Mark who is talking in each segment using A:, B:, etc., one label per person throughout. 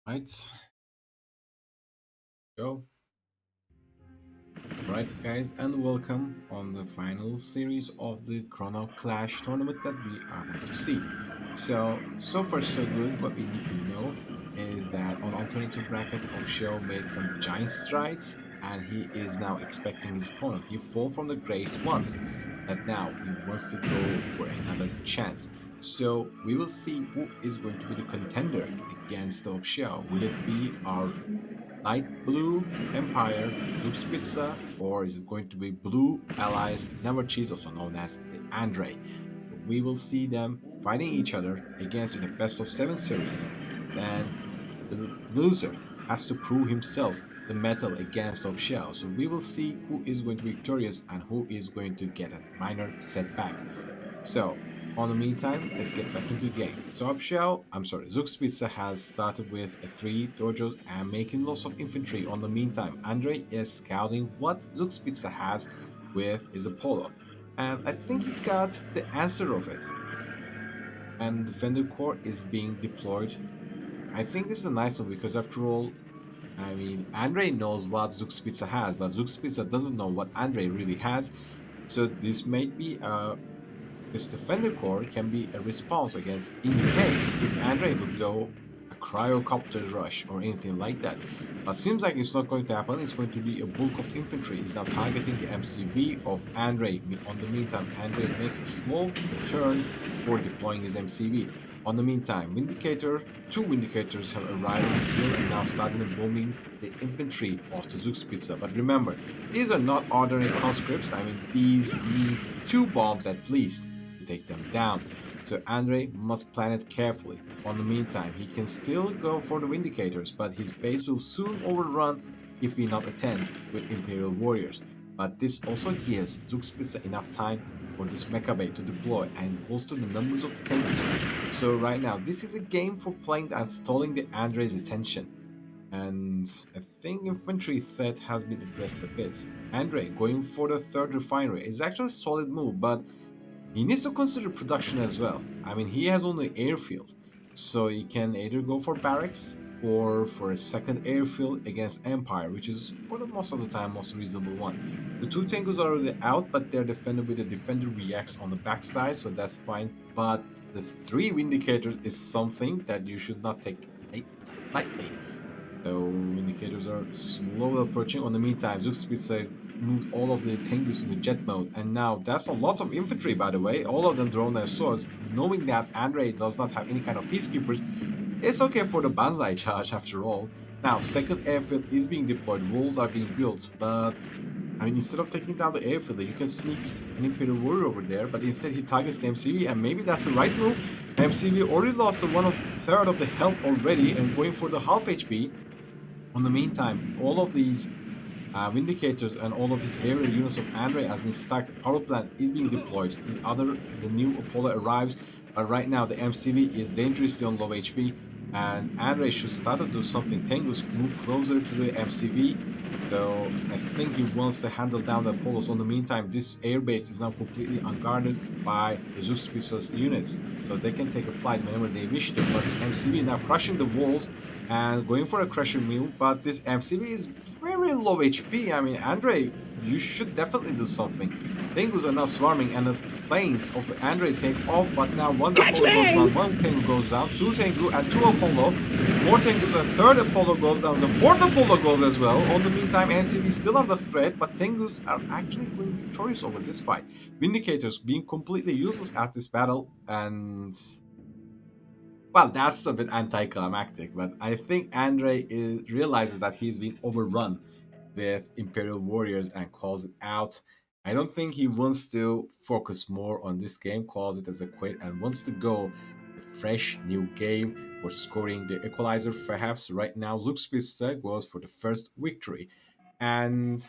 A: Right, go. Right, guys, and welcome on the final series of the Chrono Clash tournament that we are going to see. So far so good. What we need to know is that on alternative bracket, Opshijiao made some giant strides, and he is now expecting his opponent. He fall from the grace once, but now he wants to go for another chance. So we will see who is going to be the contender against Opshijiao. Will it be our light blue Empire, Zugspitze, or is it going to be blue allies, NeverCheese, also known as the Andre? We will see them fighting each other against in a best of seven series. Then the loser has to prove himself the metal against Opshijiao. So we will see who is going to be victorious and who is going to get a minor setback. So, on the meantime, let's get back into the game. So Zugspitze has started with a 3 dojos and making lots of infantry. On the meantime, Andre is scouting what Zugspitze has with his Apollo. And I think he got the answer of it. And Defender Core is being deployed. I think this is a nice one because after all, I mean, Andre knows what Zugspitze has, but Zugspitze doesn't know what Andre really has. So this might be this defender core can be a response against in case if Andre would go a cryocopter rush or anything like that. But seems like it's not going to happen. It's going to be a bulk of infantry. Is now targeting the MCV of Andre. On the meantime, Andre makes a slow turn before deploying his MCV. On the meantime, two Vindicators have arrived on the field and now starting bombing the infantry of the Zugspitze. But remember, these are not ordinary conscripts. I mean, these need 2 bombs at least to take them down. So Andre must plan it carefully. On the meantime, he can still go for the Vindicators, but his base will soon overrun if he not attends with Imperial warriors. But this also gives Zugspitze enough time for this Mechabay to deploy and bolster the numbers of the tankers. So right now, this is a game for playing and stalling the Andre's attention. And I think infantry threat has been addressed a bit. Andre going for the third refinery is actually a solid move, but he needs to consider production as well. I mean, he has only airfield, so he can either go for barracks or for a second airfield against Empire, which is for the most of the time most reasonable one. The 2 Tangos are already out, but they're defended with the defender reacts on the backside, so that's fine. But the 3 Vindicators is something that you should not take lightly. So indicators are slowly approaching. On the meantime, Zugspitze moved all of the Tengus into jet mode, and now that's a lot of infantry, by the way. All of them drawn their swords, knowing that Andre does not have any kind of peacekeepers. It's okay for the Banzai charge after all. Now, second airfield is being deployed. Walls are being built, but I mean, instead of taking down the airfield, you can sneak an Imperial warrior over there, but instead he targets the MCV, and maybe that's the right move. MCV already lost third of the health already, and going for the half HP. On the meantime, all of these Vindicators and all of his aerial units of Andre has been stacked. Power plant is being deployed. The new Apollo arrives, but right now the MCV is dangerously on low HP, and Andre should start to do something. Tengus move closer to the MCV, so I think he wants to handle down the Apollos. On the meantime, this airbase is now completely unguarded by the Zugspitze's units, so they can take a flight whenever they wish to. But the MCV now crushing the walls and going for a crusher move, but this MCV is very low HP. I mean, Andre, you should definitely do something. Tengus are now swarming, and the planes of Andre take off, but now one
B: Catch
A: Apollo goes
B: me!
A: down, one Tengu goes down, 2 Tengu and 2 Apollo. 4 Tengus and third Apollo goes down, the fourth Apollo goes as well. On the meantime, NCV is still under threat, but Tengus are actually going victorious over this fight. Vindicators being completely useless at this battle, and well, that's a bit anticlimactic, but I think realizes that he's been overrun with Imperial warriors and calls it out. I don't think he wants to focus more on this game, calls it as a quit, and wants to go a fresh new game for scoring the equalizer. Perhaps right now, Zugspitze goes for the first victory. And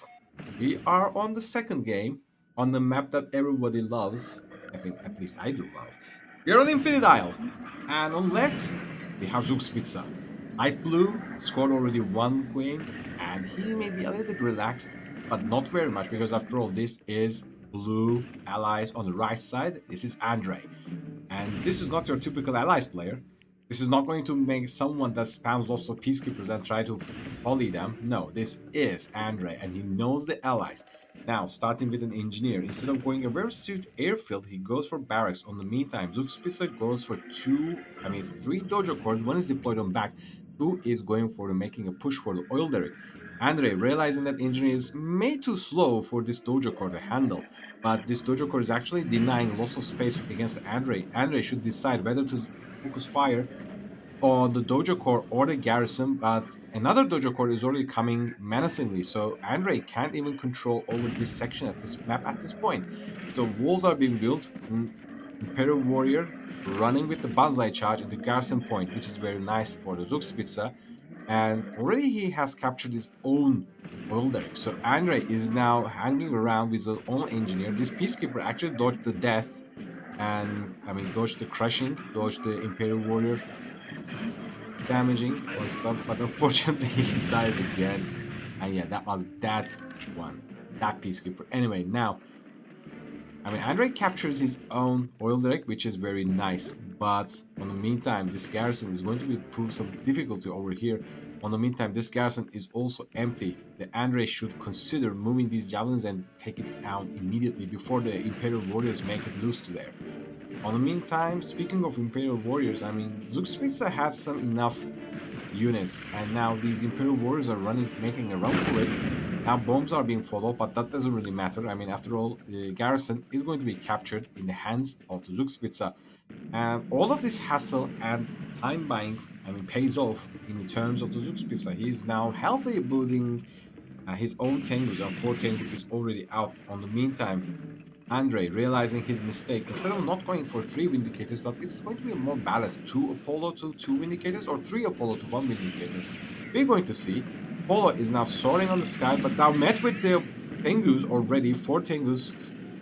A: we are on the second game on the map that everybody loves. I think at least I do love. We are on Infinite Isle. And on left, we have Zugspitze. Light blue scored already 1 queen, and he may be a little bit relaxed, but not very much because after all, this is blue allies on the right side. This is Andre, and this is not your typical allies player. This is not going to make someone that spams lots of peacekeepers and try to volley them. No, this is Andre, and he knows the allies. Now, starting with an engineer, instead of going a very safe airfield, he goes for barracks. On the meantime, Zugspitze goes for three dojo cores. One is deployed on back, two is going for making a push for the oil derrick. Andre, realizing that engineer is made too slow for this dojo core to handle, but this dojo core is actually denying lots of space against Andre. Andre should decide whether to focus fire on the dojo core or the garrison, but another dojo core is already coming menacingly. So Andre can't even control over this section at this map at this point. So walls are being built. Imperial warrior running with the banzai charge into garrison point, which is very nice for the Zugspitze. And already he has captured his own oil derrick. So Andre is now hanging around with his own engineer. This peacekeeper actually dodged the death and dodged the crushing, dodged the Imperial warrior damaging or stuff, but unfortunately he dies again. And yeah, that was that one, that peacekeeper. Anyway, now Andre captures his own oil derrick, which is very nice. But on the meantime, this garrison is going to be prove some difficulty over here. On the meantime, this garrison is also empty. The Andre should consider moving these javelins and take it down immediately before the Imperial warriors make it loose to there. On the meantime, speaking of Imperial warriors, Zugspitze has some enough units, and now these Imperial warriors are making a run for it. Now bombs are being followed, but that doesn't really matter. After all, the garrison is going to be captured in the hands of the Zugspitze. And all of this hassle and time buying, pays off in terms of the Zugspitze. He is now healthily building his own Tengus, and 4 Tengu is already out. On the meantime, Andre, realizing his mistake, instead of not going for 3 Vindicators, but it's going to be more balanced, 2 Apollo to 2 Vindicators, or 3 Apollo to 1 Vindicator. We're going to see. Apollo is now soaring on the sky, but now met with the Tengus already, 4 Tengus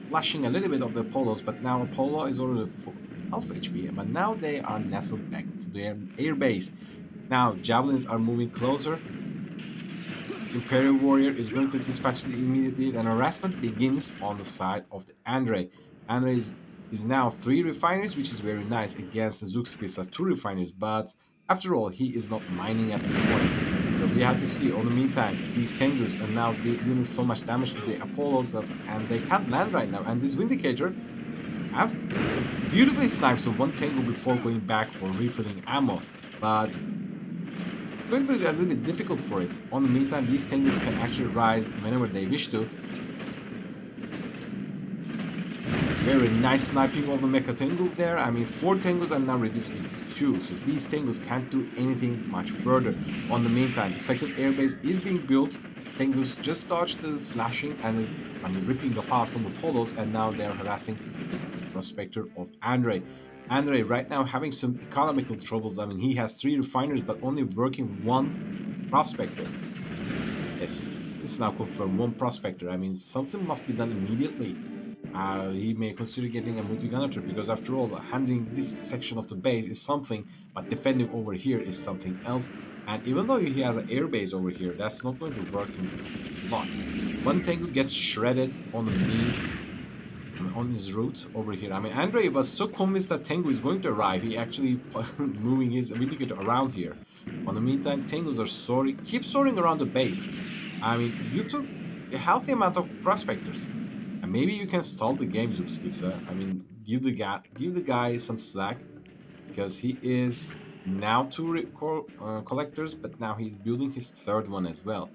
A: flashing a little bit of the Apollos, but now Apollo is already half HP, but now they are nestled back to their air base. Now, javelins are moving closer. Imperial warrior is going to dispatch it immediately, and harassment begins on the side of the Andre. Andre is now 3 refineries, which is very nice against the Zugspitze 2 refineries, but after all, he is not mining at this point. So we have to see. On the meantime, these Tengus are now dealing so much damage to the Apollos and they can't land right now. And this Vindicator beautifully snipes of 1 Tengu before going back for refilling ammo, but going to be a little bit difficult for it. On the meantime, these Tengus can actually rise whenever they wish to. Very nice sniping of the Mecha Tengu there. 4 Tengus are now reduced to 2, so these Tengus can't do anything much further. On the meantime, the second airbase is being built. Tengus just dodged the slashing and ripping apart from the Polos, and now they're harassing the prospector of Andre. Andre right now having some economical troubles. He has 3 refiners but only working 1 prospector. Yes, this is now confirmed, 1 prospector. Something must be done immediately. He may consider getting a multi-gunner trip, because after all, handling this section of the base is something, but defending over here is something else. And even though he has an air base over here, that's not going to work in a lot. 1 Tengu gets shredded on the knee on his route over here. Andre was so convinced that Tengu is going to arrive, he actually moving his Vindicator around here. On the meantime, Tengus are soaring, keep soaring around the base. You took a healthy amount of prospectors. And maybe you can stall the game, Zugspitze. Give the guy some slack, because he is now 2 collectors, but now he's building his 3rd one as well.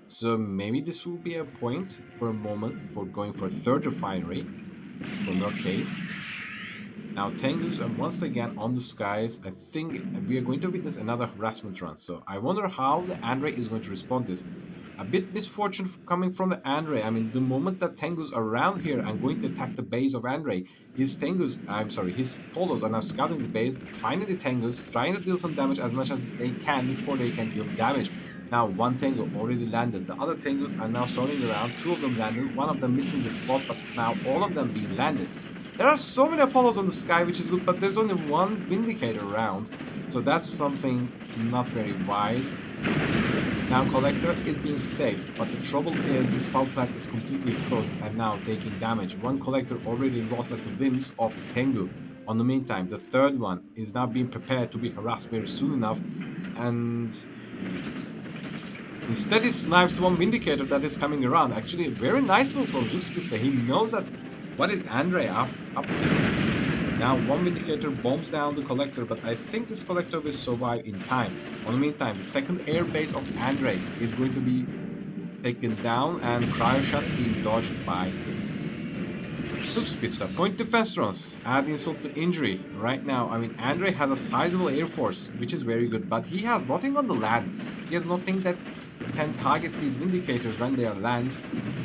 A: So maybe this will be a point for a moment for going for a 3rd refinery, for your case. Now Tengus are once again on the skies. I think we are going to witness another harassment run. So I wonder how the Andre is going to respond to this. A bit misfortune coming from the Andre. The moment that Tengus are around here and going to attack the base of Andre, his Polos are now scouting the base, finding the Tengus, trying to deal some damage as much as they can before they can deal damage. Now 1 Tengu already landed. The other Tengus are now soaring around. 2 of them landed, 1 of them missing the spot, but now all of them being landed. There are so many Apollos on the sky, which is good, but there's only 1 Vindicator around, so that's something not very wise. Now Collector is being saved, but the trouble is this power plant is completely exposed and now taking damage. 1 Collector already lost at the whims of Tengu. On the meantime, the third one is now being prepared to be harassed very soon enough, and instead he snipes one Vindicator that is coming around. Actually, a very nice move from Zugspitze. He knows that what is Andre up to. Now one Vindicator bombs down the Collector, but I think this Collector will survive in time. On the meantime, the second airbase of Andre is going to be taken down, and Cryo Shot being dodged by Zugspitze. Point defense drones. Add insult to injury. Right now, I mean, Andre has a sizable air force, which is very good, but he has nothing on the land. He has nothing that can target these Vindicators when they are land.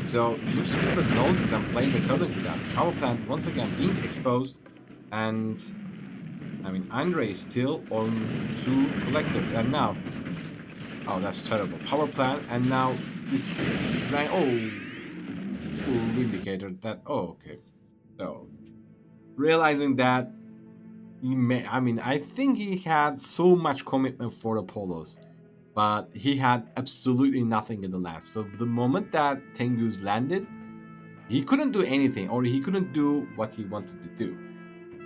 A: So Zugspitze knows this and plays according to that. Power plant once again being exposed, and I mean, Andre is still on two collectors, and now, oh, that's terrible. Power plant, and now this, Vindicator. That, oh, okay. So realizing that he may, I mean, I think he had so much commitment for Apollos, but he had absolutely nothing in the last. So the moment that Tengu's landed, he couldn't do anything, or he couldn't do what he wanted to do.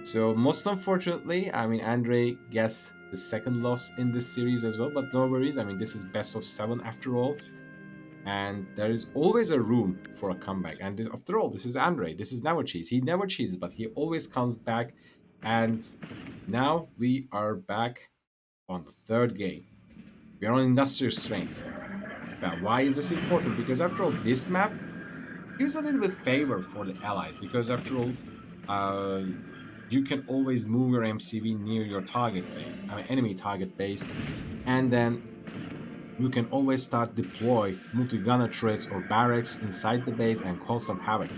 A: So most unfortunately, I mean, Andre gets the second loss in this series as well, but no worries. I mean, this is best of 7 after all, and there is always a room for a comeback. And this, after all, this is Andre. This is NeverCheese. He never cheeses, but he always comes back. And now we are back on the third game. We are on industrial strength. But why is this important? Because after all, this map gives a little bit favor for the allies. Because after all, uh, you can always move your MCV near your target base, I mean enemy target base, and then you can always start deploy multi-gunner turrets or barracks inside the base and cause some havoc.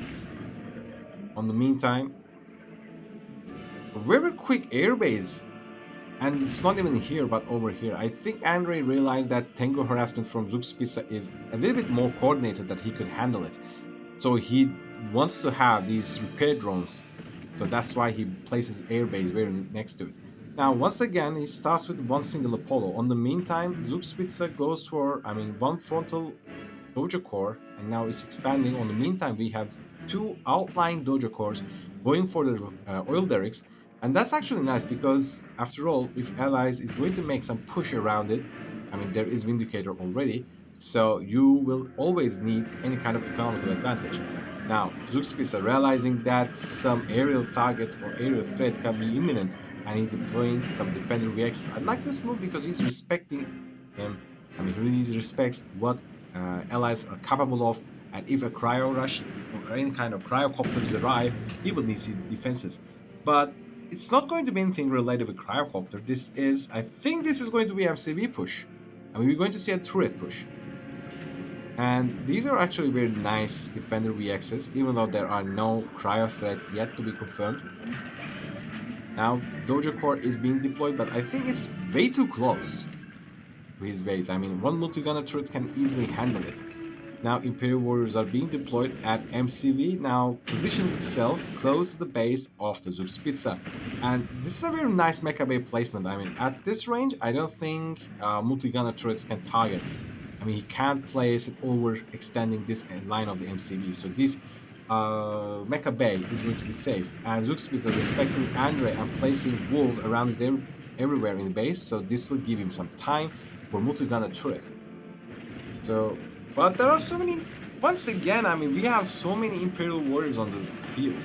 A: On the meantime, a very quick airbase, and it's not even here but over here. I think Andre realized that Tango harassment from Zugspitze is a little bit more coordinated, that he could handle it. So he wants to have these repair drones. So that's why he places airbase very next to it. Now, once again, he starts with one single Apollo. On the meantime, Zugspitze goes for, I mean, one frontal Dojo Core, and now it's expanding. On the meantime, we have two outlying Dojo Cores going for the oil derricks, and that's actually nice because, after all, if Allies is going to make some push around it, I mean, there is Vindicator already, so you will always need any kind of economical advantage. Now, Zugspitze realizing that some aerial targets or aerial threat can be imminent, and he's deploying some defender reacts. I like this move because he's respecting him. I mean, he really respects what allies are capable of, and if a cryo rush or any kind of cryocopters arrive, he will need defenses. But it's not going to be anything related with cryocopter. This is, I think, this is going to be MCV push. I mean, we're going to see a turret push. And these are actually very nice defender VXs, even though there are no cryo threat yet to be confirmed. Now, Dojo Core is being deployed, but I think it's way too close to his base. I mean, one multi-gunner turret can easily handle it. Now, Imperial Warriors are being deployed at MCV, now positioning itself close to the base of the Zugspitze. And this is a very nice mecha bay placement. I mean, at this range, I don't think multi-gunner turrets can target. I mean, he can't place it over extending this line of the MCV. So this mecha bay is going to be safe. And Zugspitze is respecting Andre and placing walls around everywhere in the base. So this will give him some time for multi-gunner turret. So, but there are so many, once again, I mean, we have so many Imperial Warriors on the field.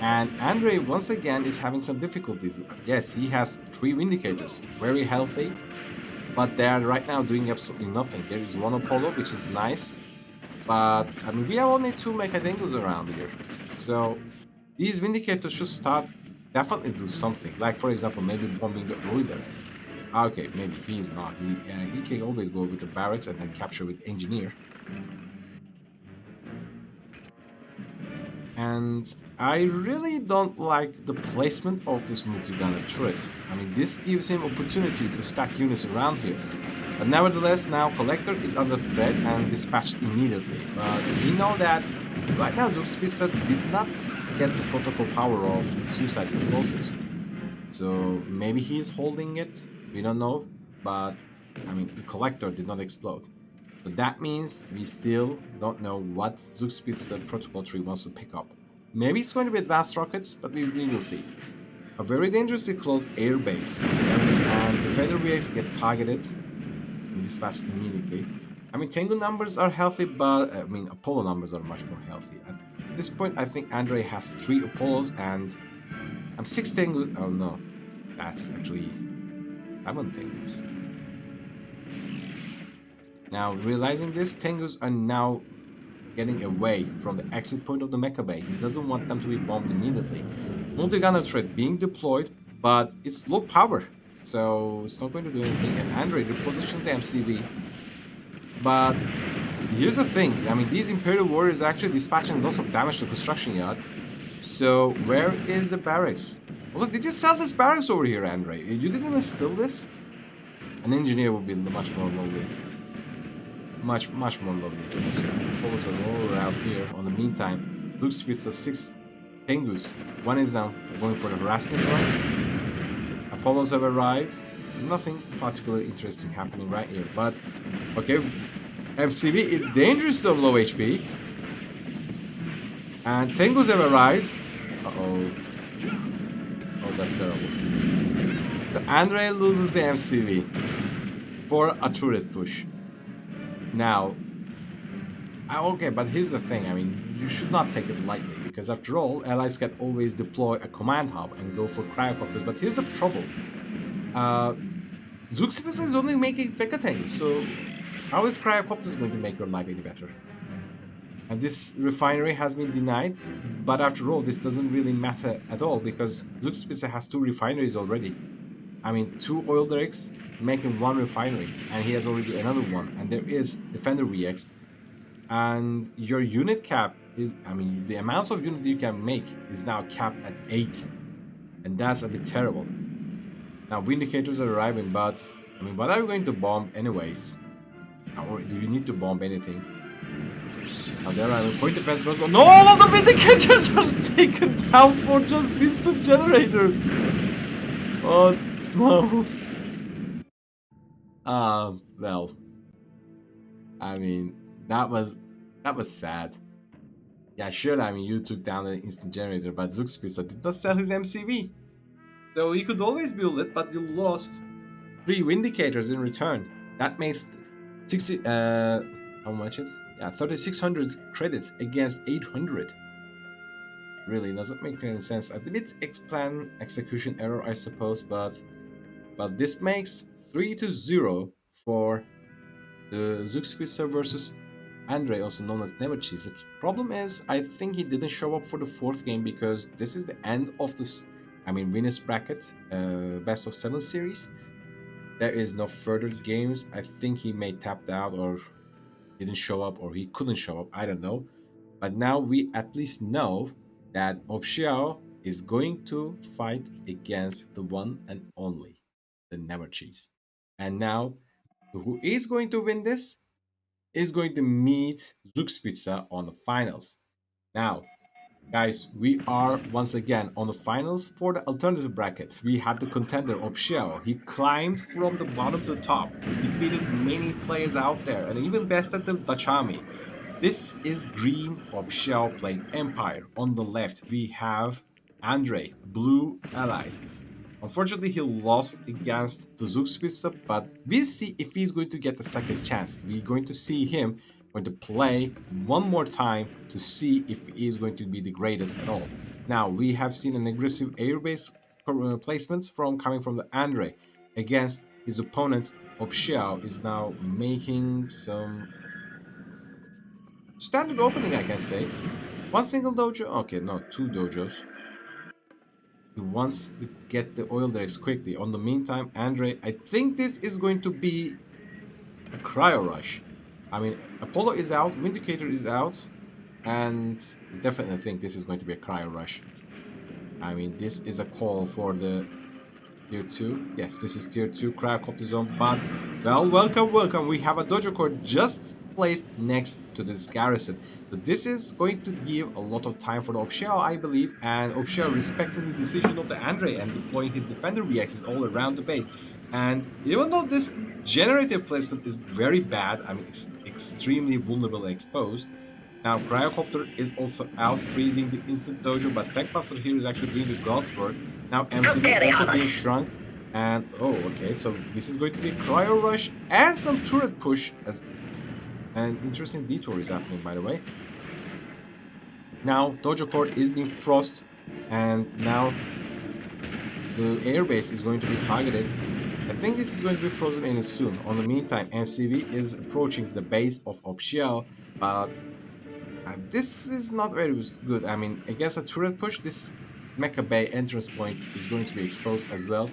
A: And Andre, once again, is having some difficulties. Yes, he has 3 Vindicators, very healthy, but they are right now doing absolutely nothing. There is one Apollo, which is nice, but, I mean, we have only 2 Mechadengus around here. So, these Vindicators should start, definitely do something. Like, for example, maybe bombing the Oiler. Okay, maybe he is not. He can always go with the barracks and then capture with engineer. And I really don't like the placement of this multi-gunner turret. I mean, this gives him opportunity to stack units around here. But nevertheless, now Collector is under threat and dispatched immediately. But we know that right now Zugspitze did not get the protocol power of suicide explosives. So maybe he is holding it. We don't know, but I mean, the Collector did not explode. So that means we still don't know what Zugspitze Protocol Tree wants to pick up. Maybe it's going to be advanced rockets, but we will see. A very dangerously close airbase. And Defender VX get targeted and dispatched immediately. I mean, Tengu numbers are healthy, but I mean, Apollo numbers are much more healthy. At this point, I think Andre has 3 Apollos and I'm 6 Tengu. Oh no, that's actually 7 Tengus. Now, realizing this, Tengus are now getting away from the exit point of the mecha bay. He doesn't want them to be bombed immediately. Multi-gunner threat being deployed, but it's low power, so it's not going to do anything. And Andre repositions the MCV. But here's the thing, I mean, these Imperial Warriors are actually dispatching lots of damage to construction yard. So where is the barracks? Also, did you sell this barracks over here, Andre? You didn't even steal this? An engineer would be much more lovely. Much more lovely. Follows a roller out here. On the meantime, Zugspitze 6 Tengus. One is down, going for the harassment run. Apollos have arrived. Nothing particularly interesting happening right here. But, okay, MCV is dangerous to low HP. And Tengus have arrived. Uh-oh. Oh, that's terrible. So Andre loses the MCV for a turret push. Now, okay, but here's the thing. I mean, you should not take it lightly because after all, allies can always deploy a command hub and go for cryocopters. But here's the trouble. Zugspitze is only making Mecha tanks, so how is cryocopters going to make your life any better? And this refinery has been denied, but after all, this doesn't really matter at all because Zugspitze has 2 refineries already. I mean, 2 oil derricks making 1 refinery, and he has already another one, and there is Defender VX. And your unit cap is, I mean, the amount of unit you can make is now capped at 8, and that's a bit terrible. Now, Vindicators are arriving, but, I mean, what are we going to bomb anyways? Or do you need to bomb anything? Now, there are point defense. No, all of the Vindicators are taken down for just instant generator! Oh, no. Well, I mean, that was sad. Yeah, sure, I mean, you took down the instant generator, but Zugspitze did not sell his MCV. So you could always build it, but you lost 3 Vindicators in return. That makes 60, how much it? Yeah, 3,600 credit against 800. Really doesn't make any sense. A bit plan execution error, I suppose, but this makes 3-0 for the Zugspitze versus Andre, also known as NeverCheese. The problem is, I think he didn't show up for the 4th game because this is the end of this, I mean, winners bracket, best of 7 series. There is no further games. I think he may tapped out or didn't show up or he couldn't show up. I don't know. But now we at least know that Opshijiao is going to fight against the one and only, the NeverCheese. And now, who is going to win this is going to meet Zugspitze on the finals. Now, guys, we are once again on the finals for the alternative bracket. We had the contender Opshijiao. He climbed from the bottom to the top, defeated many players out there, and even bested the Bachami. This is Green Opshijiao playing Empire. On the left, we have Andre, Blue Allies. Unfortunately, he lost against the Zugspitze, but we'll see if he's going to get the second chance. We're going to see him going to play one more time to see if he is going to be the greatest at all. Now, we have seen an aggressive airbase placement coming from the Andre against his opponent. Opshijiao is now making some standard opening, I can say. One single dojo? Okay, no, 2 dojos. He wants to get the oil derricks quickly. On the meantime, Andre, I think this is going to be a cryo rush. I mean, Apollo is out, Vindicator is out, and I definitely think this is going to be a cryo rush. I mean, this is a call for the Tier 2. Yes, this is Tier 2 Cryocopter Zone, but, well, welcome. We have a dojo core just placed next to this garrison. So this is going to give a lot of time for the Opshijiao, I believe, and Opshijiao respecting the decision of the Andre and deploying his defender reactions all around the base. And even though this generative placement is very bad, I mean, it's extremely vulnerable and exposed, now Cryocopter is also out freezing the instant dojo, but Techbuster here is actually doing the God's work. Now
B: How dare
A: MCV
B: they
A: also
B: harm
A: being
B: us?
A: shrunk. And oh, okay, so this is going to be Cryo Rush and some turret push as an interesting detour is happening, by the way. Now Dojo Court is being frost, and now the airbase is going to be targeted. I think this is going to be frozen in soon. On the meantime, MCV is approaching the base of Opshijiao, but this is not very good. I mean, against a turret push, this Mecha Bay entrance point is going to be exposed as well.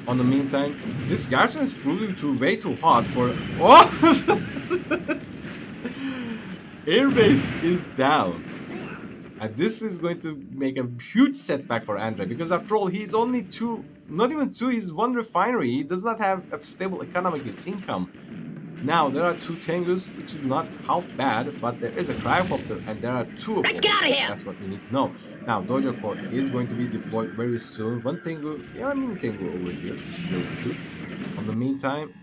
A: On the meantime, this garrison is proving to way too hot for. Oh! Airbase is down. And this is going to make a huge setback for Andre because after all, he's only two, not even two, he's one refinery. He does not have a stable economic income. Now, there are two Tengus, which is not half bad, but there is a Cryocopter and there are two
B: Let's get out
A: Apollos.
B: of here!
A: That's what we need to know. Now, Dojo Core is going to be deployed very soon. One Tengu, yeah, a mini Tengu over here, which is very cute. On the meantime,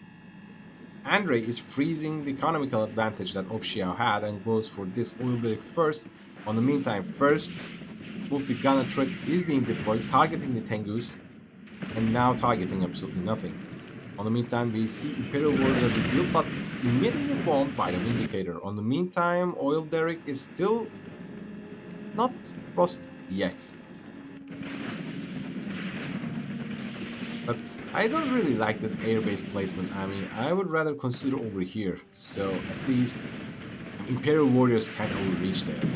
A: Andre is freezing the economical advantage that Opshiao had and goes for this oil derrick first. On the meantime, first multi-gunner turret is being deployed, targeting the Tengus, and now targeting absolutely nothing. On the meantime, we see Imperial Warriors as a deal, but immediately bombed by the Vindicator. On the meantime, Oil Derrick is still not frost yet. But I don't really like this airbase placement. I mean, I would rather consider over here. So at least Imperial Warriors can overreach there.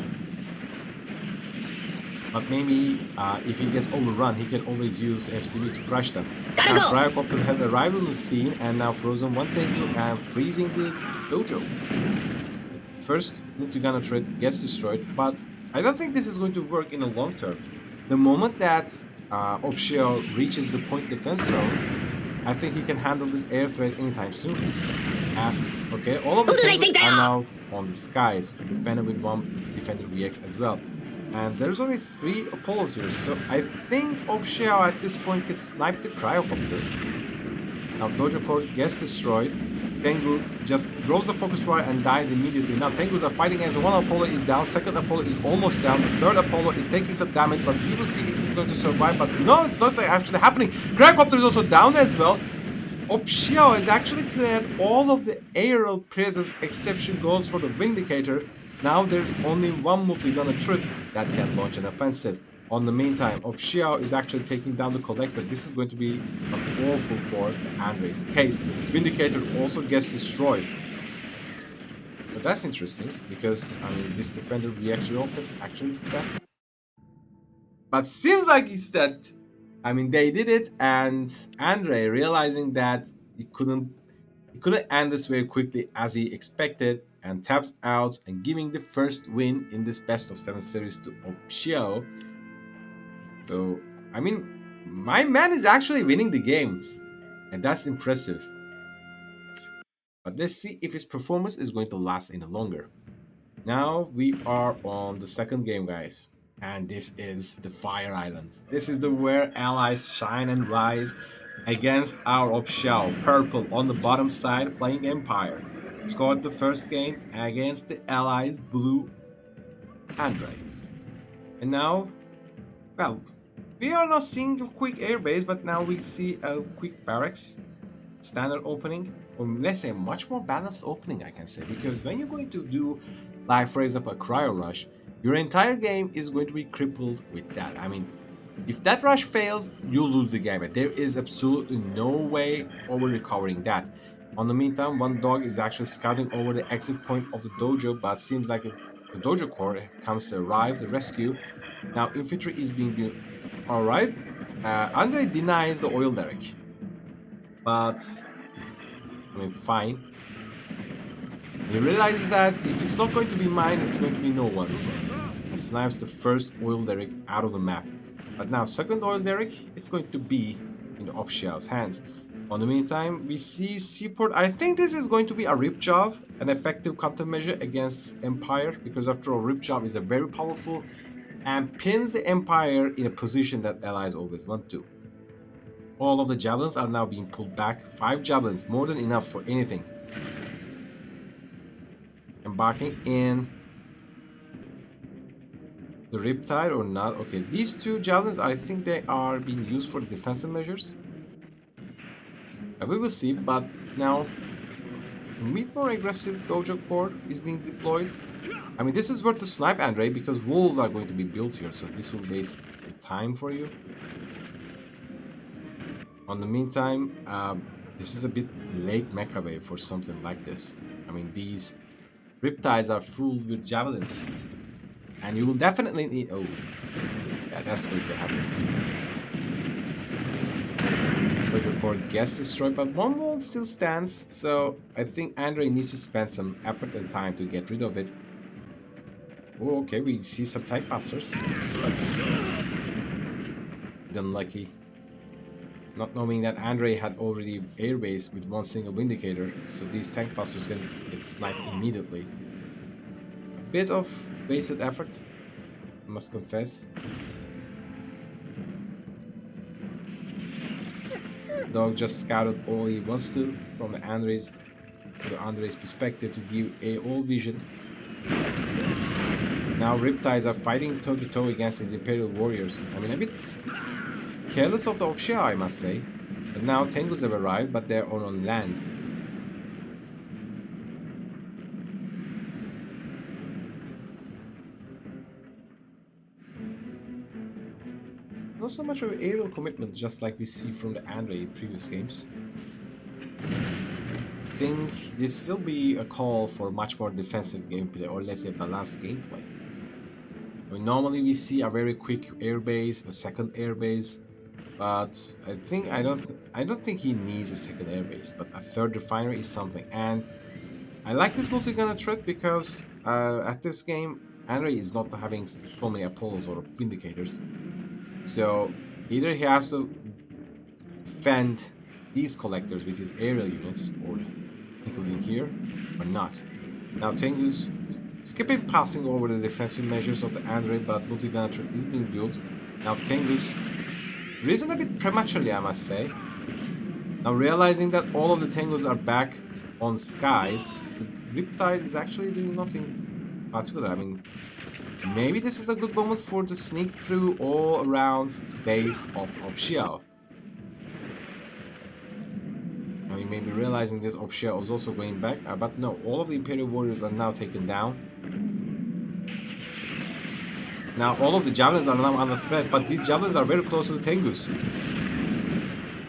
A: But maybe if he gets overrun, he can always use FCV to crush them.
B: Gotta
A: Now,
B: go!
A: Cryocopter has arrived on the scene and now Frozen one Tengu and freezing the dojo. First, multi-gunner turret gets destroyed, but I don't think this is going to work in the long term. The moment that Opshio reaches the point defense zones, I think he can handle this air threat anytime soon. Okay, all of the
B: Who do they
A: Tengus
B: think they
A: are
B: are?
A: now on the skies, defended with one defender VX as well. And there's only three Apollos here, so I think Opshio at this point can snipe the Cryocopter. Now Dojo Court gets destroyed. Tengu just throws the focus fire and dies immediately. Now Tengus are fighting against one Apollo is down, second Apollo is almost down, the third Apollo is taking some damage, but we will see if he's going to survive. But no, it's not actually happening. Cryocopter is also down as well. Opshio has actually cleared all of the aerial presence exception goes for the Vindicator. Now there's only one multi-gunner turret that can launch an offensive. On the meantime, Opshio is actually taking down the Collector. This is going to be an awful for the Andres case. Vindicator also gets destroyed. But that's interesting because, I mean, this defender reacts real offense actually dead. But seems like it's dead. I mean, they did it, and Andre realizing that he couldn't end this very quickly as he expected, and taps out and giving the first win in this best of 7 series to Opshio. So, I mean, my man is actually winning the games, and that's impressive. But let's see if his performance is going to last any longer. Now we are on the second game, guys. And this is the Fire Island. This is the where allies shine and rise against our Opshell. Purple on the bottom side playing Empire. Scored the first game against the allies Blue Andre. And now, well, we are not seeing a quick airbase, but now we see a quick barracks standard opening, or let's say much more balanced opening, I can say, because when you're going to do, like for example, a cryo rush, your entire game is going to be crippled with that. I mean, if that rush fails, you lose the game. There is absolutely no way over recovering that. On the meantime, one dog is actually scouting over the exit point of the dojo, but seems like the dojo core comes to arrive the rescue. Now infantry is being all right. Andre denies the oil derrick, but I mean, fine. He realizes that if it's not going to be mine, it's going to be no one's. And snipes the first oil derrick out of the map. But now, second oil derrick, it's going to be in the Opshiao's hands. On the meantime, we see Seaport. I think this is going to be a rip job, an effective countermeasure against Empire, because after all, rip job is a very powerful and pins the Empire in a position that allies always want to. All of the javelins are now being pulled back. 5 javelins, more than enough for anything. Embarking in The Riptide or not? Okay, these two javelins, I think they are being used for the defensive measures. We will see, but now a bit more aggressive dojo core is being deployed. I mean, this is worth to snipe Andre because wolves are going to be built here, so this will waste some time for you. On the meantime, this is a bit late mecha wave for something like this. I mean, these riptides are full with javelins, and you will definitely need. Oh, yeah, that's going to happen. Dojo core gets destroyed, but one wall still stands, so I think Andre needs to spend some effort and time to get rid of it. Oh, okay, we see some type busters. That's unlucky. Not knowing that Andre had already airbase with one single indicator, so these tank busters can get sniped immediately. A bit of wasted effort, I must confess. Dog just scouted all he wants to from Andre's perspective to give a all vision. Now Riptides are fighting toe to toe against his Imperial warriors. I mean, a bit careless of the Opshijiao, I must say. But now Tengus have arrived, but they're on land. Not so much of an aerial commitment, just like we see from the Andre in previous games. I think this will be a call for much more defensive gameplay, or let's say balanced gameplay. I mean, normally we see a very quick airbase, a second airbase, but I don't think he needs a second airbase. But a third refinery is something, and I like this multi-gunner threat because at this game, Andre is not having so many Apollos or Vindicators. So either he has to defend these collectors with his aerial units, or including here, or not. Now Tengu's skipping passing over the defensive measures of the Andre, but multi-gunner threat is being built. Now Tengu's risen a bit prematurely, I must say. Now realizing that all of the Tengus are back on skies, the Riptide is actually doing nothing particular. I mean, maybe this is a good moment for the sneak through all around the base of Opshijiao. I mean, maybe realizing this Opshijiao is also going back, but no, all of the Imperial warriors are now taken down. Now all of the javelins are now under threat, but these javelins are very close to the Tengus.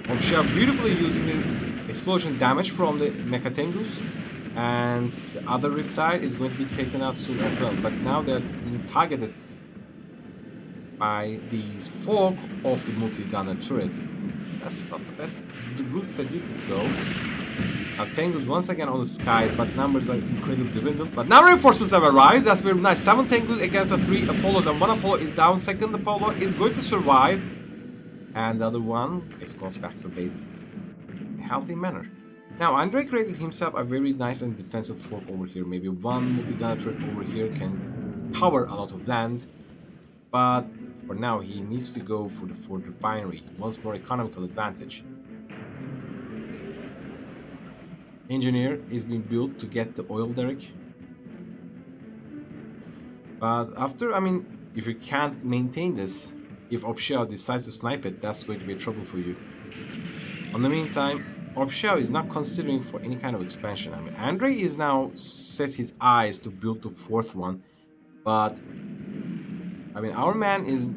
A: Opshijiao beautifully using the explosion damage from the Mecha Tengus, and the other Riptide is going to be taken out soon as well. But now they're being targeted by these folk of the multi-gunner turret. That's not the best route that you could go. Now Tengus once again on the skies, but numbers are incredibly dwindled. But now reinforcements have arrived. That's very nice. 7 Tengus against the 3 Apollos, and 1 Apollo is down. Second Apollo is going to survive, and the other one escorts back to base in a healthy manner. Now Andre created himself a very nice and defensive fort over here. Maybe one multi-gunner turret over here can cover a lot of land, but for now he needs to go for the fort refinery. Once more economical advantage. Engineer is being built to get the oil derrick. But after, I mean, if you can't maintain this, if Opshijiao decides to snipe it, that's going to be trouble for you. In the meantime, Opshijiao is not considering for any kind of expansion. I mean, Andre is now set his eyes to build the 4th one, but I mean, our man is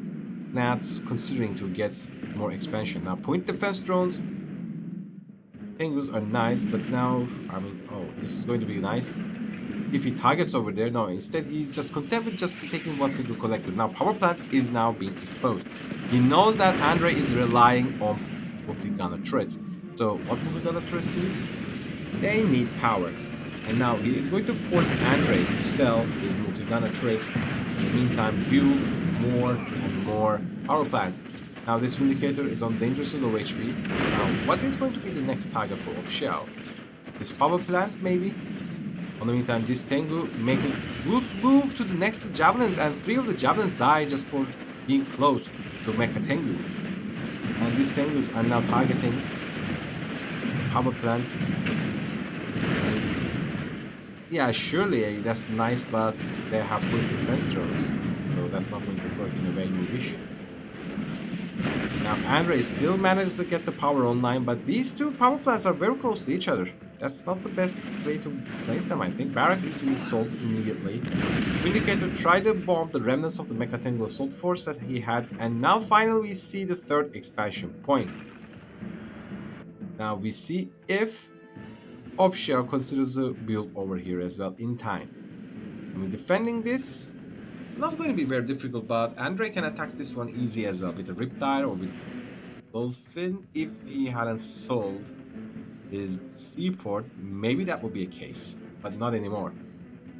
A: not considering to get more expansion. Now, point defense drones, Tengus are nice, but now, I mean, oh, this is going to be nice. If he targets over there, no, instead he's just content with just taking one single collector. Now, power plant is now being exposed. He knows that Andre is relying on multi-gunner turrets. So, what multi-gunner turrets need? They need power. And now he is going to force Andre to sell his multi-gunner turrets. In the meantime, build more and more power plants. Now this Vindicator is on dangerously low HP. Now, what is going to be the next target for Opshijiao? This power plant, maybe? In the meantime, this Tengu making move to the next javelins, and 3 of the javelins die just for being close to Mecha Tengu. And these Tengus are now targeting power plants. Yeah, surely that's nice, but they have full defense drones, so that's not going to work in the way you wish. Now, Andre still managed to get the power online, but these two power plants are very close to each other. That's not the best way to place them, I think. Barracks is being sold immediately. Vindicator tried to bomb the remnants of the Mechatangle assault force that he had, and now finally we see the third expansion point. Now we see if Opshijiao considers a build over here as well in time. I mean, defending this, not going to be very difficult, but Andre can attack this one easy as well with a Riptide or with Dolphin. If he hadn't sold his seaport, maybe that would be a case, but not anymore.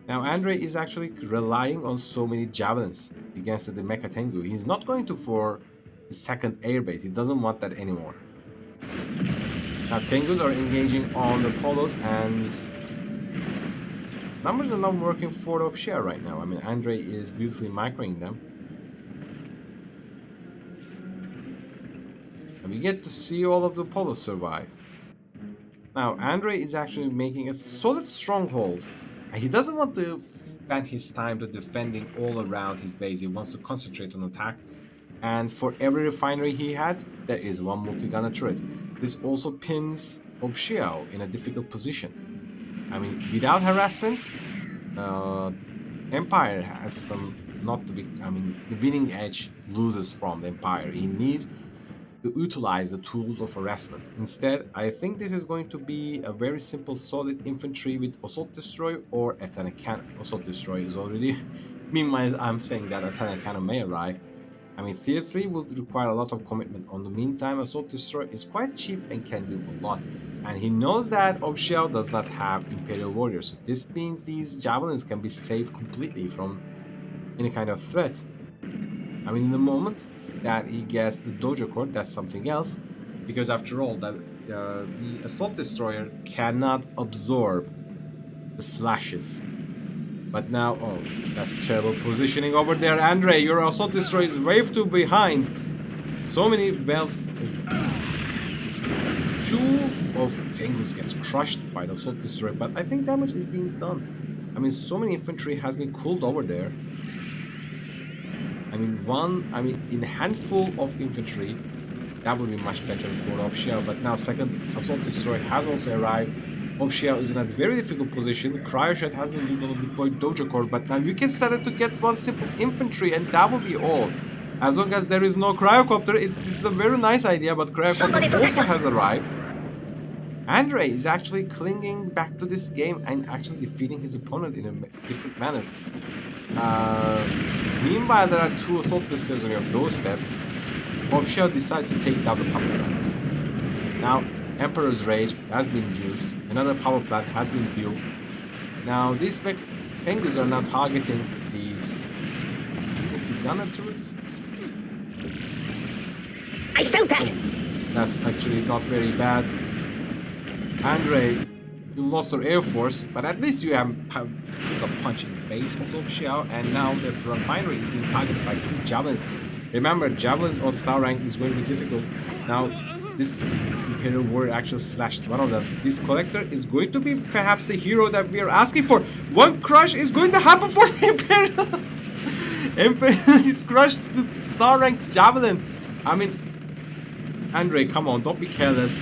A: Now, Andre is actually relying on so many javelins against the Mecha Tengu. He's not going to for the second airbase. He doesn't want that anymore. Now, Tengus are engaging on the polos, and numbers are not working for Opshare right now. I mean, Andre is beautifully microing them. And we get to see all of the polos survive. Now, Andre is actually making a solid stronghold. And he doesn't want to spend his time to defending all around his base. He wants to concentrate on attack. And for every refinery he had, there is one multi-gunner turret. This also pins Opshijiao in a difficult position. I mean, without harassment, uh, Empire has some not to be. I mean, the winning edge loses from the Empire. He needs to utilize the tools of harassment. Instead, I think this is going to be a very simple solid infantry with assault destroy or Athena cannon. Assault destroy is already. Meanwhile, I'm saying that Athena cannon may arrive. I mean, Tier 3 would require a lot of commitment. On the meantime, Assault Destroy is quite cheap and can do a lot. And he knows that Obshell does not have Imperial Warriors. So this means these Javelins can be saved completely from any kind of threat. I mean, in the moment that he gets the Dojo Court, that's something else. Because after all, the Assault Destroyer cannot absorb the slashes. But now, oh, that's terrible positioning over there. Andre, your Assault Destroyer is way too behind. So many, well, two of Tengus gets crushed by the Assault Destroyer, but I think damage is being done. I mean, so many infantry has been cooled over there. I mean, in a handful of infantry, that would be much better for Opshijiao, but now second Assault Destroyer has also arrived. Opshijiao is in a very difficult position. Cryoshed has been used on the deployed Dojo Core, but now you can start to get one simple infantry, and that will be all. As long as there is no Cryocopter, this is a very nice idea, but Cryocopter also has arrived. Andre is actually clinging back to this game and actually defeating his opponent in a different manner. Meanwhile, there are two Assault Destroyers on your doorstep. Opshijiao decides to take down the power plant. Now, Emperor's Rage has been used. Another power plant has been built. Now, these Tengus are now targeting these gunner turrets.
B: I felt that!
A: That's actually not very bad. Andre, you lost your air force, but at least you have a punch in the face of Opshijiao, and now the refinery is being targeted by two javelins. Remember, javelins on star rank is going to be difficult. Now, this Imperial Warrior actually slashed one of them. This Collector is going to be perhaps the hero that we are asking for. One crush is going to happen for the Imperial. Imperial is crushed the star rank javelin. I mean, Andre, come on, don't be careless.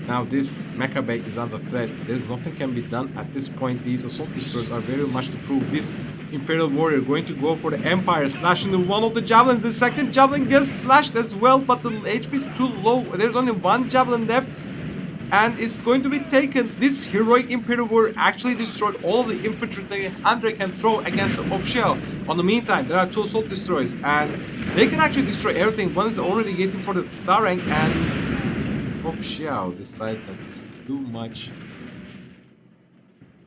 A: Now this Mecha Bay is under threat. There's nothing can be done at this point. These Assault Destroyers are very much to prove. This Imperial Warrior going to go for the Empire, slashing the one of the Javelins. The second Javelin gets slashed as well, but the HP is too low. There's only one Javelin left, and it's going to be taken. This heroic Imperial Warrior actually destroyed all of the infantry that Andre can throw against the Opshijiao. On the meantime, there are two Assault Destroyers, and they can actually destroy everything. One is already getting for the star rank, and Opshijiao decided that this is too much.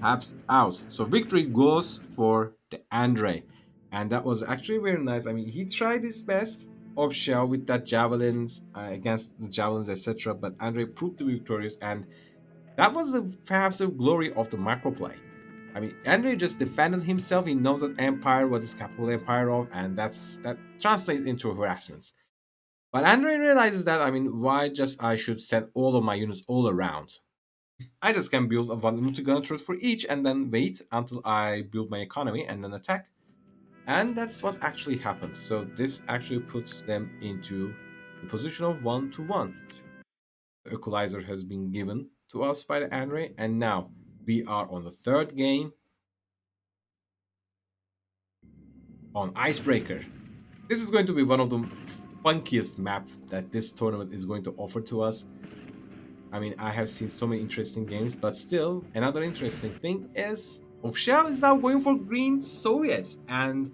A: Taps out. So victory goes for the Andre. And that was actually very nice. I mean, he tried his best, Opshijiao, with that javelins against the javelins, etc. But Andre proved to be victorious, and that was perhaps the glory of the macro play. I mean, Andre just defended himself. He knows that Empire, what is capital Empire of, and that translates into harassments. But Andre realizes that, I mean, why just I should send all of my units all around? I just can build a one multi-gunner turret for each and then wait until I build my economy and then attack. And that's what actually happens. So this actually puts them into the position of 1-1. The equalizer has been given to us by the Andre, and now we are on the third game on Icebreaker. This is going to be one of the funkiest map that this tournament is going to offer to us. I mean, I have seen so many interesting games, but still, another interesting thing is Opshijiao is now going for green Soviets, and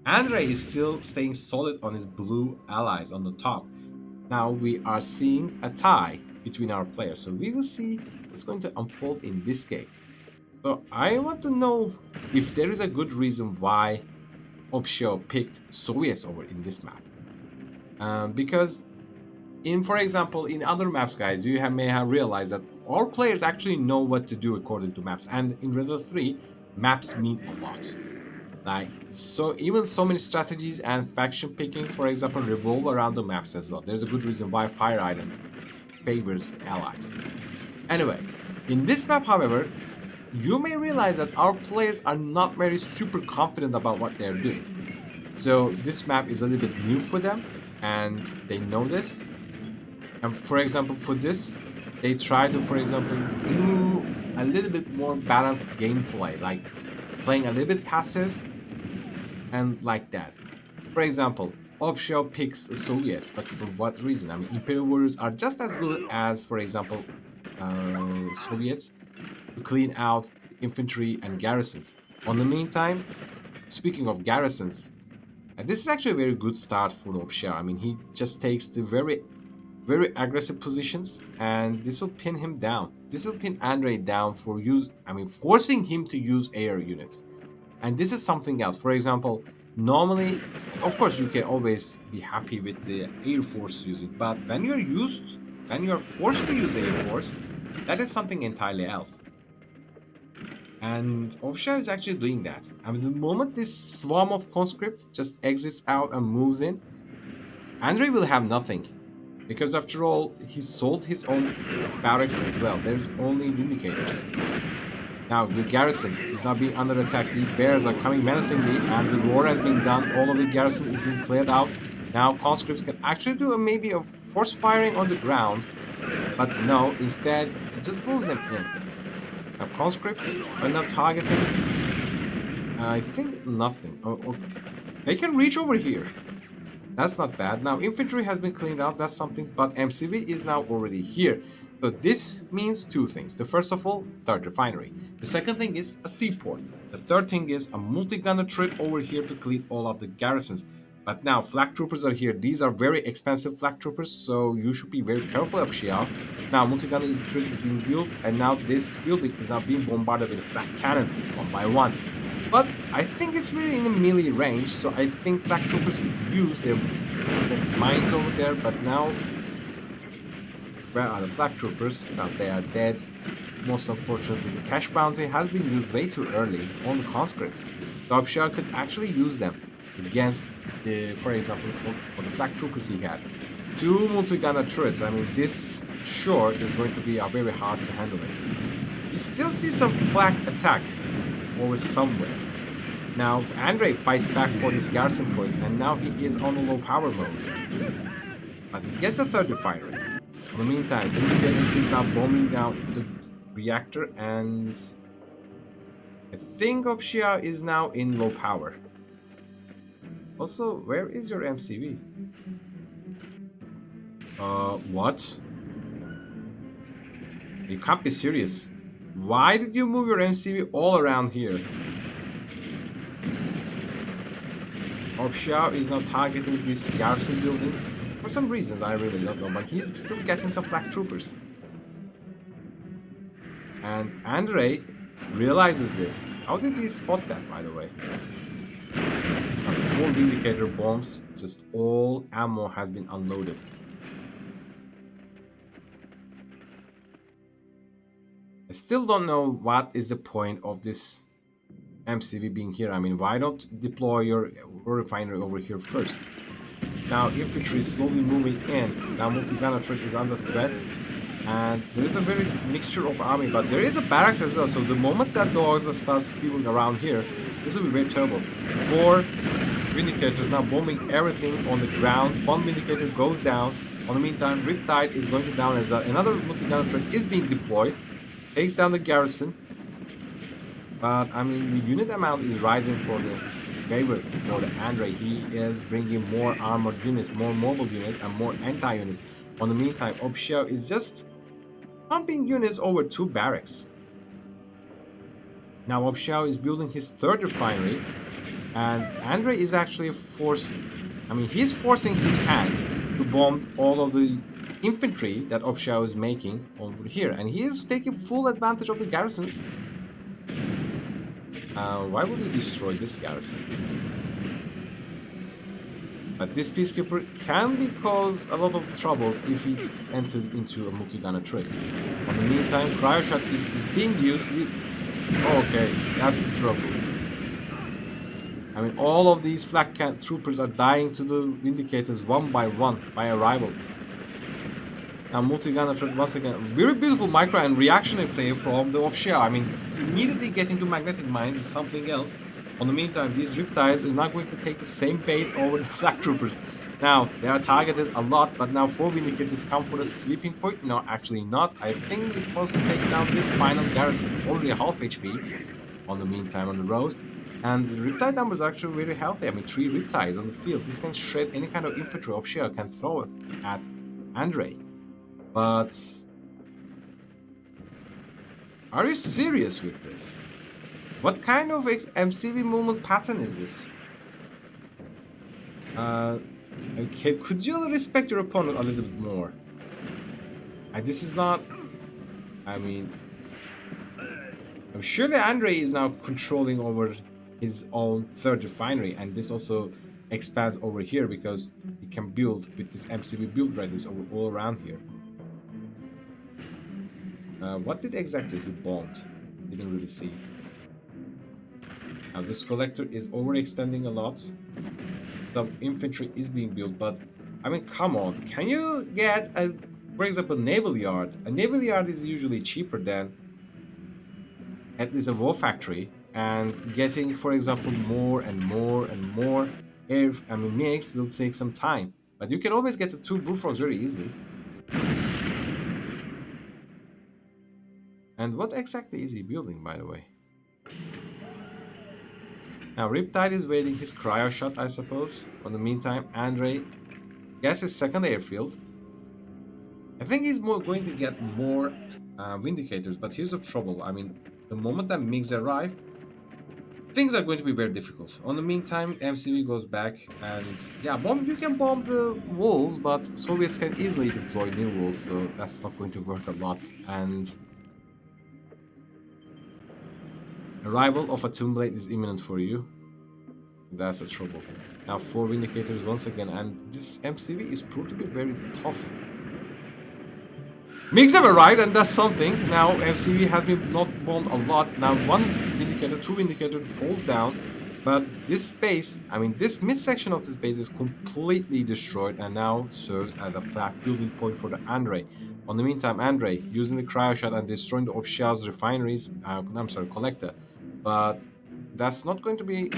A: Andre is still staying solid on his blue allies on the top. Now we are seeing a tie between our players, so we will see what's going to unfold in this game. So I want to know if there is a good reason why Opshijiao picked Soviets over in this map. Because for example, in other maps, guys, you may have realized that our players actually know what to do according to maps. And in Red Dead 3, maps mean a lot. Like, so even so many strategies and faction picking, for example, revolve around the maps as well. There's a good reason why Fire Island favors the allies. Anyway, in this map, however, you may realize that our players are not very super confident about what they're doing. So this map is a little bit new for them, and they know this. And for example, for this, they try to, for example, do a little bit more balanced gameplay, like playing a little bit passive and like that. For example, Opshijiao picks Soviets, but for what reason? I mean, Imperial Warriors are just as good as, for example, Soviets to clean out infantry and garrisons. On the meantime, speaking of garrisons, this is actually a very good start for Opshijiao. I mean, he just takes the very aggressive positions, and this will pin him down. This will pin Andre down for forcing him to use air units. And this is something else. For example, normally, of course, you can always be happy with the air force using, but when you're forced to use air force, that is something entirely else. And Opshijiao is actually doing that. I mean, the moment this swarm of conscript just exits out and moves in, Andre will have nothing. Because after all, he sold his own barracks as well. There's only indicators. Now the garrison is now being under attack. These bears are coming menacingly, and the war has been done. All of the garrison is being cleared out. Now conscripts can actually do maybe a force firing on the ground, but no, instead it just pulls them in. Now conscripts are now targeting. I think nothing. Oh, they can reach over here. That's not bad. Now infantry has been cleaned out, that's something, but MCV is now already here. So this means two things. The first of all, third refinery. The second thing is a seaport. The third thing is a multi-gunner turret over here to clean all of the garrisons. But now flak troopers are here. These are very expensive flak troopers, so you should be very careful of Xiao. Now multi-gunner turret is being built, and now this building is now being bombarded with flak cannon one by one. But I think it's really in a melee range, so I think flak troopers could use their mines over there, but now where are the flak troopers? Now they are dead. Most unfortunately, the cash bounty has been used way too early on the conscripts. So Opshijiao could actually use them against for example, for the flak troopers he had. Two multi-gunner turrets. I mean, this short is going to be very hard to handle it. You still see some flak attack over somewhere. Now Andre fights back for his garrison point, and now he is on a low power mode. But he gets the third refinery. In the meantime, Independence is now bombing down the reactor, and I think Opshijiao is now in low power. Also, where is your MCV? What? You can't be serious. Why did you move your MCV all around here? Opshijiao is now targeting this garrison building. For some reasons, I really don't know, but he's still getting some flak troopers. And Andre realizes this. How did he spot that, by the way? 4 vindicator bombs, just all ammo has been unloaded. I still don't know what is the point of this MCV being here. I mean, why don't deploy your refinery over here first? Now infantry is slowly moving in. Now multi-gunner turret is under threat. And there is a very mixture of army, but there is a barracks as well. So the moment that dogs start spewing around here, this will be very terrible. 4 Vindicators now bombing everything on the ground. 1 Vindicator goes down. On the meantime, Riptide is going to down as well. Another multi-gunner turret is being deployed. Takes down the garrison. But, I mean, the unit amount is rising for the favorite, for the Andre. He is bringing more armored units, more mobile units, and more anti-units. On the meantime, Opshijiao is just pumping units over 2 barracks. Now Opshijiao is building his 3rd refinery, and Andre is actually he's forcing his hand to bomb all of the infantry that Opshijiao is making over here, and he is taking full advantage of the garrisons. Why would he destroy this garrison? But this Peacekeeper can cause a lot of trouble if he enters into a multi-gunner turret. In the meantime, Cryo Shot is being used. Okay, that's the trouble. I mean, all of these flak troopers are dying to the Vindicators one by one by arrival. Now, multi-gunner turret once again. Very beautiful micro and reactionary play from the Opshijiao. I mean, immediately getting to magnetic mine is something else. On the meantime, these Riptides are not going to take the same bait over the flak troopers. Now, they are targeted a lot, but now 4 Vindicators come for a sleeping point. No, actually not. I think it's supposed to take down this final garrison. Already half HP. On the meantime, on the road. And the Riptide numbers are actually very healthy. I mean, 3 Riptides on the field. This can shred any kind of infantry Opshijiao can throw it at Andre. But are you serious with this? What kind of MCV movement pattern is this? Okay, could you respect your opponent a little bit more? This is not... I mean... surely Andre is now controlling over his own 3rd refinery, and this also expands over here because he can build with this MCV build radius all around here. What did exactly he bombed? Didn't really see. Now this collector is overextending a lot. Some infantry is being built, but I mean, come on. Can you get for example, naval yard? A naval yard is usually cheaper than at least a war factory, and getting, for example, more and more and more mix will take some time. But you can always get the 2 bullfrogs very easily. And what exactly is he building, by the way? Now, Riptide is waiting his cryo shot, I suppose. In the meantime, Andre gets his 2nd airfield. I think he's going to get more Vindicators, but here's the trouble. I mean, the moment that MiGs arrive, things are going to be very difficult. In the meantime, MCV goes back, and yeah, you can bomb the walls, but Soviets can easily deploy new walls, so that's not going to work a lot. And arrival of a Tomb Blade is imminent for you. That's a trouble. Now 4 Vindicators once again, and this MCV is proved to be very tough. MiGs have arrived, and that's something. Now MCV has been not bombed a lot. Now 1 Vindicator, 2 Vindicator falls down, but this space, I mean this midsection of this base is completely destroyed and now serves as a flat building point for the Andre. In the meantime, Andre using the cryo shot and destroying the Opshijiao's refineries, collector. But that's not going to be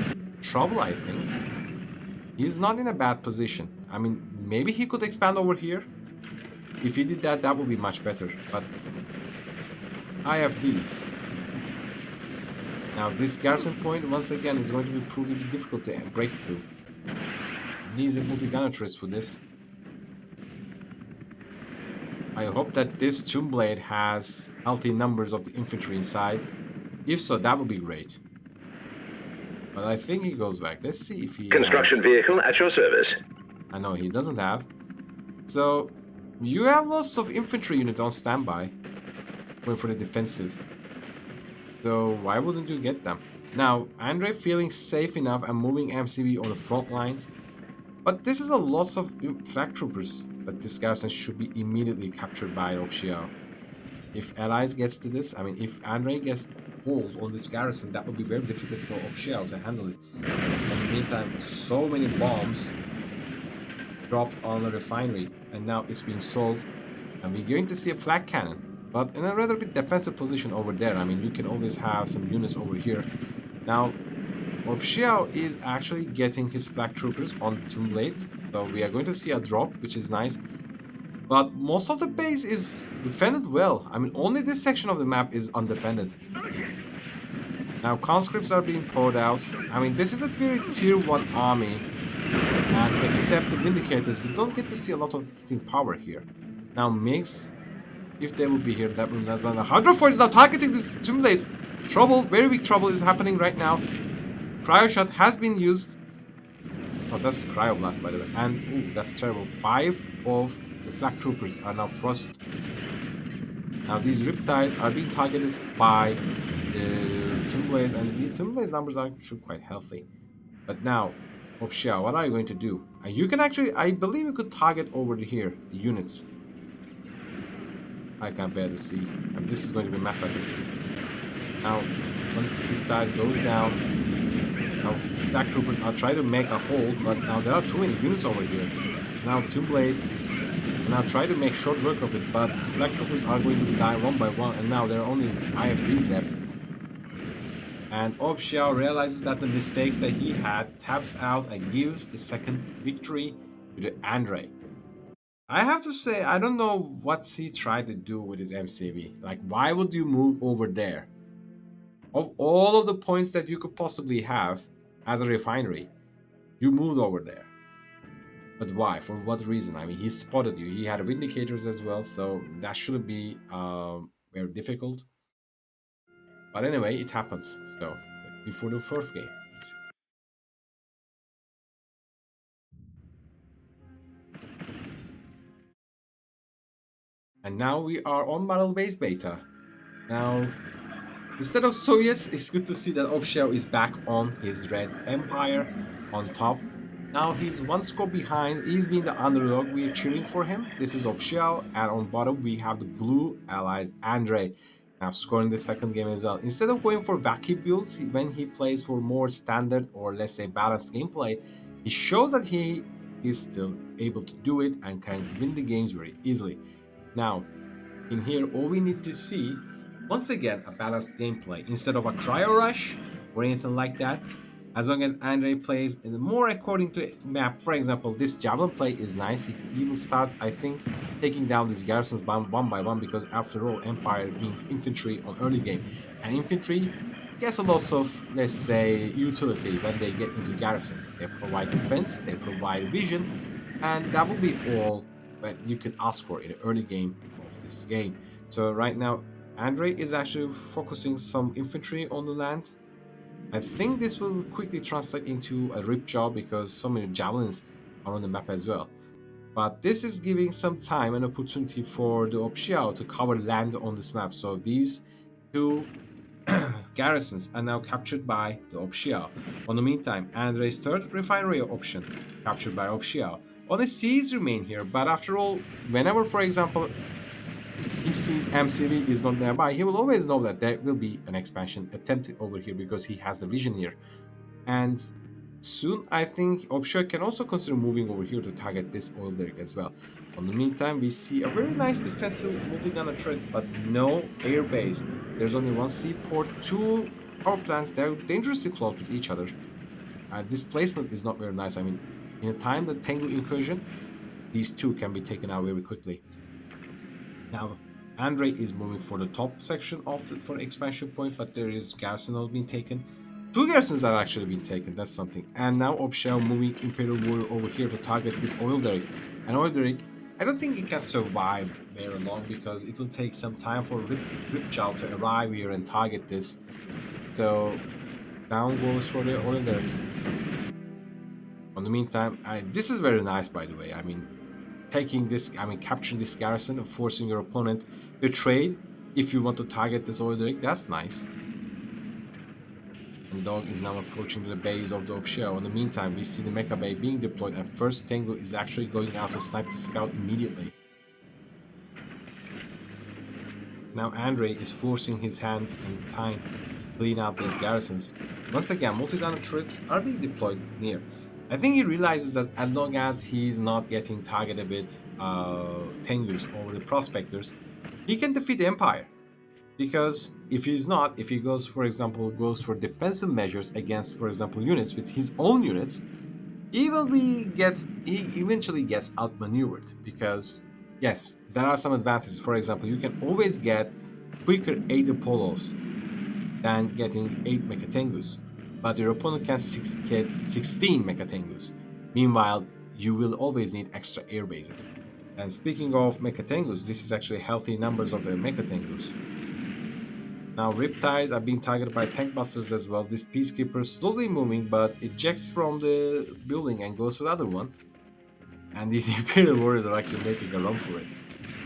A: trouble, I think. He's not in a bad position. I mean, maybe he could expand over here. If he did that, that would be much better. But I have these. Now, this garrison point, once again, is going to be proving difficult to break through. Needs a multi-gunner turret for this. I hope that this Tomb Blade has healthy numbers of the infantry inside. If so, that would be great. But I think he goes back. Let's see if he
B: Construction vehicle at your service.
A: I know he doesn't have. So, you have lots of infantry units on standby. Going for the defensive. So, why wouldn't you get them? Now, Andre feeling safe enough and moving MCV on the front lines. But this is a loss of flak troopers. But this garrison should be immediately captured by Opshijiao. If Allies gets to this, I mean, if Andre gets hold on this garrison, that would be very difficult for Opshijiao to handle it. In the meantime, so many bombs dropped on the refinery, and now it's being sold. And we're going to see a flag cannon, but in a rather bit defensive position over there. I mean, you can always have some units over here. Now, Opshijiao is actually getting his flag troopers on Tomb Blade, so we are going to see a drop, which is nice. But most of the base is defended well. I mean, only this section of the map is undefended. Now, conscripts are being poured out. I mean, this is a very tier 1 army, and except the Vindicators, we don't get to see a lot of hitting power here. Now, Mix, if they will be here, that will not run. 104 is now targeting this Tomb Blades. Trouble, very big trouble is happening right now. Cryo shot has been used. Oh, that's Cryoblast, by the way. And, ooh, that's terrible. 5 of the Flak Troopers are now thrust. Now, these Riptides are being targeted by the Tomb Blades, and the Tomb Blades numbers are actually quite healthy. But now, Opshijiao, what are you going to do? You can actually, I believe you could target over here, the units. I can't bear to see. And this is going to be massacred. Now, once Riptide goes down, now, Black Troopers are trying to make a hold, but now there are too many units over here. Now, Tomb Blades, and now try to make short work of it, but Black Troopers are going to die one by one, and now there are only IFVs left. And Opshijiao realizes that the mistakes that he had, taps out and gives the second victory to the Andre. I have to say, I don't know what he tried to do with his MCV. Like, why would you move over there? Of all of the points that you could possibly have as a refinery, you moved over there. But why? For what reason? I mean, he spotted you. He had Vindicators as well, so that shouldn't be very difficult. But anyway, it happens. So, let's see for the fourth game. And now we are on Battle Base Beta. Now, instead of Soviets, it's good to see that Opshijiao is back on his Red Empire on top. Now he's one score behind. He's been the underdog. We're cheering for him. This is Opshijiao, and on bottom we have the blue allies Andre. Now scoring the second game as well. Instead of going for wacky builds, when he plays for more standard or let's say balanced gameplay, he shows that he is still able to do it and can win the games very easily. Now, in here, all we need to see, once again, a balanced gameplay instead of a cryo rush or anything like that. As long as Andre plays in more according to map, for example, this javelin play is nice. He will start, I think, taking down these garrisons one by one because after all, Empire means infantry on early game, and infantry gets a lot of, let's say, utility when they get into garrison. They provide defense, they provide vision, and that will be all that you can ask for in the early game of this game. So right now, Andre is actually focusing some infantry on the land. I think this will quickly translate into a rip job because so many javelins are on the map as well. But this is giving some time and opportunity for the Opshijiao to cover land on this map. So these two garrisons are now captured by the Opshijiao. On the meantime, Andre's third refinery option captured by Opshijiao. Only C's remain here, but after all, whenever, for example, he sees MCV is not nearby, he will always know that there will be an expansion attempted over here because he has the vision here. And soon, I think Opshijiao can also consider moving over here to target this oil derrick as well. On the meantime, we see a very nice defensive multi-gunner turret, but no air base. There's only one seaport, two power plants. They're dangerously close with each other. This placement is not very nice. I mean, in a time the Tengu incursion, these two can be taken out very quickly. Now, Andre is moving for the top section of the for expansion point, but there is garrison not being taken. Two garrisons have actually been taken, that's something. And now Opshijiao moving Imperial Warrior over here to target this oil derrick. And oil derrick, I don't think it can survive very long because it will take some time for Ripjaw to arrive here and target this. So down goes for the oil derrick. On the meantime, this is very nice by the way. I mean, capturing this garrison and forcing your opponent to trade if you want to target this oil derrick, that's nice. And Dog is now approaching the base of the Opshijiao. In the meantime, we see the Mecha Bay being deployed, and first Tengu is actually going out to snipe the scout immediately. Now Andre is forcing his hands and time to clean out these garrisons. Once again, multi-gunner turrets are being deployed near. I think he realizes that as long as he's not getting targeted with Tengus or the prospectors, he can defeat the Empire. Because if he's not, if he goes, for example, goes for defensive measures against, for example, units with his own units, he eventually gets outmaneuvered. Because yes, there are some advantages. For example, you can always get quicker 8 Apollos than getting 8 Mechatengus, but your opponent can get 16 Mechatengus. Meanwhile, you will always need extra air bases. And speaking of Mechatengus, this is actually healthy numbers of the Mechatengus. Now, Riptides are being targeted by tank busters as well. This Peacekeeper is slowly moving, but ejects from the building and goes to the other one. And these Imperial Warriors are actually making a run for it.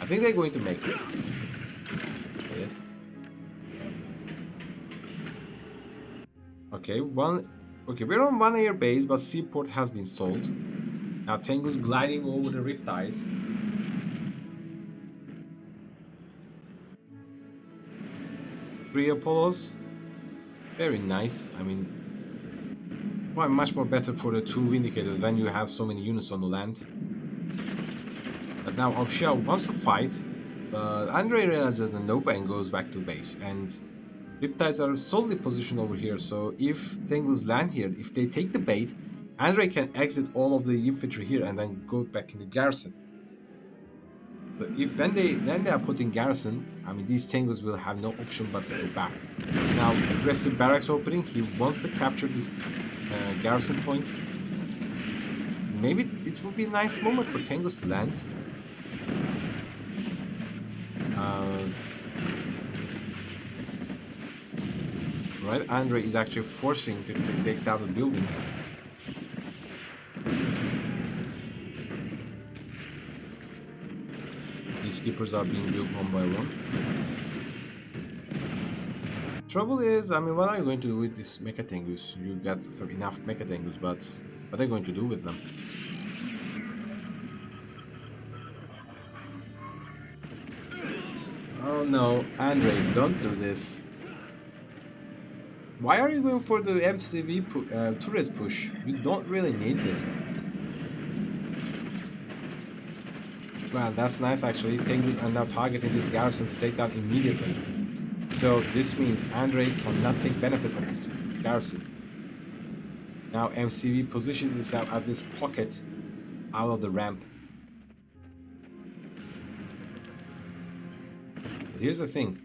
A: I think they're going to make it. Get it? Okay, we're on one air base, but Seaport has been sold. Now Tengu's gliding over the Riptides. 3 Apollos. Very nice. I mean, quite much more better for the 2 Vindicators when you have so many units on the land. But now Opshijiao wants to fight, but Andre realizes the nope and goes back to base. And Riptides are solely positioned over here, so if Tengus land here, if they take the bait, Andre can exit all of the infantry here and then go back in the garrison. So if when they are putting garrison, I mean these Tengus will have no option but to go back. Now aggressive barracks opening, he wants to capture this garrison point. Maybe it would be a nice moment for Tengus to land. Uh, right, Andre is actually forcing to take down the building. These keepers are being built one by one. Trouble is, I mean, what are you going to do with this Mechatengus? You got some enough Mechatengus, but what are you going to do with them? Oh no, Andre, don't do this. Why are you going for the MCV turret push? You don't really need this. Well, that's nice actually. Tengus are now targeting this garrison to take down immediately. So this means Andre cannot take benefit of this garrison. Now MCV positions itself at this pocket out of the ramp. But here's the thing.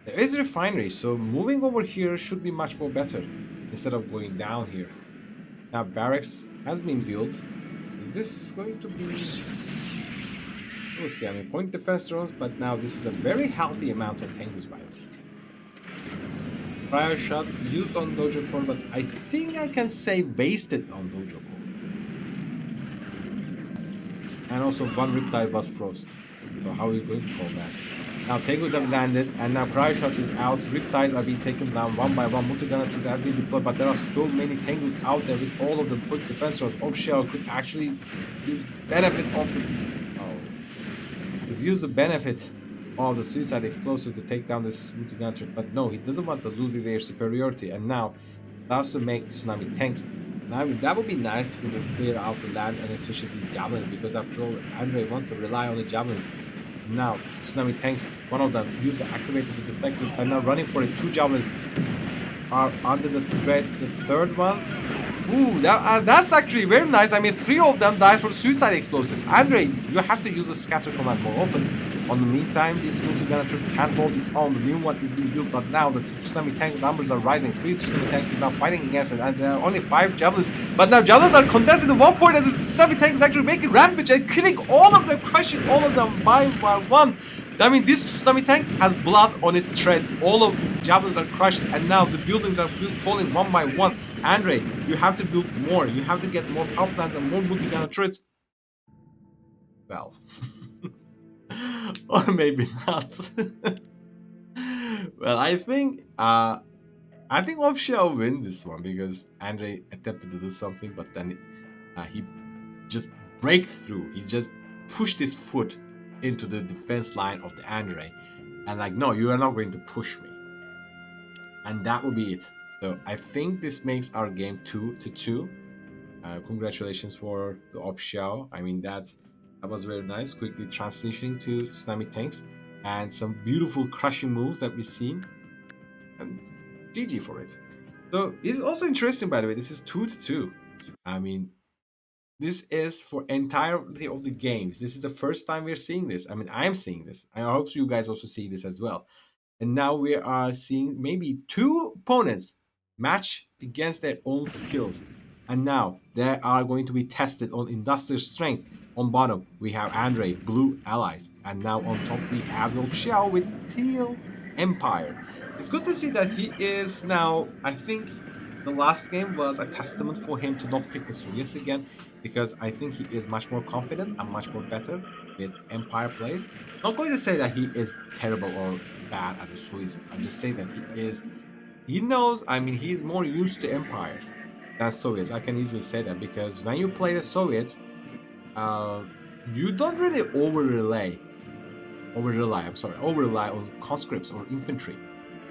A: There is a refinery, so moving over here should be much more better instead of going down here. Now barracks has been built. Is this going to be... We'll see. I mean, point defense drones, but now this is a very healthy amount of Tengus by the way. Prior shots used on Dojo Core, but I think I can say wasted on Dojo Core. And also one Riptide was frost. So how are you going to call that? Now Tengus have landed, and now Prior Shot is out. Riptides are being taken down one by one. Multi-gunner should have been deployed, but there are so many Tengus out there with all of the quick defense drones. Opshijiao could actually use benefit of the... Oh. Could use the benefit of the suicide explosive to take down this multi-gunner, but no, he doesn't want to lose his air superiority, and now starts to make tsunami tanks. Now that would be nice for the clear out the land, and especially these javelins, because after all, Andre wants to rely on the javelins. Now, tsunami tanks, one of them, use the activated deflectors, and now running for it. 2 javelins are under the threat. The third one, ooh, that's actually very nice. I mean, 3 of them dies for suicide explosives. Andre, you have to use the scatter command more often. On the meantime, this multi-gunner can hold its own. The new one is being built, but now the tsunami tank numbers are rising. 3 tsunami tanks is now fighting against it, and there are only 5 javelins. But now javelins are condensed into 1 point, and the tsunami tank is actually making rampage and killing all of them, crushing all of them by one. I mean, this tsunami tank has blood on its treads. All of the javelins are crushed, and now the buildings are falling one by one. Andre, you have to build more. You have to get more power plants and more multi-gunner turrets. Well, or maybe not. Well, I think Opshijiao will win this one because Andre attempted to do something, but then he just break through. He just pushed his foot into the defense line of the Andre, and like, no, you are not going to push me, and that will be it. So I think this makes our game 2-2. Congratulations for the Opshijiao. I mean, that was very nice. Quickly transitioning to tsunami tanks and some beautiful crushing moves that we've seen. And GG for it. So it's also interesting, by the way. This is 2-2. I mean, this is for entirety of the games. This is the first time we're seeing this. I mean, I'm seeing this. I hope you guys also see this as well. And now we are seeing maybe two opponents match against their own skills. And now they are going to be tested on industrial strength. On bottom, we have Andre, blue allies. And now on top, we have Xiao with teal empire. It's good to see that he is now, I think the last game was a testament for him to not pick the Soviets again, because I think he is much more confident and much more better with empire plays. Not going to say that he is terrible or bad at the Soviets. I'm just saying that he knows, I mean, he's more used to empire than Soviets. I can easily say that because when you play the Soviets, uh, you don't really over rely on conscripts or infantry.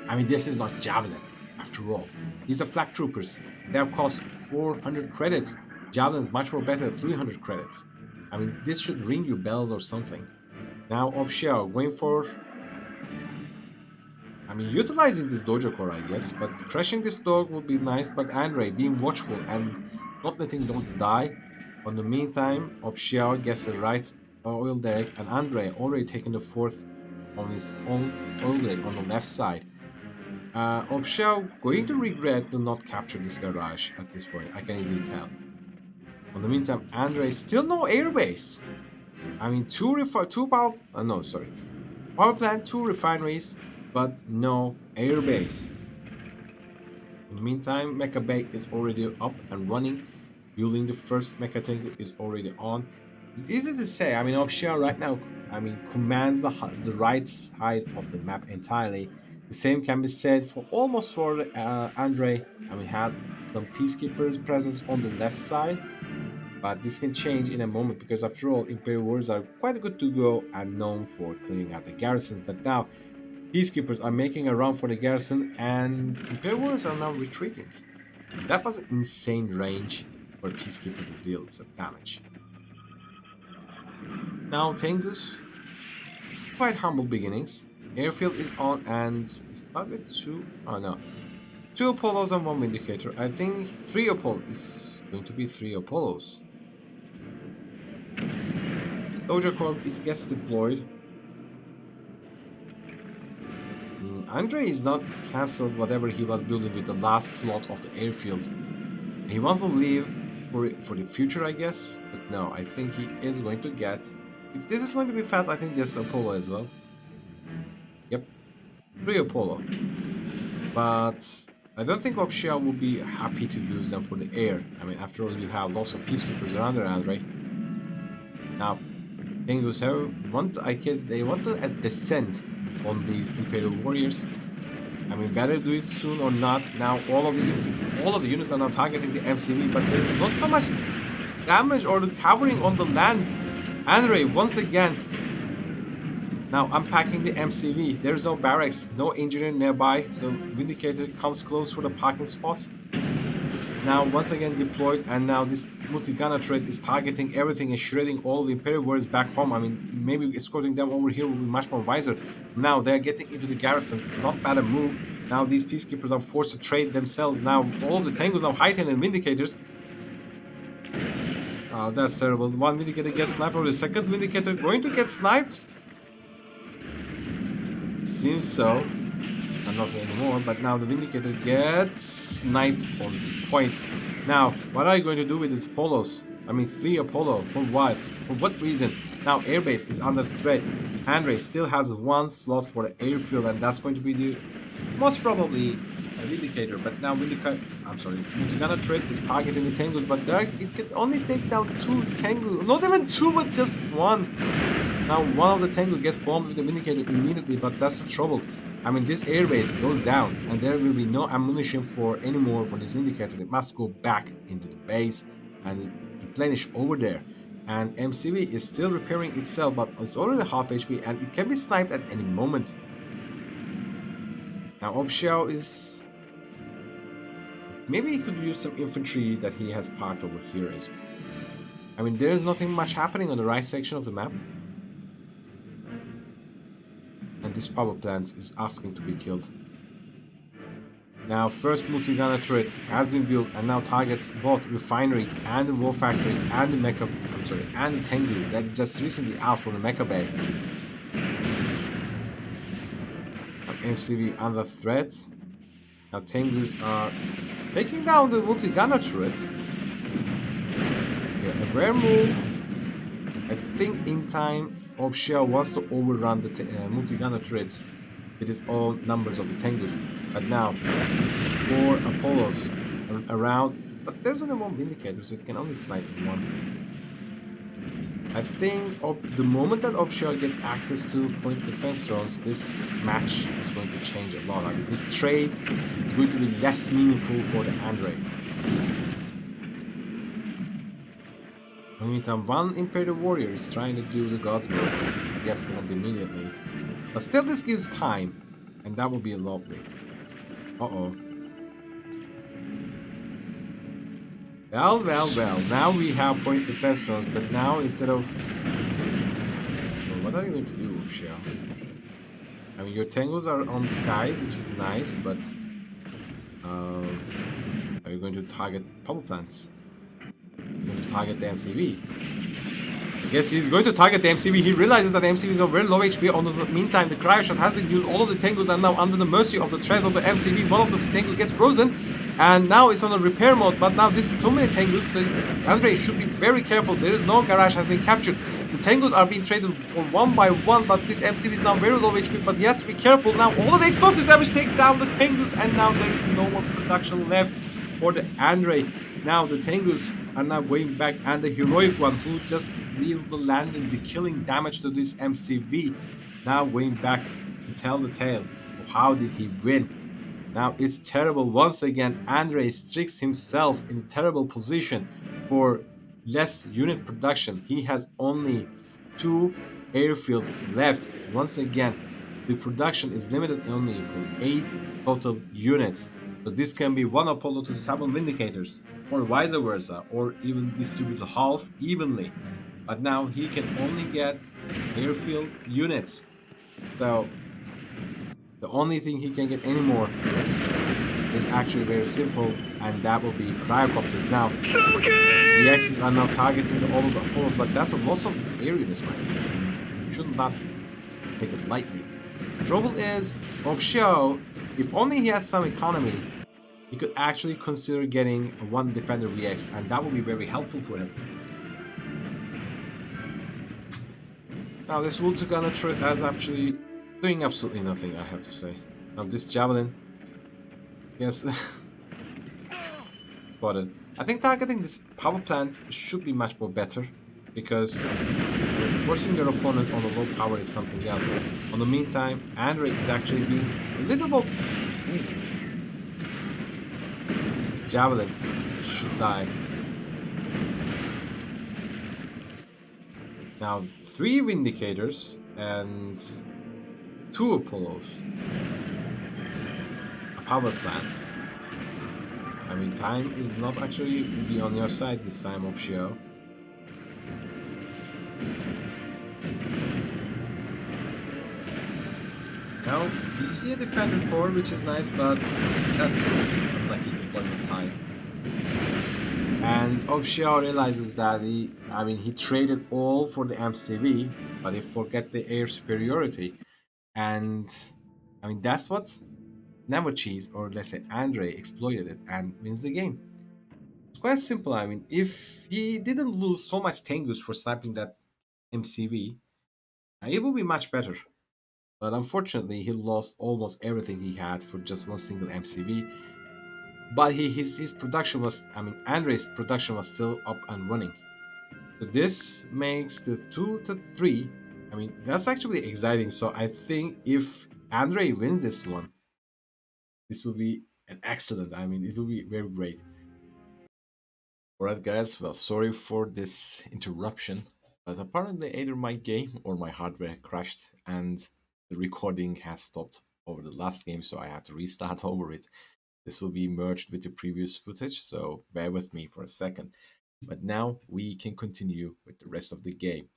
A: I mean, this is not Javelin, after all. These are flak troopers. They have cost 400 credits. Javelin is much more better at 300 credits. I mean, this should ring you bells or something. Now, Opshiao going for, I mean, utilizing this dojo core, I guess, but crushing this dog would be nice. But Andre being watchful and not letting dog die. On the meantime, Opshiao gets the right oil derrick, and Andre already taken the fourth on his own oil derrick on the left side. Opshiao going to regret to not capture this garage at this point. I can easily tell. On the meantime, Andre still no airbase. I mean, two power. No, sorry, power plant, two refineries, but no airbase. In the meantime, Mecha Bay is already up and running. Building the first Mecha tank is already on. It's easy to say. I mean, Opshia right now, I mean, commands the right side of the map entirely. The same can be said for almost for Andre. I mean, has some peacekeepers presence on the left side, but this can change in a moment because after all, Imperial Warriors are quite good to go and known for clearing out the garrisons. But now Peacekeepers are making a run for the garrison, and Imperial Warriors are now retreating. That was an insane range for a Peacekeeper to deal some damage. Now, Tengus, quite humble beginnings. Airfield is on, and we start with two. Oh no, two Apollos and one Vindicator. I think three Apollos is going to be three Apollos. Dojo Corp is gets deployed. Andre is not cancelled whatever he was building with the last slot of the airfield. He wants to leave for the future, I guess. But no, I think he is going to get. If this is going to be fast, I think there's Apollo as well. Yep, three Apollo. But I don't think Opshia will be happy to use them for the air. I mean, after all, you have lots of peacekeepers around there, Andre. Now, Tengus I guess they want to descend on these Imperial warriors. I mean, better do it soon or not. Now all of the units are now targeting the MCV, but there's not so much damage or the covering on the land. Andre once again now unpacking the MCV. There's no barracks, no engineer nearby, so Vindicator comes close for the parking spots. Now once again deployed, and now this multi-gunner turret is targeting everything and shredding all the Imperial warriors back home. I mean, maybe escorting them over here will be much more wiser. Now they're getting into the garrison. Not bad a move. Now these peacekeepers are forced to trade themselves. Now all of the Tengus now heightened and Vindicators. Oh, that's terrible. One Vindicator gets sniped, or the second Vindicator going to get sniped? Seems so. And not anymore, but now the Vindicator gets sniped on point. Now, what are you going to do with these Apollos? I mean, three Apollo. For what? For what reason? Now, airbase is under threat. Andre still has one slot for the airfield, and that's going to be the most probably a Vindicator. But now I'm sorry, Multi-Gunner turret is targeting the Tengus, but there it can only take down two Tengus. Not even two, but just one. Now, one of the Tengus gets bombed with the Vindicator immediately, but that's the trouble. I mean, this airbase goes down, and there will be no ammunition for anymore for this Vindicator. It must go back into the base and replenish over there. And MCV is still repairing itself, but it's already half HP, and it can be sniped at any moment. Now, Opshiao is Maybe he could use some infantry that he has parked over here as well. I mean, there's nothing much happening on the right section of the map, and this power plant is asking to be killed. Now, first multi-gunner turret has been built and now targets both refinery and the war factory and the mecha. I'm sorry, and the Tengu that just recently out from the mecha bay. MCV under threat. Now Tengus are taking down the multi-gunner turret. Yeah, a rare move. I think in time Opshijiao wants to overrun the multi-gunner turrets with his own numbers of the Tengus. But now, four Apollos around. But there's only one Vindicator, so it can only snipe one. I think the moment that Opshijiao gets access to point defense drones, this match is going to change a lot. I mean, this trade is going to be less meaningful for the Andre. In the meantime, one Imperial Warrior is trying to do the God's work, gets killed immediately. But still, this gives time, and that would be lovely. Uh-oh. Well. Now we have point defense drones, but now instead of... Well, what are you going to do, Shia? I mean, your Tangos are on skies, which is nice, but... are you going to target power plants? You're going to target the MCV? I guess he's going to target the MCV. He realizes that the MCV is on very low HP. On the meantime, the cryo shot has been used. All of the Tangos are now under the mercy of the threats of the MCV. One of the Tangos gets frozen. And now it's on a repair mode, but now this is too many Tengus, so Andre should be very careful. There is no garage has been captured. The Tengus are being traded for one by one, but this MCV is now very low HP, but he has to be careful. Now all of the explosive damage takes down the Tengus, and now there is no more production left for the Andre. Now the Tengus are now going back, and the heroic one who just deals the landing, the killing damage to this MCV, now going back to tell the tale of how did he win. Now it's terrible. Once again, Andre tricks himself in a terrible position for less unit production. He has only two airfields left. Once again, the production is limited only for 8 total units. So this can be one Apollo to 7 Vindicators, or vice versa, or even distribute half evenly. But now he can only get airfield units. So the only thing he can get anymore is actually very simple, and that will be cryocopters. Now, the X's are now targeting all of the Apollos, but that's a loss of area this way. You should not take it lightly. The trouble is, Opshijiao, if only he had some economy, he could actually consider getting one Defender VX, and that would be very helpful for him. Now, this Wood Gunner turret is actually doing absolutely nothing, I have to say. Now, this Javelin, yes, spotted. I think targeting this power plant should be much more better, because forcing your opponent on a low power is something else. On the meantime, Andre is actually being a little bit... This Javelin should die. Now, 3 Vindicators and 2 Apollos. A power plant. I mean, time is not actually be on your side this time, Opshijiao. Now, you see a Defender core, which is nice, but that's unlucky deployment time. And Opshijiao realizes that he traded all for the MCV, but he forget the air superiority. And, I mean, that's what NeverCheese, or let's say Andre, exploited it and wins the game. It's quite simple. I mean, if he didn't lose so much Tengus for sniping that MCV, it would be much better. But unfortunately, he lost almost everything he had for just one single MCV. But his production was, I mean, Andre's production was still up and running. So this makes the 2 to 3. I mean, that's actually exciting. So I think if Andre wins this one, this will be an excellent. I mean, it will be very great. Alright, guys. Well, sorry for this interruption, but apparently either my game or my hardware crashed and the recording has stopped over the last game, so I had to restart over it. This will be merged with the previous footage, so bear with me for a second. But now we can continue with the rest of the game.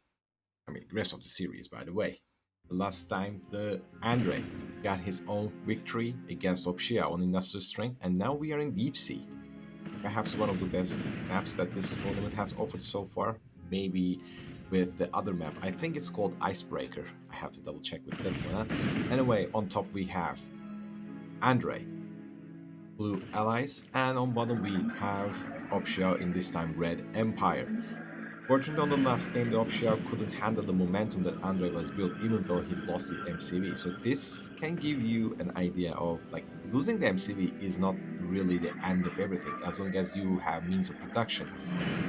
A: I mean, the rest of the series, by the way. The last time, the Andre got his own victory against Opshijiao on Industrial Strength, and now we are in Deep Sea. Perhaps one of the best maps that this tournament has offered so far. Maybe with the other map. I think it's called Icebreaker. I have to double check with that one. Anyway, on top we have Andre, blue allies, and on bottom we have Opshijiao, in this time red Empire. Fortunately, on the last game, the Opshijiao couldn't handle the momentum that Andre was built, even though he lost his MCV. So this can give you an idea of like losing the MCV is not really the end of everything, as long as you have means of production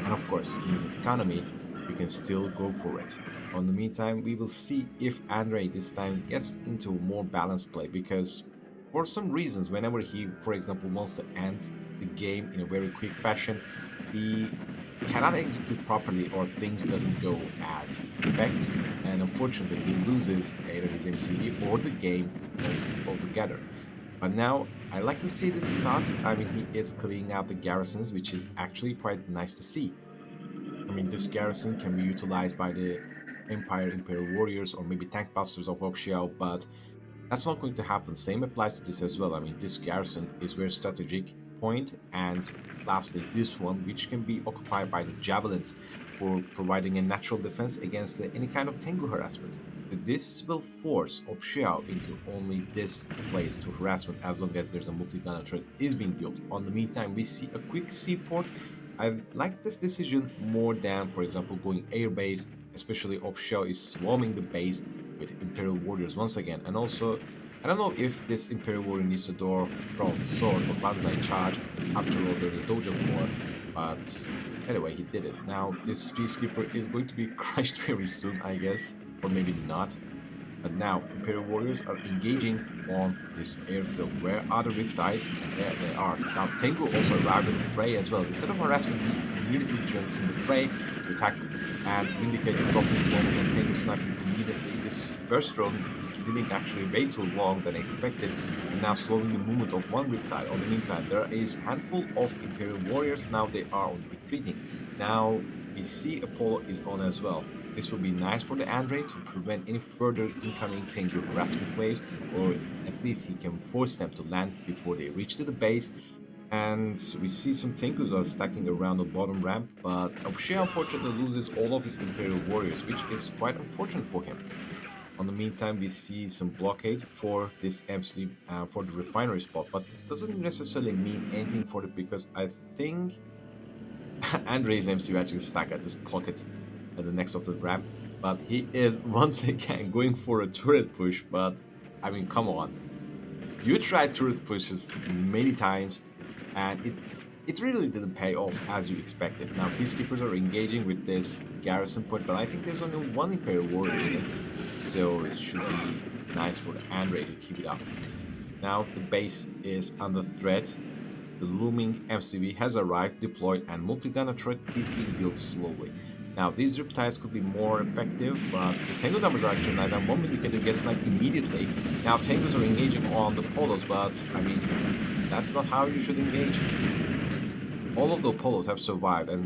A: and of course means of economy, you can still go for it. On the meantime, we will see if Andre this time gets into more balanced play because for some reasons, whenever he, for example, wants to end the game in a very quick fashion, he cannot execute properly or things doesn't go as he expects, and unfortunately he loses either his MCV or the game altogether. But now I like to see this start. I mean, he is clearing out the garrisons, which is actually quite nice to see. I mean, this garrison can be utilized by the Imperial Warriors or maybe tank busters of Opshijiao, but that's not going to happen. Same applies to this as well. I mean, this garrison is very strategic point, and lastly, this one, which can be occupied by the javelins for providing a natural defense against any kind of Tengu harassment. So this will force Opshijiao into only this place to harassment as long as there's a multi-gunner turret is being built. On the meantime, we see a quick seaport. I like this decision more than, for example, going airbase, especially Opshijiao is swarming the base with Imperial warriors once again. And also, I don't know if this Imperial warrior needs to draw the sword or Banzai charge. After all, there's a dojo core. But anyway, he did it. Now, this Peacekeeper is going to be crushed very soon, I guess. Or maybe not. But now, Imperial warriors are engaging on this airfield. Where are the Riptides? There they are. Now, Tengu also arrived in the fray as well. Instead of harassment, he immediately jumps in the fray to attack and Vindicator dropping one on Tengu sniping immediately. This first drone is living actually way too long than expected, and now slowing the movement of one Riptide. On the meantime, there is a handful of Imperial warriors. Now they are on the retreating. Now we see Apollo is on as well. This will be nice for the Andre to prevent any further incoming Tengu harassment waves, or at least he can force them to land before they reach to the base. And we see some Tengus are stacking around the bottom ramp, but Obshea unfortunately loses all of his Imperial warriors, which is quite unfortunate for him. On the meantime, we see some blockade for this MC for the refinery spot, but this doesn't necessarily mean anything for it because I think Andre's MC actually stuck at this pocket at the next of the ramp, but he is once again going for a turret push. But I mean, come on, you tried turret pushes many times, and it really didn't pay off as you expected. Now peacekeepers are engaging with this garrison point, but I think there's only one Imperial warrior in it, so it should be nice for Andre to keep it up. Now the base is under threat. The looming MCV has arrived, deployed, and multi-gunner turret is being built slowly. Now, these riptides could be more effective, but the Tengu numbers are actually nice, and one indicator gets sniped immediately. Now, Tengus are engaging on the polos, but, I mean, that's not how you should engage. All of the polos have survived, and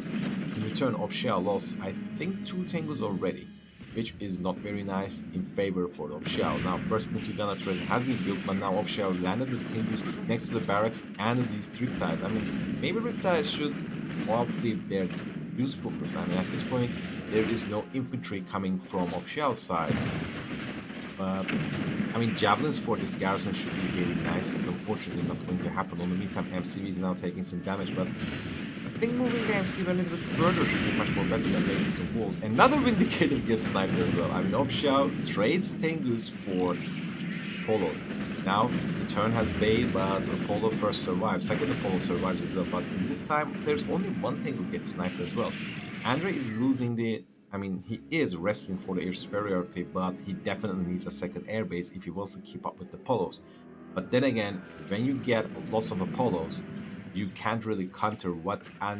A: in return, Opshijiao lost, I think, 2 Tengus already, which is not very nice in favor for the Opshijiao. Now, first multi-gunner turret has been built, but now Opshijiao landed the Tengus next to the barracks and these riptides. I mean, maybe riptides should outlive their usefulness. I mean, at this point, there is no infantry coming from Opshijiao's side. But, I mean, javelins for this garrison should be really nice, but unfortunately not going to happen. On the meantime, MCV is now taking some damage, but I think moving the MCV a little bit further should be much more better than making some walls. Another Vindicator gets sniped as well. I mean, Opshijiao trades Tengus for Polos. Now, the turn has base, but Apollo first survives. Second, Apollo survives as well, but in this time, there's only one Tengu gets sniped as well. Andre is losing the... I mean, he is wrestling for the air superiority, but he definitely needs a second airbase if he wants to keep up with the Polos. But then again, when you get lots of Apollos, you can't really counter what, for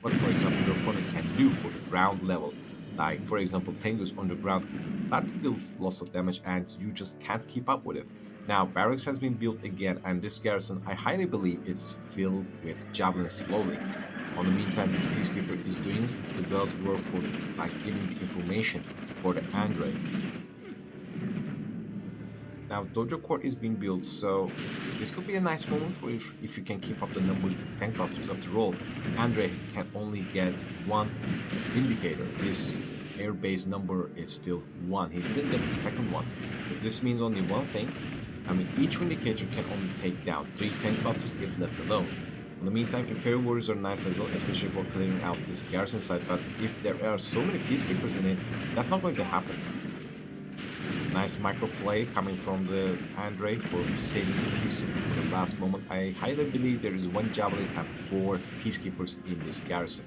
A: example, your opponent can do for the ground level. Like, for example, Tengu's underground start to deal lots of damage, and you just can't keep up with it. Now, barracks has been built again, and this garrison, I highly believe, is filled with javelins slowly. On the meantime, this peacekeeper is doing the God's work for like giving the information for the Andre. Now, Dojo Court is being built, so this could be a nice moment for if you can keep up the numbers with the tank clusters. After all, Andre can only get one indicator. His airbase number is still one. He didn't get the second one. But this means only one thing. I mean, each indicator can only take down 3 tank clusters if left alone. In the meantime, Imperial Warriors are nice as well, especially for clearing out this garrison site, but if there are so many peacekeepers in it, that's not going to happen. Nice micro play coming from the Andre for saving the peacekeeper for the last moment. I highly believe there is one javelin and 4 peacekeepers in this garrison.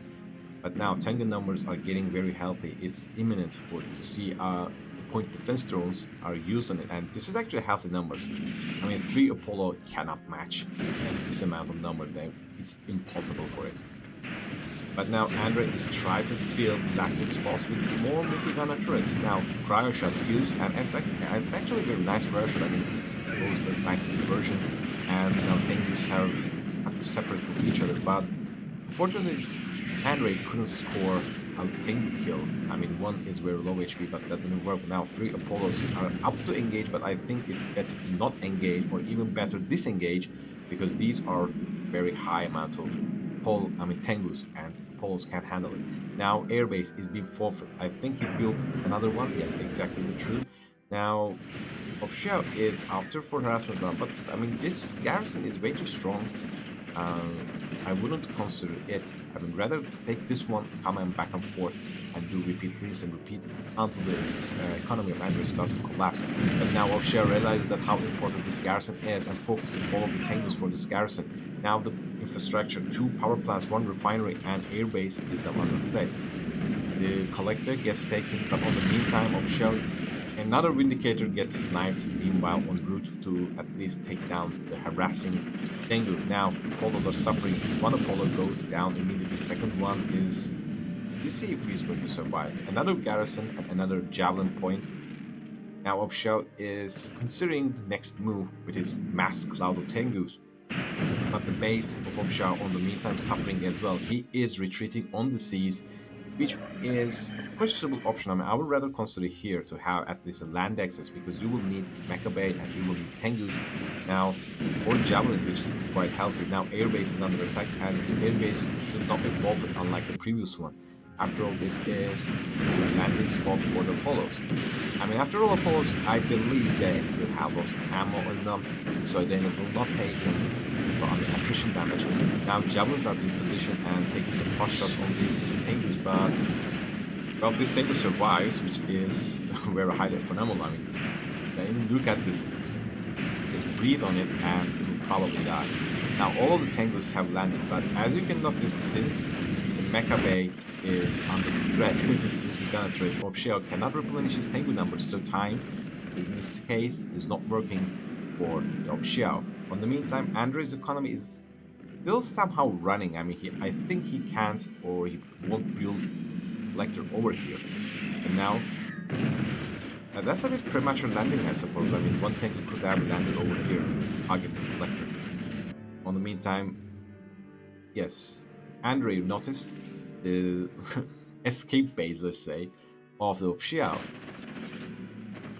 A: But now Tengu numbers are getting very healthy. It's imminent for to see the point defense drones are used on it, and this is actually healthy numbers. I mean, 3 Apollo cannot match this amount of number. It's impossible for it. But now Andre is trying to fill lacking spots with more multi-gunner turrets. Now Cryo Shot used, and it's actually a very nice Cryo Shot. I mean, it goes a nice diversion, and now Tengus have to separate from each other. But unfortunately, Andre couldn't score a Tengu kill. I mean, one is very low HP, but that didn't work. Now 3 Apollos are up to engage, but I think it's better to not engage, or even better disengage, because these are very high amount of Tengus, and Apollos can't handle it. Now airbase is being forfeit. I think he built another one. Yes, exactly true. Now Opshijiao is after for harassment run, but I mean this garrison is way too strong. Um, I wouldn't consider it. I would rather take this one, come and back and forth, and do repeat, rinse, and repeat until the economy of Android starts to collapse. But now Offshore realizes that how important this garrison is and focuses all of the changes for this garrison. Now the infrastructure, 2 power plants, 1 refinery, and airbase is the under threat. The collector gets taken, but on the meantime, Offshore another Vindicator gets sniped, meanwhile en route to at least take down the harassing Tengu. Now, Apollos are suffering. One Apollo goes down immediately. Second one is... We see if he's going to survive. Another garrison and another javelin point. Now, Opshijiao is considering the next move with his mass cloud of Tengus. But the base of Opshijiao on the meantime suffering as well. He is retreating on the seas, which is a questionable option. I mean, I would rather consider here to have at least a land access, because you will need Mecha Bay and you will need Tengus now, or Javelin, which is quite healthy. Now, airbase is under attack, and this airbase should not be involved unlike the previous one. After all, this is a landing spot for the Apollos. I mean, after all, Apollos, I believe they still have lots of ammo on them, so they will not take some attrition damage. Now, Javelins are in position and taking some pot shots on these things, but well, this thing survives, which is very highly phenomenal. I mean, then look at this, just breathe on it and it will probably die. Now, all of the Tengus have landed, but as you can notice, since the Mecha Bay is under threat with this gunner turret, Opshijiao cannot replenish his Tengu numbers, so time, in this case, is not working for the Opshijiao. In the meantime, Andre's economy is still somehow running. I mean, I think he can't, or he won't build collector over here. And now, that's a bit premature landing, I suppose. I mean, one tank could have landed over here to target this collector. In the meantime, yes, Andre noticed the escape base, let's say, of the Opshijiao.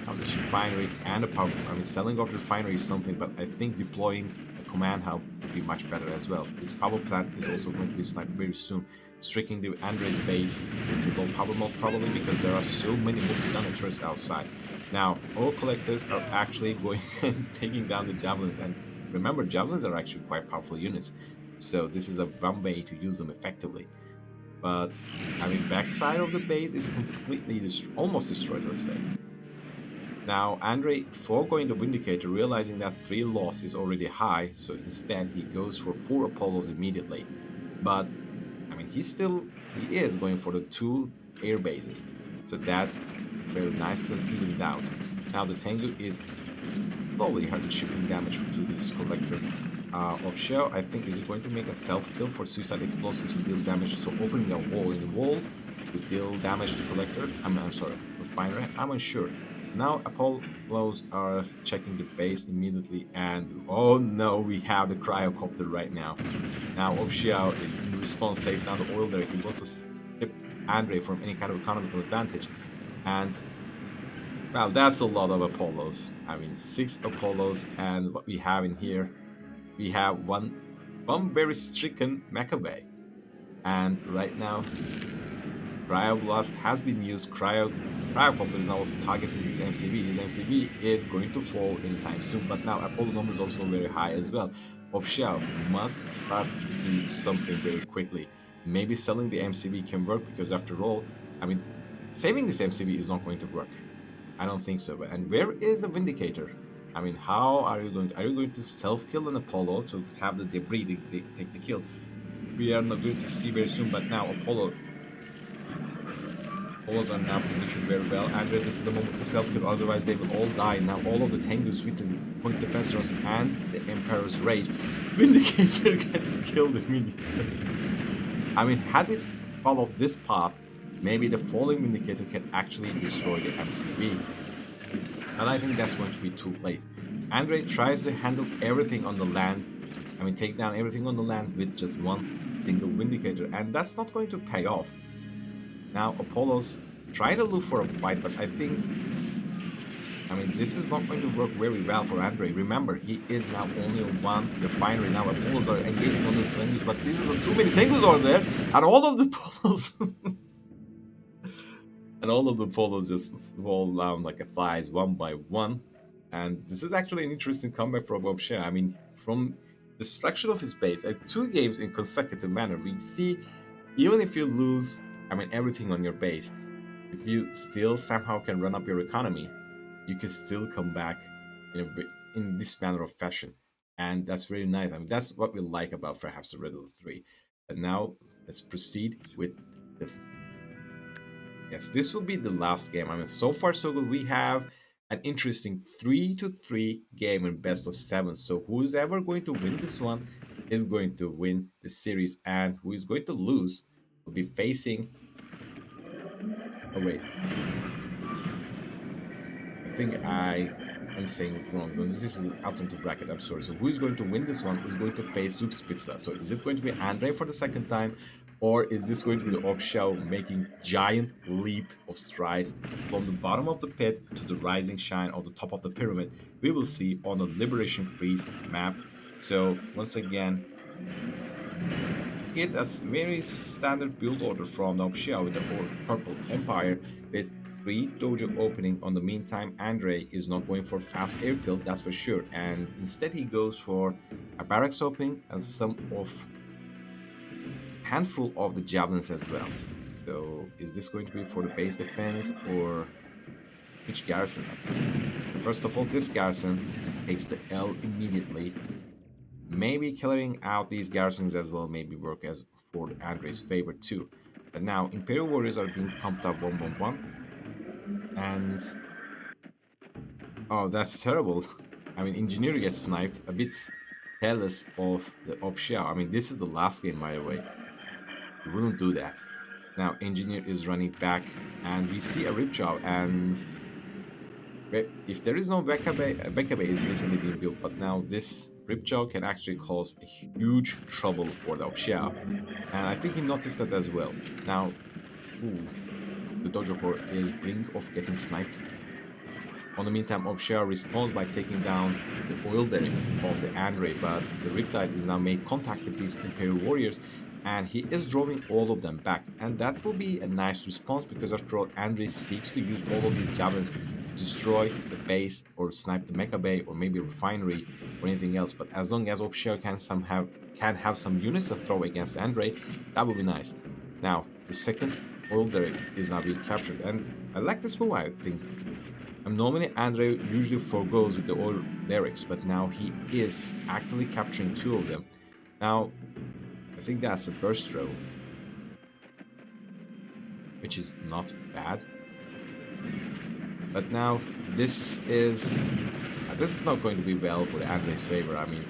A: Now, this refinery and a power, I mean, selling off the refinery is something, but I think deploying a command hub would be much better as well. This power plant is also going to be sniped very soon, striking the Andre's base into low power mode, probably because there are so many multi-gunner turrets outside. Now, all collectors are actually going and taking down the javelins, and remember, javelins are actually quite powerful units, so this is a one way to use them effectively. But I mean, backside of the base is completely almost destroyed, let's say. Now, Andre, foregoing the Vindicator, realizing that 3 loss is already high, so instead he goes for 4 Apollos immediately. But, I mean, he is going for the 2 air bases, so that's very nice to even it out. Now the Tengu is slowly hurting shipping damage to this collector. Opshijiao, I think, is going to make a self-kill for suicide explosives to deal damage, so opening a wall in the wall to deal damage to collector. I'm sorry, refinery. I'm unsure. now Apollos are checking the base immediately, and oh no, we have the cryocopter right now. Now Opshijiao, in response, takes down the oil there. He wants to strip Andre from any kind of economical advantage, and well, that's a lot of Apollos. I mean, 6 Apollos, and what we have in here, we have one very stricken Maccabee, and right now Cryoblast has been used. Cryocopter is now also targeting his MCV. His MCV is going to fall anytime soon, but now Apollo number is also very high as well. Opshijiao must start to do something very quickly. Maybe selling the MCV can work because after all, I mean, saving this MCV is not going to work. I don't think so. And where is the Vindicator? I mean, how are you going? Are you going to self-kill an Apollo to have the debris take the kill? We are not going to see very soon. But now Apollos are now positioned very well. Andre, this is the moment to self-kill, otherwise they will all die. Now all of the Tengus with the point defense runs and the Emperor's Rage. Vindicator gets killed immediately. I mean, had this followed this path, maybe the falling Vindicator can actually destroy the MCV. And I think that's going to be too late. Andre tries to handle everything on the land. I mean, take down everything on the land with just one single Vindicator, and that's not going to pay off. Now Apollo's trying to look for a fight, but I mean, this is not going to work very well for Andre. Remember, he is now only on one refinery. Now Apollos are engaging on the Tengus, but this is too many Tengus are there, and all of the Apollos and all of the Apollos just fall down like a flies one by one. And this is actually an interesting comeback from Opshijiao. I mean, from the destruction of his base at 2 games in consecutive manner, we see even if you lose, I mean, everything on your base, if you still somehow can run up your economy, you can still come back in this manner of fashion, and that's very nice. I mean, that's what we like about perhaps the Riddle 3. And now let's proceed with the yes. This will be the last game. I mean, so far so good. We have an interesting 3-3 game in best of 7. So who's ever going to win this one is going to win the series, and who is going to lose will be facing. Oh wait, I think I am saying it wrong. No, this is an alternative bracket. I'm sorry. So who is going to win this one is going to face Zugspitze. So is it going to be Andre for the second time, or is this going to be the Opshijiao making giant leap of strides from the bottom of the pit to the rising shine of the top of the pyramid? We will see on the Liberation Freeze map. So once again, it a very standard build order from the Opshijiao with the Purple Empire with 3 dojo opening. On the meantime, Andre is not going for fast airfield, that's for sure, and instead he goes for a barracks opening and some of handful of the javelins as well. So is this going to be for the base defense or which garrison? First of all, this garrison takes the L immediately. Maybe clearing out these garrisons as well maybe work as for Andre's favor too. But now Imperial warriors are being pumped up one, and oh, that's terrible. I mean, Engineer gets sniped, a bit careless of the Opshijiao. I mean, this is the last game, by the way. You wouldn't do that. Now Engineer is running back, and we see a rip job, and if there is no Bekkabe is recently being built, but now this Ripjaw can actually cause a huge trouble for the Opshijiao. And I think he noticed that as well. Now, ooh, the Dojo Core is brink of getting sniped. On the meantime, Opshijiao responds by taking down the oil derrick of the Andre, but the Riptide is now made contact with these Imperial warriors, and he is drawing all of them back. And that will be a nice response because after all, Andre seeks to use all of these javelins to destroy the base or snipe the Mecha Bay or maybe a refinery or anything else. But as long as Opshijiao can have some units to throw against Andre, that will be nice. Now, the second oil derrick is now being captured, and I like this move, I think. Normally, Andre usually forgoes with the oil derricks, but now he is actively capturing 2 of them. Now, I think that's a burst throw, which is not bad. But now this is not going to be well for Andre's favor. I mean,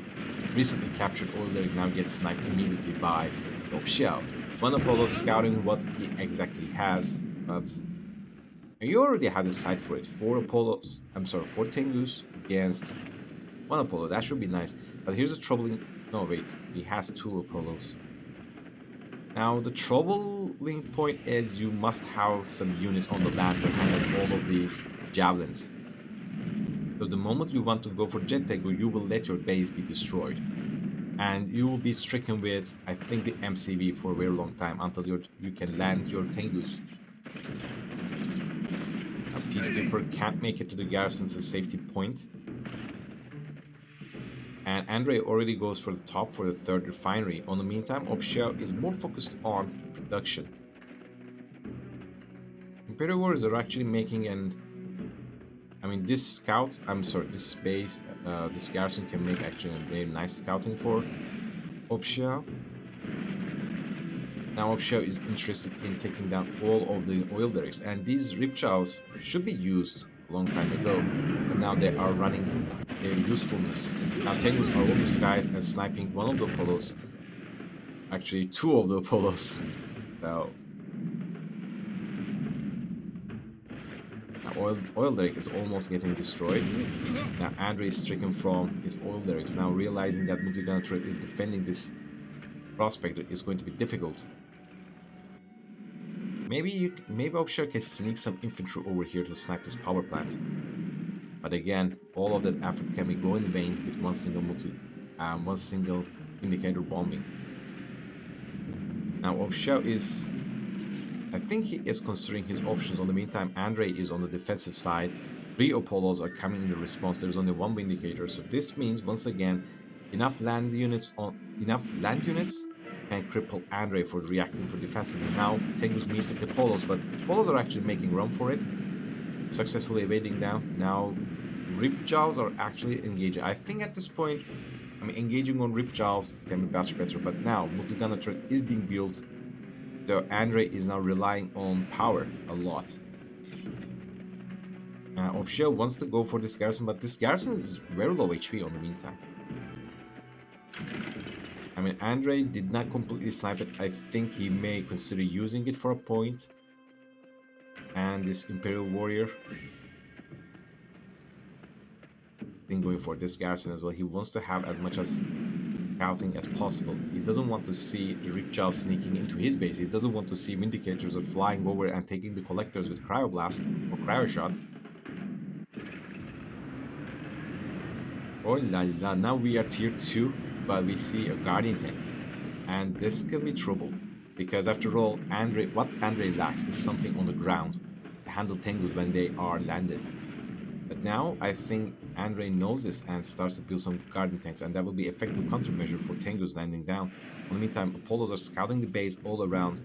A: recently captured oil derrick now gets sniped immediately by Opshijiao. One Apollo scouting what he exactly has, but And you already have the side for it. Four Apollos, I'm sorry, four Tengus against one Apollo. That should be nice. But here's a troubling. No, wait. He has two Apollos. Now, the troubling point is you must have some units on the land to handle all of these javelins. So the moment you want to go for jet tango, you will let your base be destroyed. And you will be stricken with, I think, the MCV for a very long time until you can land your Tengus. A Peacekeeper can't make it to the garrison to the safety point. And Andre already goes for the top for the third refinery. On the meantime, Opshijiao is more focused on production. Imperial Warriors are actually making an this scout, I'm sorry, this base, this garrison can make actually a very nice scouting for Opshijiao. Now Opshijiao is interested in taking down all of the oil derricks, and these ripjaws should be used a long time ago, but now they are running their usefulness. Now Tengus are on the skies and sniping one of the Apollos, actually two of the Apollos. So now oil derrick is almost getting destroyed. Now Andre is stricken from his oil derricks, now realizing that Multigunner turret is defending this prospect is going to be difficult. Maybe Opshijiao can sneak some infantry over here to snipe this power plant. But again, all of that effort can be go in vain with one single indicator bombing. Now Opshijiao is, I think he is considering his options. On the meantime, Andre is on the defensive side. Three Apollos are coming in the response. There's only one indicator, so this means once again, enough land units can cripple Andre for reacting for defensively. Now Tengus meet the Apollos, but Apollos are actually making run for it, successfully evading down. Now Ripjaws are actually engaging. I think at this point, engaging on Ripjaws can be much better, but now Multigunner turret is being built, so Andre is now relying on power a lot. Opshijiao wants to go for this garrison, but this garrison is very low HP on the meantime. Andre did not completely snipe it. I think he may consider using it for a point. And this Imperial Warrior, then going for this garrison as well. He wants to have as much as scouting as possible. He doesn't want to see the Ripjaw sneaking into his base. He doesn't want to see Vindicators are flying over and taking the collectors with Cryoblast or Cryoshot. Oh la la, now we are tier 2, but we see a Guardian tank. And this can be trouble, because after all, what Andre lacks is something on the ground to handle Tengus when they are landed. But now I think Andre knows this and starts to build some Guardian tanks, and that will be effective countermeasure for Tengus landing down. In the meantime, Apollos are scouting the base all around.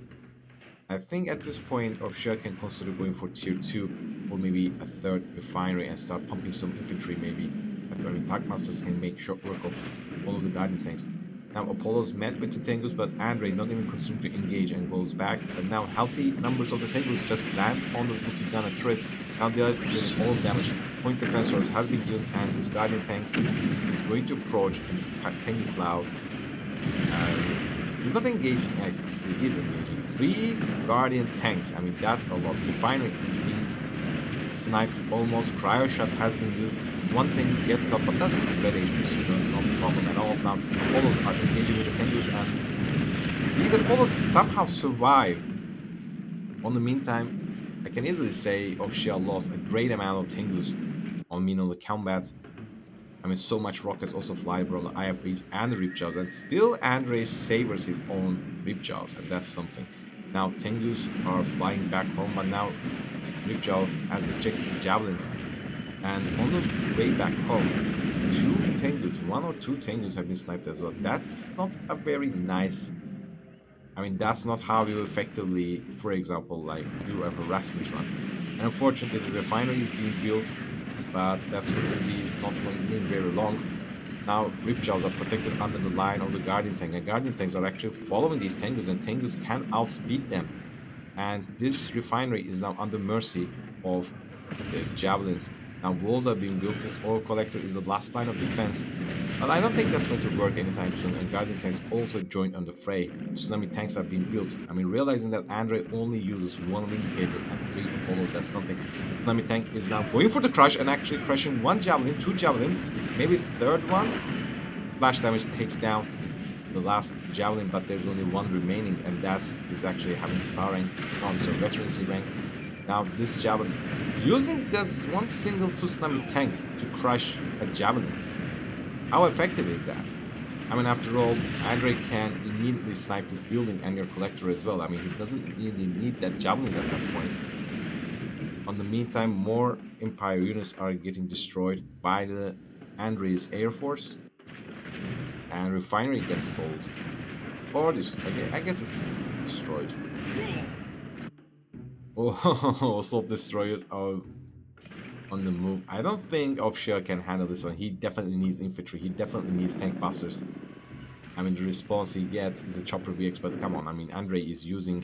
A: I think at this point, Opshijiao can consider going for tier 2 or maybe a third refinery and start pumping some infantry maybe. Tankmasters can make short work of all of the Guardian tanks. Now Apollos met with the Tengus, but Andre not even considering to engage and goes back. But now healthy numbers of the Tengus just land on the Multigunner turret. Now the other doing all damage. Point defensors have been used, and this Guardian tank is going to approach this Tengu cloud. He's not engaging, he is engaging. 3 Guardian tanks, that's a lot. The refinery is being sniped almost. Cryo shot has been used. One thing gets stopped, but that's very HP, so not a problem at all. Now Apollos are engaging with the Tengus, and these Apollos somehow survive. On the meantime, I can easily say Opshijiao lost a great amount of Tengus on the combat. So much rockets also fly from the IFBs and the Ripjaws, and still Andre savors his own Ripjaws, and that's something. Now Tengus are flying back home, but now Ripjaw has rejected the javelins. And on the way back home, 1 or 2 Tengus have been sniped as well. That's not a very nice... that's not how you effectively, for example, do a harassment run. And unfortunately, the refinery is being built, but that's going to be not going to be very long. Now, Ripjaws are protected under the line of the Guardian tank, and Guardian tanks are actually following these Tengus, and Tengus can outspeed them. And this refinery is now under mercy of the javelins. Now walls are being built. This ore collector is the last line of defense. But I don't think that's going to work anytime soon, and guardian tanks also joined on the fray. Tsunami tanks are being built. I mean, realizing that Andre only uses one Vindicator and 3 Apollos, that's something. Tsunami tank is now going for the crush and actually crushing one javelin, 2 javelins, maybe the third one. Flash damage takes down the last javelin, but there's only one remaining, and that is actually having star rank on, so veterancy rank. Now this javelin, using that one single tsunami tank to crush a javelin. How effective is that? I mean, after all, Andre can immediately snipe this building and your collector as well. I mean, he doesn't really need that javelin at that point. On the meantime, more Empire units are getting destroyed by the Andre's Air Force, and refinery gets sold. Or this, I guess it's destroyed. Oh, assault destroyers are on the move. I don't think Opshijiao can handle this one. He definitely needs infantry. He definitely needs tank busters. I mean, the response he gets is a chopper VX, but come on. I mean, Andre is using...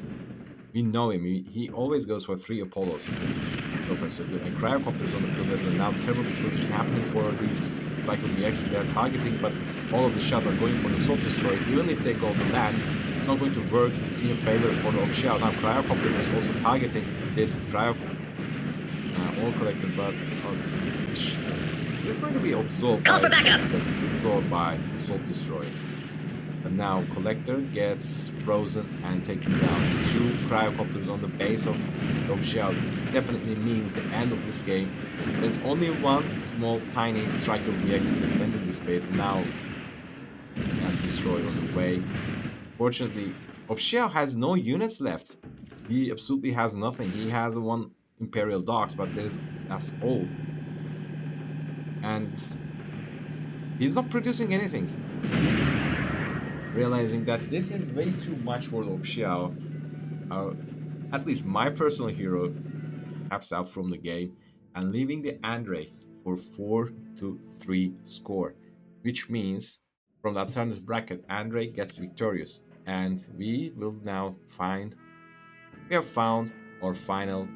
A: We know him. He always goes for 3 Apollos. So far, so good. And cryocopters on the field as well. Now, terrible disposition happening for these cycle VX. They're targeting, but all of the shots are going for the assault destroyer. Even if they go to land, it's not going to work in favor for the Opshijiao. Now, cryocopter is also targeting this cryocopter. All collected, but it's going to be absorbed by, because it's absorbed by Assault Destroyer. And now Collector gets frozen and taken down. 2 cryocopters on the base of Opshijiao definitely means the end of this game. There's only one small tiny striker VX defending this base. Now that's destroyed on the way. Fortunately, Opshijiao has no units left. He absolutely has nothing. He has one Imperial Dogs, but that's all. And he's not producing anything. Realizing that this is way too much for Opshijiao, at least my personal hero taps out from the game and leaving the Andre for 4-3 score, which means from the alternative bracket, Andre gets victorious, and we have found our final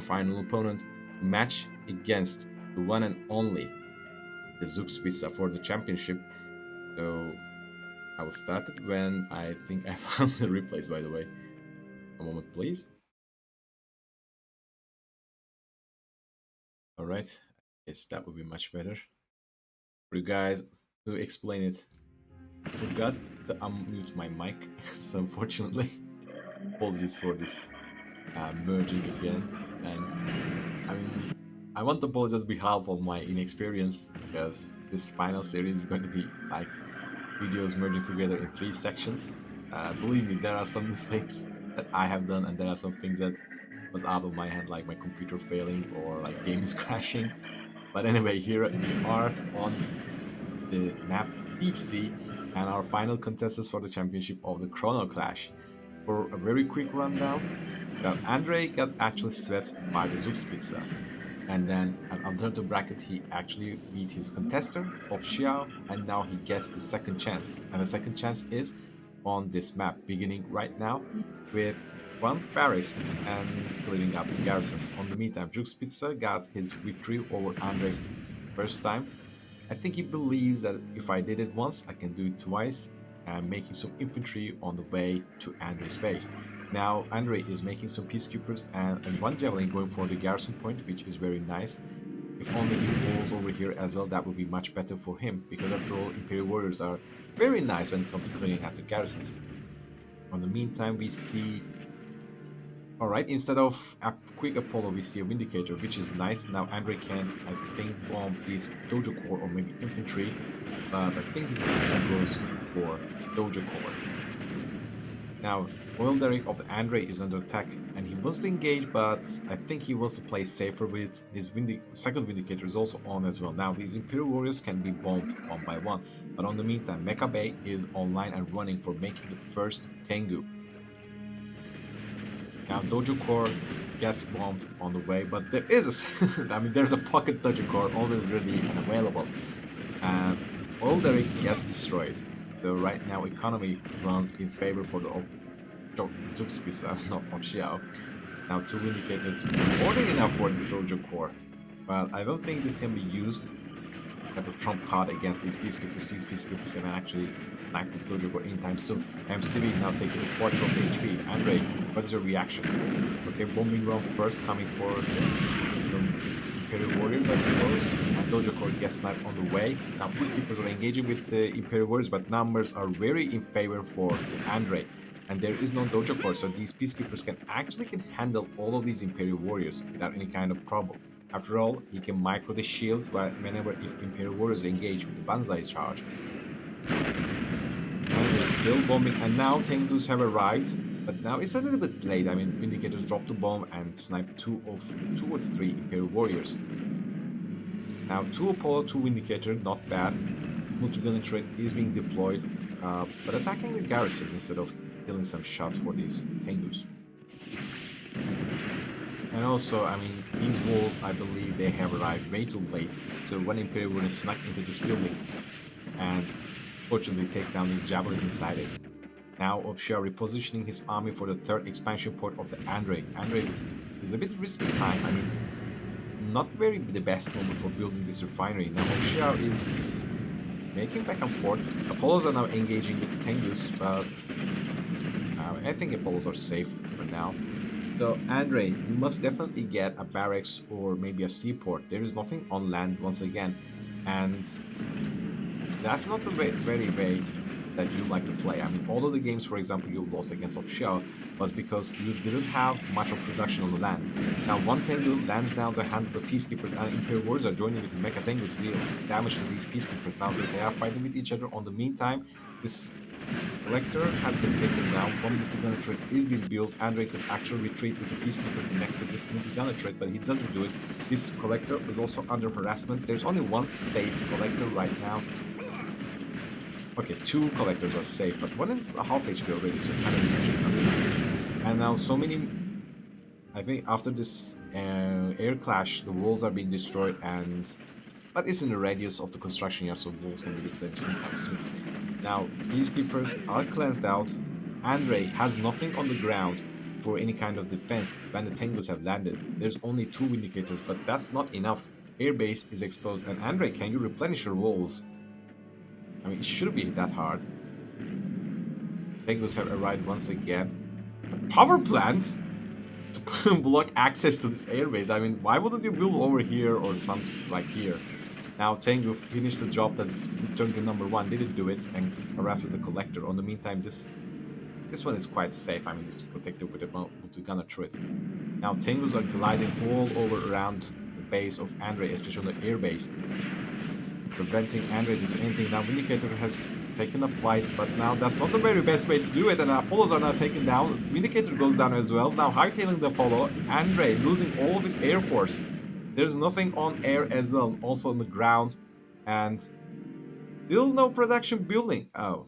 A: final opponent to match against the one and only the Zugspitze for the championship. So I will start it when I think I found the replays, by the way. A moment, please. Alright, I guess that would be much better. For you guys to explain it, I forgot to unmute my mic, so unfortunately, apologies for this merging again. And I mean, I want to apologize on behalf of my inexperience, because this final series is going to be like videos merging together in 3 sections. Believe me, there are some mistakes that I have done, and there are some things that was out of my hand, like my computer failing or like games crashing. But anyway, here we are on the map Deep Sea, and our final contestants for the championship of the Chrono Clash. For a very quick rundown, Andre got actually swept by the Zugspitze. And then an alternative bracket, he actually beat his contester, Opshijiao, and now he gets the second chance. And the second chance is on this map, beginning right now with one barracks and splitting up the garrisons. On the meantime, Zugspitze got his victory over Andre first time. I think he believes that if I did it once, I can do it twice, and making some infantry on the way to Andre's base. Now, Andre is making some peacekeepers and one javelin going for the garrison point, which is very nice. If only he falls over here as well, that would be much better for him, because after all, Imperial Warriors are very nice when it comes to clearing out the garrisons. On the meantime, we see... Alright, instead of a quick Apollo, we see a Vindicator, which is nice. Now Andre can, I think, bomb these Dojo Core or maybe infantry, but I think this goes for Dojo Core. Now, Oil Derrick of the Andre is under attack, and he wants to engage, but I think he wants to play safer with his second Vindicator is also on as well. Now, these Imperial Warriors can be bombed one by one, but on the meantime, Mecha Bay is online and running for making the first Tengu. Now, Dojo Core gets bombed on the way, but there is there's a pocket Dojo Core always ready and available. And Oil Derrick gets destroyed. So right now, economy runs in favor for the Zugspitze, not Opshijiao. Now, 2 Vindicators more than enough for this Dojo Core. But I don't think this can be used as a trump card against these peacekeepers. These peacekeepers can actually snipe this dojo core anytime soon. MCB now taking a quarter of the HP. Andre, what is your reaction? Okay, bombing round first, coming for some Imperial Warriors, I suppose. And Dojo Core gets sniped on the way. Now, Peacekeepers are engaging with the Imperial Warriors, but numbers are very in favor for the Andre. And there is no Dojo Core, so these Peacekeepers can handle all of these Imperial Warriors without any kind of problem. After all, he can micro the shields whenever if Imperial Warriors engage with the Banzai charge. And they're still bombing, and now Tengus have arrived, but now it's a little bit late. I mean, Vindicators dropped the bomb and sniped two or three Imperial Warriors. Now, two Apollo, two Vindicator, not bad. Multi-gun turret is being deployed, but attacking the garrison instead of killing some shots for these Tengus. And also, I mean, these walls, I believe they have arrived way too late, so one Imperial Warrior snuck into this building and fortunately take down the javelin inside it. Now Opshijiao repositioning his army for the third expansion port of the Andre. Andre is a bit risky time. I mean, not very the best moment for building this refinery. Now Opshijiao is making back and forth. Apollos are now engaging with Tengus, but I think Apollos are safe for now. So Andre, you must definitely get a barracks or maybe a seaport. There is nothing on land once again, and that's not the very way that you like to play. I mean, all of the games, for example, you lost against Opshijiao was because you didn't have much of production on the land. Now, one Tengu lands down to handle the peacekeepers, and Imperial Warriors are joining with the Mecha Tengu to deal damage to these peacekeepers. Now, they are fighting with each other. On the meantime, this collector has been taken down. One multi-gunner turret is being built. Andre could actually retreat with the peacekeepers next to this multi-gunner turret, but he doesn't do it. This collector is also under harassment. There's only one safe collector right now. Okay, two collectors are safe, but one is a half HP already, so kind of and now so many. I think after this air clash, the walls are being destroyed, and but it's in the radius of the construction yard, so walls can be replenished anytime soon. Now, peacekeepers are cleansed out. Andre has nothing on the ground for any kind of defense when the Tengus have landed. There's only two indicators, but that's not enough. Airbase is exposed, and Andre, can you replenish your walls? I mean, it shouldn't be that hard. Tengus have arrived once again. A power plant to block access to this airbase. I mean, why wouldn't you build over here or something like here? Now Tengu finished the job that Tengu number one didn't do it and harasses the collector. On the meantime, this one is quite safe. I mean, it's protected with a multi-gunner turret. Now Tengus are gliding all over around the base of Andre, especially on the airbase, preventing Andre to do anything. Now Vindicator has taken a fight, but now that's not the very best way to do it, and Apollos are now taken down. Vindicator goes down as well. Now hightailing the Apollo, Andre losing all of his air force. There's nothing on air as well, also on the ground, and still no production building. Oh,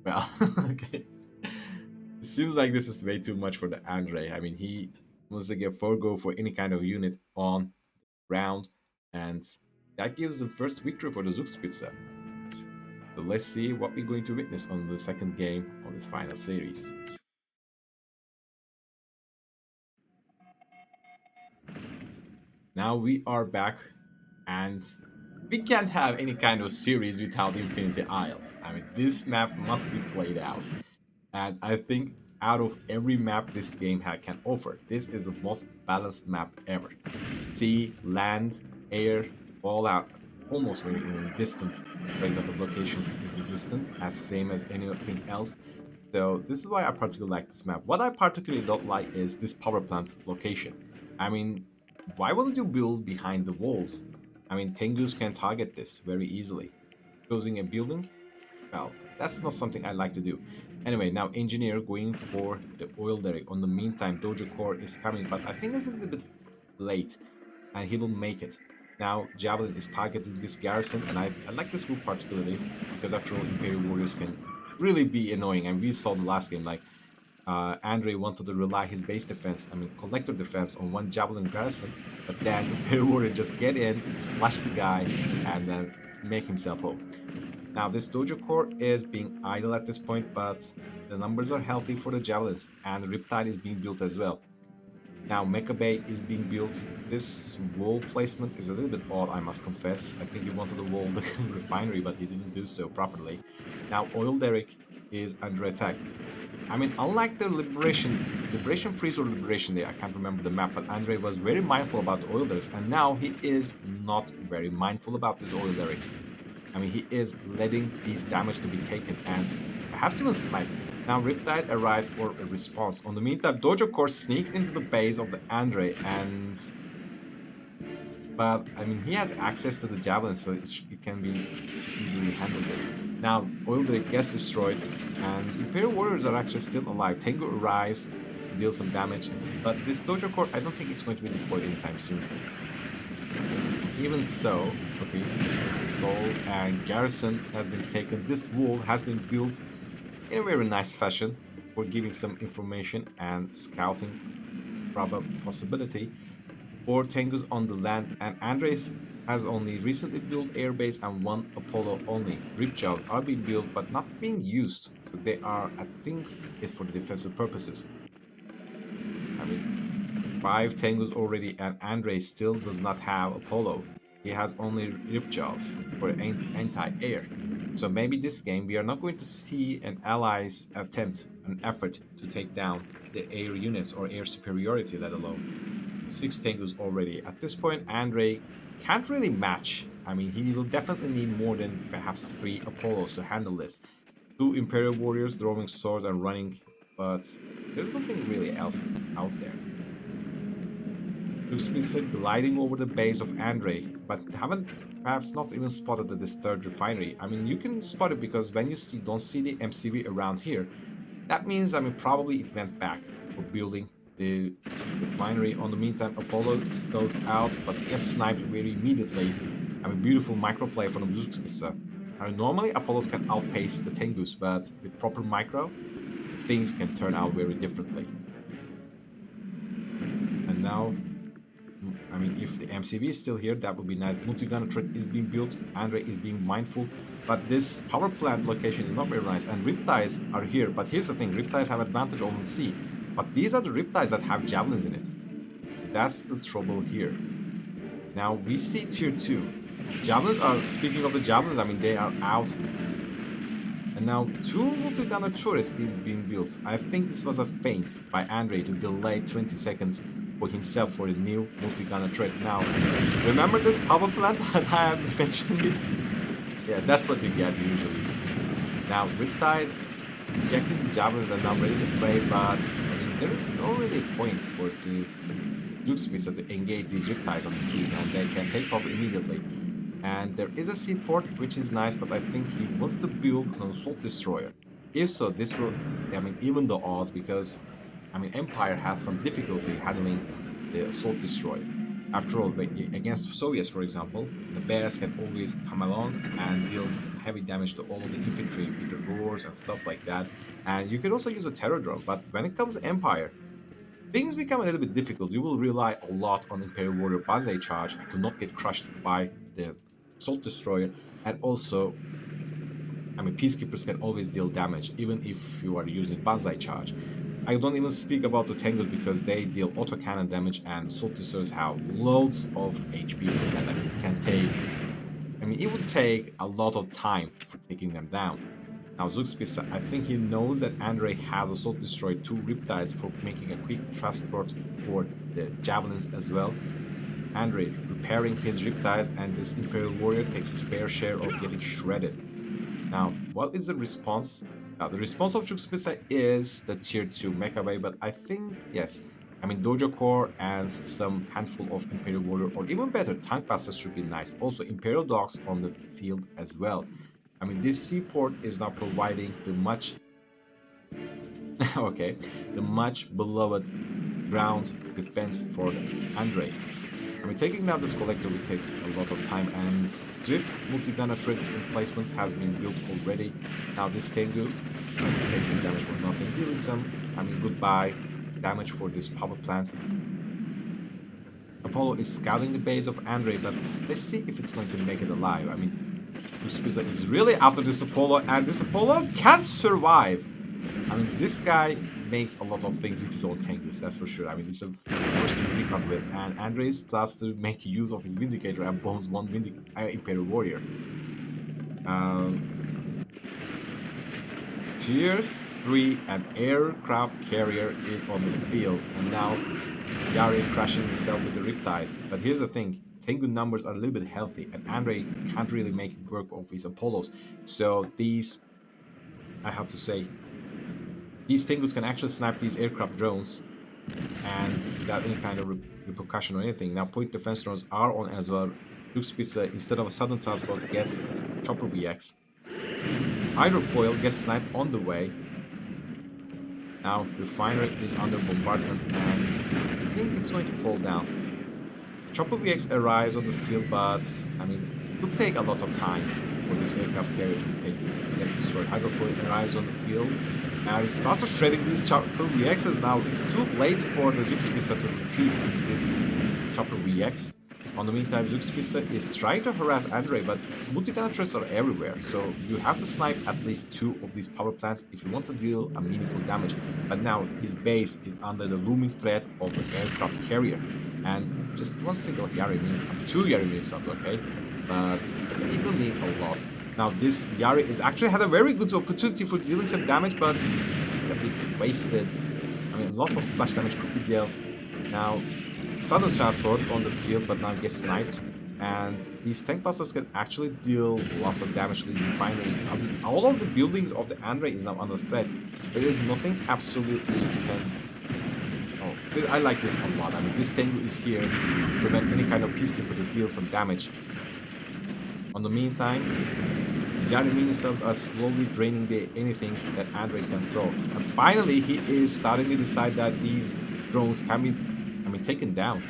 A: well, okay. It seems like this is way too much for the Andre. I mean, he wants to get forgo for any kind of unit on ground, and that gives the first victory for the Zugspitze. So let's see what we're going to witness on the second game of this final series. Now we are back, and we can't have any kind of series without Infinity Isle. I mean, this map must be played out. And I think out of every map this game can offer, this is the most balanced map ever. Sea, land, air, all out, almost very distant. For example, location is distant, as same as anything else. So this is why I particularly like this map. What I particularly don't like is this power plant location. I mean, why wouldn't you build behind the walls? I mean, Tengus can target this very easily. Closing a building, well, that's not something I like to do. Anyway, now engineer going for the oil derrick. On the meantime, Dojo Core is coming, but I think it's a little bit late, and he will make it. Now Javelin is targeting this garrison, and I like this move particularly because after all, Imperial Warriors can really be annoying, and we saw the last game like Andre wanted to rely his base defense, I mean collector defense, on one Javelin garrison, but then Imperial Warrior just get in, slash the guy, and then make himself home. Now, this Dojo Core is being idle at this point, but the numbers are healthy for the Javelins, and Riptide is being built as well. Now Mecha Bay is being built. This wall placement is a little bit odd, I must confess. I think he wanted to wall the refinery, but he didn't do so properly. Now Oil Derrick is under attack. I mean, unlike the Liberation Freeze or Liberation Day, I can't remember the map, but Andre was very mindful about the oil derricks, and now he is not very mindful about these oil derricks. I mean, he is letting these damage to be taken and perhaps even sniped. Now, Riptide arrived for a response. On the meantime, Dojo Core sneaks into the base of the Andre, and but I mean, he has access to the javelin, so it can be easily handled. Now, Oil Drake gets destroyed, and Imperial Warriors are actually still alive. Tengu arrives to deal some damage, but this Dojo Core, I don't think it's going to be deployed anytime soon. Even so, okay, Soul and Garrison has been taken. This wall has been built in a very nice fashion for giving some information and scouting possibility for Tengus on the land, and Andres has only recently built airbase and one Apollo only. Ripjaws are being built but not being used, so they are, I think, is for the defensive purposes. I mean, 5 Tengus already, and Andres still does not have Apollo. He has only Ripjaws for anti-air. So maybe this game we are not going to see an allies attempt, an effort to take down the air units or air superiority, let alone 6 Tengus already. At this point, Andre can't really match. I mean, he will definitely need more than perhaps 3 Apollos to handle this. 2 Imperial Warriors throwing swords and running, but there's nothing really else out there. Zugspitze gliding over the base of Andre, but haven't perhaps not even spotted the third refinery. I mean, you can spot it because when you don't see the MCV around here, that means, I mean, probably it went back for building the refinery. On the meantime, Apollo goes out, but gets sniped very immediately. I mean, beautiful microplay from the Zugspitze. I mean, normally Apollos can outpace the Tengus, but with proper micro, things can turn out very differently. And now, I mean, if the MCV is still here, that would be nice. Multi-gunner turret is being built. Andre is being mindful. But this power plant location is not very nice. And Riptides are here. But here's the thing. Riptides have advantage over the sea. But these are the Riptides that have javelins in it. That's the trouble here. Now, we see tier 2. Javelins are, speaking of the javelins, I mean, they are out. And now 2 multi-gunner turrets being built. I think this was a feint by Andre to delay 20 seconds for himself for a new multi-gunner turret. Now, remember this power plant that I have mentioned? Yeah, that's what you get usually. Now, Riptide ejecting the javelins are now ready to play, but I mean, there is no really point for the Zugspitze to engage these Riptides on the seas, and they can take off immediately. And there is a seaport, which is nice, but I think he wants to build an assault destroyer. If so, this will, I mean, even the odds, because, I mean, Empire has some difficulty handling the assault destroyer. After all, against Soviets, for example, the bears can always come along and deal heavy damage to all of the infantry with the roars and stuff like that. And you can also use a terror drone, but when it comes to Empire, things become a little bit difficult. You will rely a lot on Imperial Warrior Banzai charge to not get crushed by the assault destroyer, and also, I mean, peacekeepers can always deal damage even if you are using Banzai charge. I don't even speak about the Tengus because they deal autocannon damage, and assault destroyers have loads of HP for that. I mean, it can take, I mean, it would take a lot of time for taking them down. Now, Zugspitze, I think he knows that Andre has assault destroyed 2 Riptides for making a quick transport for the javelins as well. Andre repairing his Riptides, and this Imperial Warrior takes his fair share of getting shredded. Now, what is the response? The response of Zugspitze is the tier 2 Mecha Bay, but I think, yes, I mean, Dojo Core and some handful of Imperial Warrior, or even better, Tank Busters should be nice. Also, Imperial Dogs on the field as well. I mean, this seaport is now providing the much, okay, the much beloved ground defense for Andre. I mean, taking down this collector will take a lot of time, and Swift multi-gunner turret replacement has been built already. Now this Tengu takes some damage for nothing. Really some, I mean, goodbye damage for this power plant. Apollo is scouting the base of Andre, but let's see if it's going to make it alive. I mean, Zugspitze is really after this Apollo, and this Apollo can't survive. I mean, this guy makes a lot of things with his own Tengus, that's for sure. I mean, it's a keep up with, and Andre starts to make use of his Vindicator and bombs one Imperial Warrior. Um, Tier 3, an aircraft carrier is on the field, and now Yari crashing himself with the Riptide. But here's the thing, Tengu numbers are a little bit healthy, and Andre can't really make work of his Apollos. So these, I have to say, these Tengus can actually snipe these aircraft drones, and without any kind of repercussion or anything. Now, point defense drones are on as well. Zugspitze, instead of a sudden transport, gets chopper VX. Hydrofoil gets sniped on the way. Now, refinery is under bombardment, and I think it's going to fall down. Chopper VX arrives on the field, but I mean, it could take a lot of time for this aircraft carrier to take gets destroyed. Hydrofoil arrives on the field, and it starts shredding these Chopper VXs. Now, it's too late for the Zugspitze to retrieve this Chopper VX. On the meantime, Zugspitze is trying to harass Andre, but multi-penetrates are everywhere, so you have to snipe at least 2 of these power plants if you want to deal a meaningful damage. But now his base is under the looming threat of the aircraft carrier, and just one single Yari means, 2 Yari means subs, okay? But it will mean a lot. Now this Yari is actually had a very good opportunity for dealing some damage, but a bit wasted. I mean, lots of splash damage could be dealt. Now, sudden transport on the field, but now gets sniped. And these tank busters can actually deal lots of damage to these refineries. I mean, all of the buildings of the Andre is now under threat. There is nothing absolutely can. Oh, I like this a lot. I mean, this Tengu is here to prevent any kind of peacekeeper to deal some damage. On the meantime, Yari mini subs are slowly draining anything that Andre can throw. And finally, he is starting to decide that these drones can be, taken down.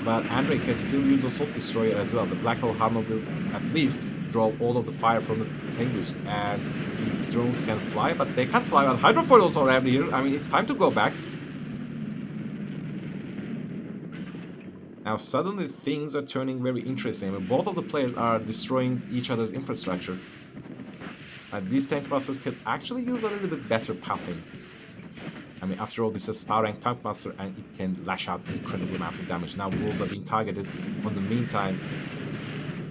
A: But Andre can still use Assault Destroyer as well. The Black Hole Hammer will at least draw all of the fire from the Tengus. And the drones can fly, but they can't fly. And Hydrofoils are already here. I mean, it's time to go back. Now suddenly things are turning very interesting. I mean, both of the players are destroying each other's infrastructure. And these tank busters can actually use a little bit better pathing. I mean, after all, this is a star rank tank buster and it can lash out an incredible amount of damage. Now wolves are being targeted. On the meantime,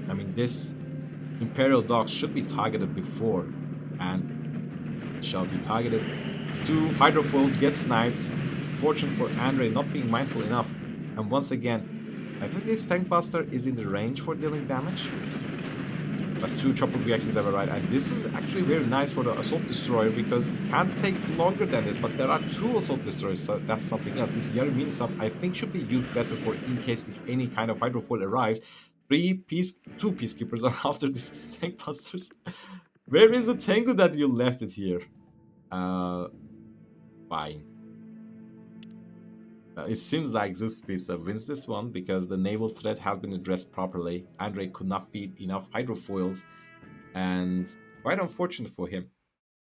A: I mean, this Imperial Dogs should be targeted before and shall be targeted. 2 Hydrofoils get sniped. Fortune for Andre not being mindful enough. And once again, I think this tank buster is in the range for dealing damage. But 2 Chopper VXs have arrived, and this is actually very nice for the Assault Destroyer because it can't take longer than this, but there are 2 Assault Destroyers, so that's something else. This Yari mini sub I think should be used better for in case if any kind of Hydrofoil arrives. 2 Peacekeepers are after these tank busters. Where is the Tengu that you left it here? Fine. It seems like Zugspitze wins this one because the naval threat has been addressed properly. Andre could not feed enough hydrofoils, and quite unfortunate for him.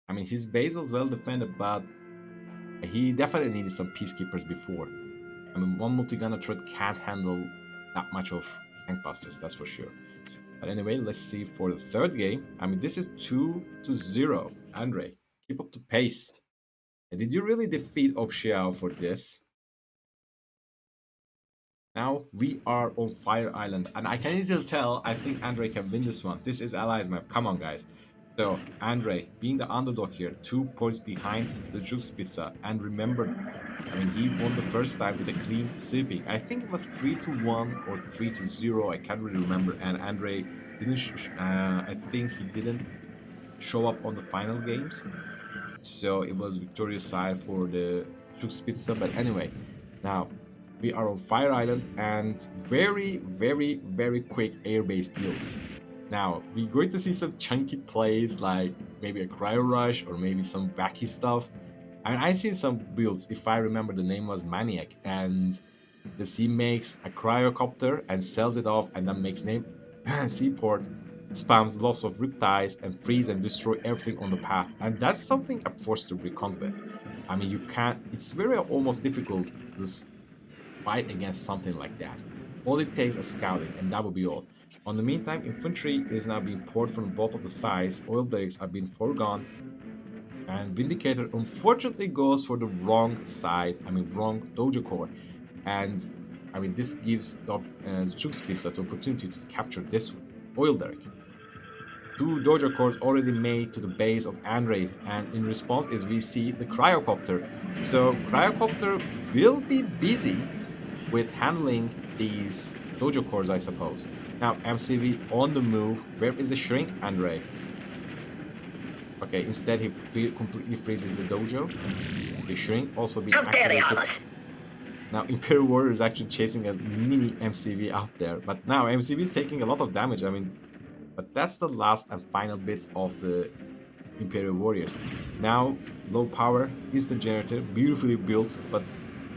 A: I mean, his base was well defended, but he definitely needed some peacekeepers before. I mean, one multi-gunner turret can't handle that much of tank busters, that's for sure. But anyway, let's see for the third game. I mean, this is 2-0. Andre, keep up the pace. Did you really defeat Opshijiao for this? Now we are on Fire Island, and I can easily tell I think Andre can win this one. This is Allies map. Come on, guys. So Andre, being the underdog here, 2 points behind the Zugspitze, and remember, I mean, he won the first time with a clean sweeping. I think it was 3-1 or 3-0. I can't really remember. And Andre didn't. I think he didn't show up on the final games, so it was victorious side for the Zugspitze. But anyway, now we are on Fire Island and very, very, very quick air-based build. Now, we're going to see some chunky plays like maybe a Cryo Rush or maybe some wacky stuff. I mean, I've seen some builds, if I remember the name was Maniac, and the sea makes a cryocopter and sells it off and then makes name seaport, spams lots of riptides and freeze and destroy everything on the path. And that's something I'm forced to recon with. I mean, you can't, it's very almost difficult to fight against something like that. All it takes is scouting, and that will be all. On the meantime, infantry is now being poured from both of the sides, oil derricks are being foregone, and Vindicator unfortunately goes for the wrong side, wrong dojo core. And I mean, this gives the Zugspitze the opportunity to capture this oil derrick. Two dojo cores already made to the base of Andre, and in response is we see the cryocopter. So cryocopter will be busy with handling these dojo cores, I suppose. Now MCV on the move. Where is the shrink, Andre? Okay, instead he completely freezes the dojo. The shrink also been
B: How dare they harm
A: activated.
B: us?
A: Now Imperial Warrior is actually chasing a mini MCV out there, but now MCV is taking a lot of damage. I mean, but that's the last and final bits of the Imperial Warriors. Now, low power instant generator, beautifully built, but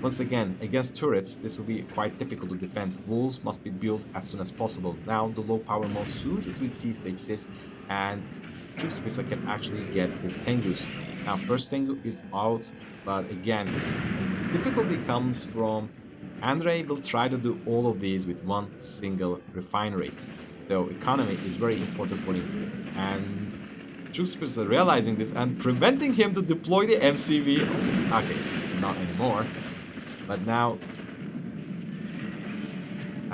A: once again, against turrets, this will be quite difficult to defend. Walls must be built as soon as possible. Now, the low power mod soon as we cease to exist, and Zugspitze can actually get his Tengus. Now, first Tengu is out, but again, difficulty comes from Andre will try to do all of these with one single refinery. So economy is very important for him. And Zugspitze realizing this and preventing him to deploy the MCV. Okay, not anymore. But now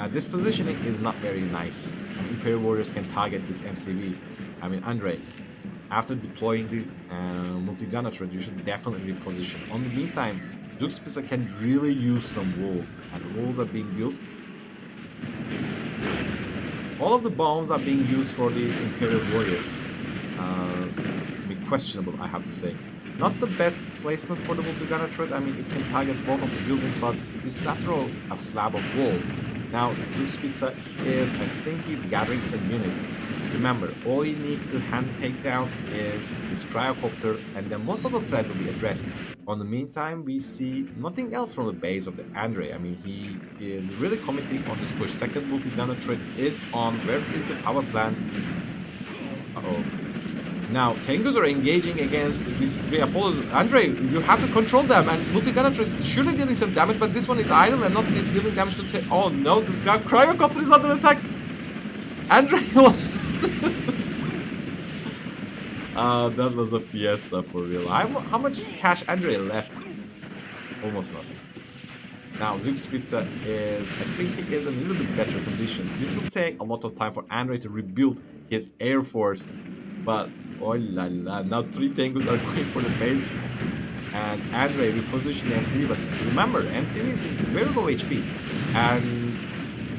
A: this positioning is not very nice. I mean, Imperial Warriors can target this MCV. I mean, Andre, after deploying the multi-gunner thread, you should definitely reposition. On the meantime, Zugspitze can really use some walls, and the walls are being built. All of the bombs are being used for the Imperial Warriors. I mean, questionable, I have to say. Not the best placement for the multi-gunner thread. I mean, it can target both of the buildings, but this is after all a slab of wall. Now, Zugspitze is, I think he's gathering some units. Remember, all you need to hand take down is this cryocopter, and then most of the threat will be addressed. On the meantime, we see nothing else from the base of the Andre. I mean, he is really committing on this push. Second multi-gunner threat is on. Where is the power plant? Uh-oh. Now, Tengus are engaging against these three Apollos. Andre, you have to control them, and multi-gunner is surely dealing some damage, but this one is idle and not dealing damage to Oh no, the cryocopter is under attack! Andre that was a fiesta for real. How much cash Andre left? Almost nothing. Now, Zugspitze is, I think he is in a little bit better condition. This will take a lot of time for Andre to rebuild his air force, but oh la la, now three Tengus are going for the base, and Andre will position MCV, but remember, MCV is very low HP, and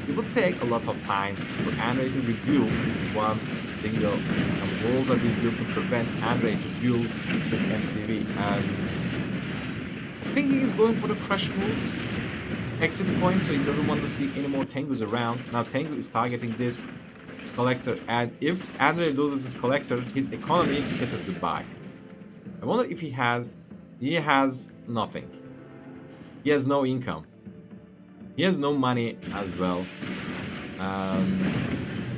A: it will take a lot of time for Andre to rebuild one single, and walls are being built to prevent Andre to build with MCV, and I think he is going for the crush moves. Exit point, so he doesn't want to see any more Tengus around. Now Tengu is targeting this collector, and if Andre loses his collector, his economy kisses goodbye. I wonder if he has nothing. He has no income. He has no money as well.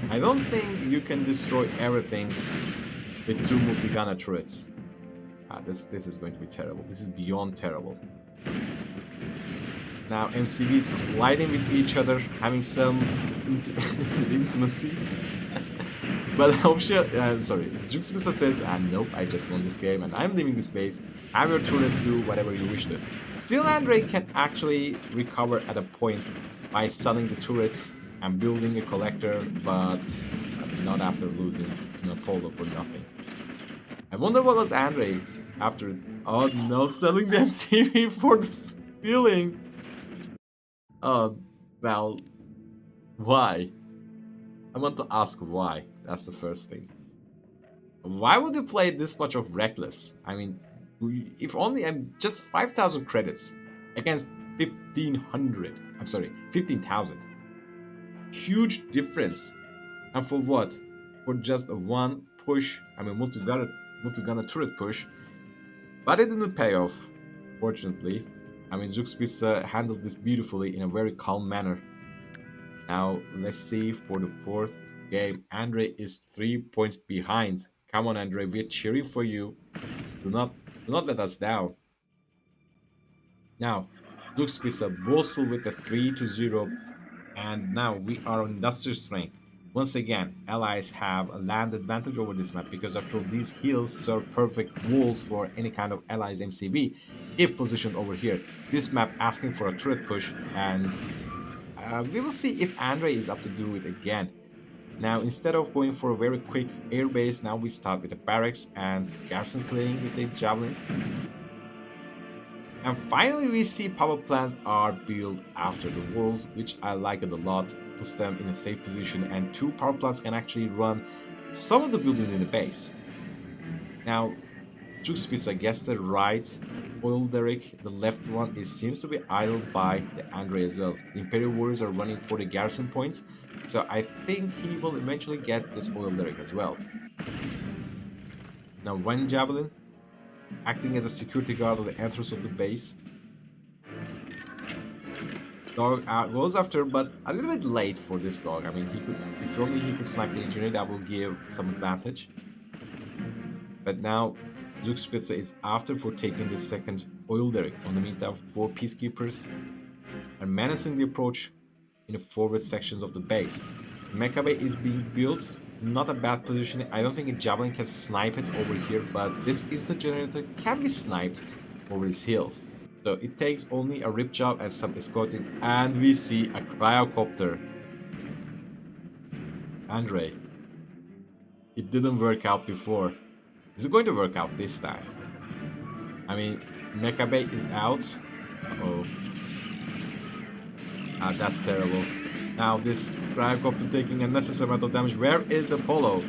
A: I don't think you can destroy everything with two multi-gunner turrets. This is going to be terrible. This is beyond terrible. Now MCVs colliding with each other, having some intimacy. But sorry, Zugspitze says, nope, I just won this game and I'm leaving this base. Have your turrets do whatever you wish to. Still, Andre can actually recover at a point by selling the turrets and building a collector, but not after losing Apollo for nothing. I wonder what was Andre after. Oh no, selling the MCV for the stealing. Oh, well, why? I want to ask why. That's the first thing. Why would you play this much of reckless? I mean, if only I'm just 5,000 credits against 1,500. I'm sorry, 15,000. Huge difference. And for what? For just a one push. I mean, multi-gunner turret push. But it didn't pay off, fortunately. I mean, Zugspitze handled this beautifully in a very calm manner. Now, let's see for the fourth game. Andre is 3 points behind. Come on, Andre, we're cheering for you. Do not let us down. Now, Zugspitze boastful with a 3-0, and now we are on industrial strength. Once again, allies have a land advantage over this map because after all, these hills serve perfect walls for any kind of allies MCV if positioned over here. This map asking for a turret push, and we will see if Andre is up to do it again. Now, instead of going for a very quick airbase, now we start with the barracks and garrison clearing with the javelins. And finally, we see power plants are built after the walls, which I like it a lot. Puts them in a safe position, and two power plants can actually run some of the buildings in the base. Now, Zugspitze gets the right oil derrick. The left one seems to be idled by the Andre as well. The Imperial warriors are running for the garrison points, so I think he will eventually get this oil derrick as well. Now, one javelin acting as a security guard of the entrance of the base. Dog goes after, but a little bit late for this dog. I mean, he could, if only he could snipe the engineer, that will give some advantage. But now, Zugspitze is after for taking the second oil derrick. On the meantime, four peacekeepers are menacing the approach in the forward sections of the base. Mecha Bay is being built, not a bad position. I don't think a javelin can snipe it over here, but this is the generator can be sniped over these hills. So it takes only a rip job and some escorting, and we see a cryocopter. Andre, it didn't work out before. Is it going to work out this time? I mean, Mecha Bay is out. Uh-oh. Ah, that's terrible. Now this cryocopter taking a necessary amount of damage. Where is the polo?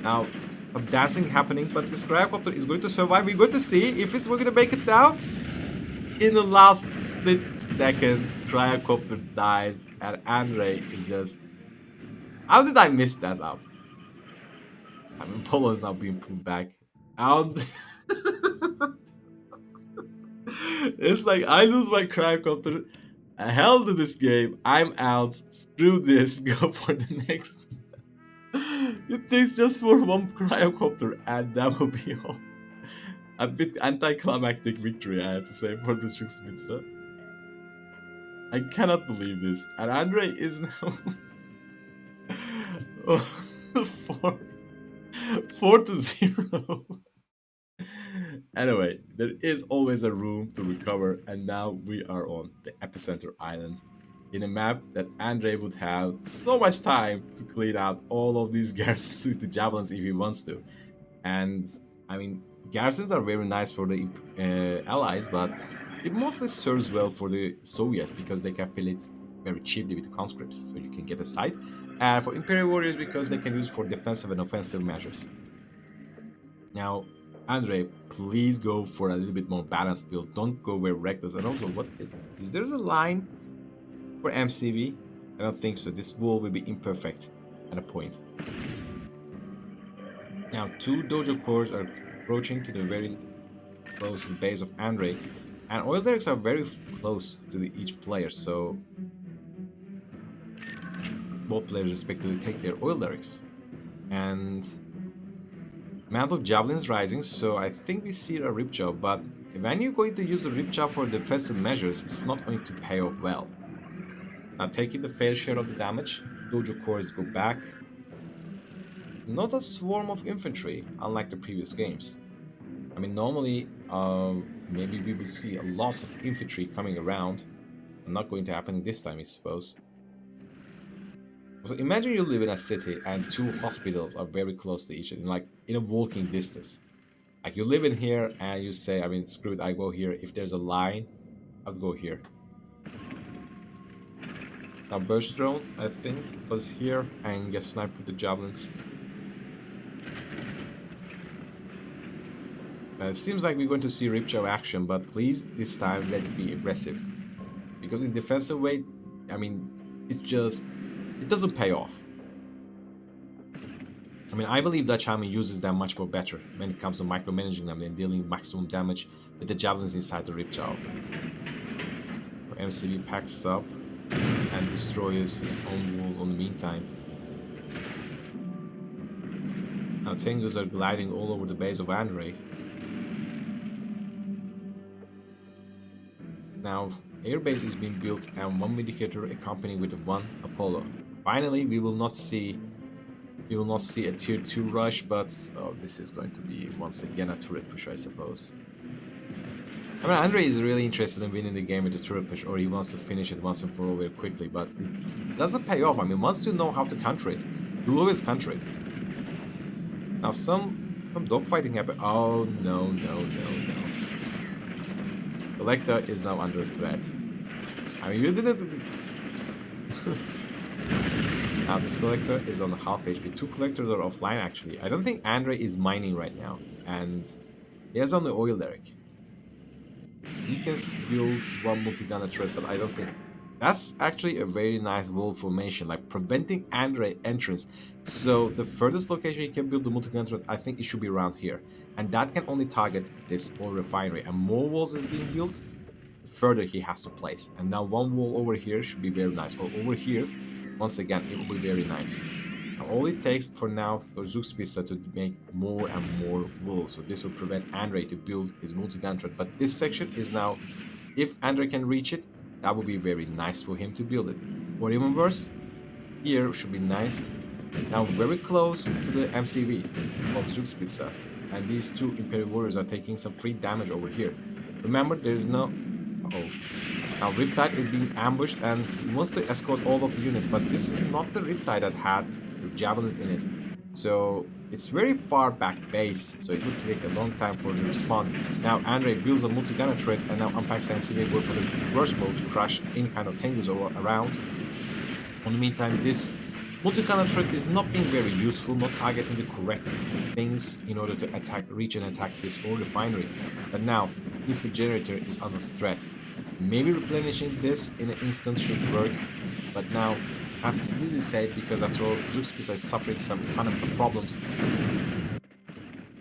A: Now, a dancing happening, but this cryocopter is going to survive. We're going to see if it's going to make it down. In the last split second, cryocopter dies, and Andre is just. How did I miss that up? I mean, polo is now being pulled back. Out. It's like I lose my cryocopter. Hell to this game. I'm out. Screw this. Go for the next. It takes just for one cryocopter, and that will be all. A bit anticlimactic victory, I have to say, for the Zugspitze. I cannot believe this. And Andre is now 4, 4-0. Anyway, there is always a room to recover, and now we are on the epicenter island in a map that Andre would have so much time to clean out all of these garrisons with the javelins if he wants to. And I mean, garrisons are very nice for the allies, but it mostly serves well for the Soviets because they can fill it very cheaply with conscripts, so you can get a site. And for Imperial warriors because they can use for defensive and offensive measures. Now, Andre, please go for a little bit more balanced build. Don't go very reckless. And also, what is there a line for MCV? I don't think so. This wall will be imperfect at a point. Now, two dojo cores are approaching to the very close to the base of Andre, and oil derricks are very close to each player, so both players respectively take their oil derricks. And amount of javelins rising, so I think we see a rip job, but when you're going to use the rip job for defensive measures, it's not going to pay off well. Now taking the fair share of the damage, dojo cores go back. Not a swarm of infantry, unlike the previous games. I mean, normally, maybe we will see a loss of infantry coming around. Not going to happen this time, I suppose. So imagine you live in a city and two hospitals are very close to each other, like in a walking distance. Like you live in here and you say, I mean, screw it, I go here. If there's a line, I'll go here. Now burst drone, I think, was here and get sniped with the javelins. It seems like we're going to see Ripjaw action, but please, this time, let it be aggressive. Because in defensive way, I mean, it doesn't pay off. I mean, I believe Dutch Army uses them much more better when it comes to micromanaging them and dealing maximum damage with the javelins inside the Ripjaw. MCV packs up and destroys his own walls on the meantime. Now Tengus are gliding all over the base of Andre. Now airbase is being built and one Vindicator accompanied with one Apollo. Finally, we will not see a tier 2 rush, but oh, this is going to be once again a turret push, I suppose. I mean, Andre is really interested in winning the game with the turret push, or he wants to finish it once and for all very quickly, but it doesn't pay off. I mean, once you know how to counter it, you will always counter it. Now, some dogfighting happen. Oh, no, no, no, no. Collector is now under threat. I mean, you didn't... Now, this collector is on half HP. Two collectors are offline, actually. I don't think Andre is mining right now, and he has on the oil derrick. He can build one multi-gunner turret, but I don't think that's actually a very nice wall formation, like preventing Andre entrance. So the furthest location he can build the multi-gunner turret, I think it should be around here, and that can only target this oil refinery. And more walls is being built, the further he has to place. And now one wall over here should be very nice, or over here, once again, it will be very nice. Now, all it takes for now for Zugspitze to make more and more walls. So this will prevent Andre to build his multi-gun turret. But this section is now, if Andre can reach it, that would be very nice for him to build it. Or even worse, here should be nice. Now very close to the MCV of Zugspitze. And these two Imperial Warriors are taking some free damage over here. Remember, there is no... Uh-oh. Now Riptide is being ambushed and he wants to escort all of the units, but this is not the Riptide that had the javelins in it. So it's very far back base, so it would take a long time for the respond. Now Andre builds a multi-gunner turret and now unpacks the MCV go for the reverse mode to crush any kind of tangus around. In the meantime, this multi-gunner turret is not being very useful, not targeting the correct things in order to reach and attack this ore refinery. But now, this generator is under threat. Maybe replenishing this in an instant should work, but now that's really safe because after all, Zugspitze is suffering some economical problems.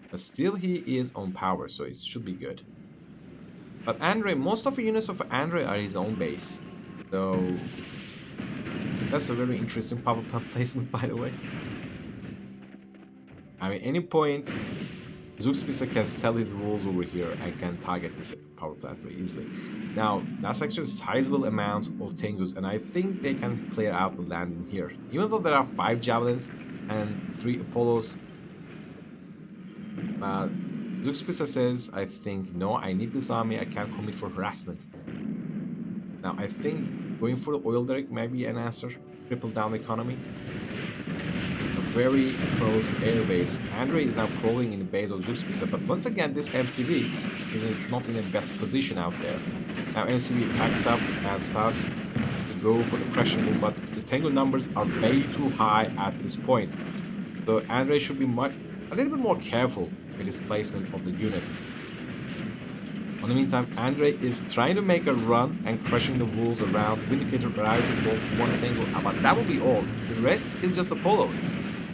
A: But still he is on power, so it should be good. But Andre, most of the units of Andre are his own base. So that's a very interesting power plant placement, by the way. I mean, any point, Zugspitze can sell his walls over here and can target this power plant very easily. Now, that's actually a sizable amount of Tengus, and I think they can clear out the land in here. Even though there are 5 Javelins and 3 Apollos, uh, Zugspitze says, I think, no, I need this army, I can't commit for harassment. Now, I think going for the oil derrick may be an answer. Triple down the economy. A very close airbase. Andre is now crawling in the base of Zugspitze, but once again, this MCV is not in the best position out there. Now, MCV packs up and starts to go for the pressure move, but the Tango numbers are way too high at this point. So Andre should be a little bit more careful with his placement of the units. In the meantime, Andre is trying to make a run and crushing the walls around. Vindicator arriving for one tangle, but that will be all. The rest is just Apollo.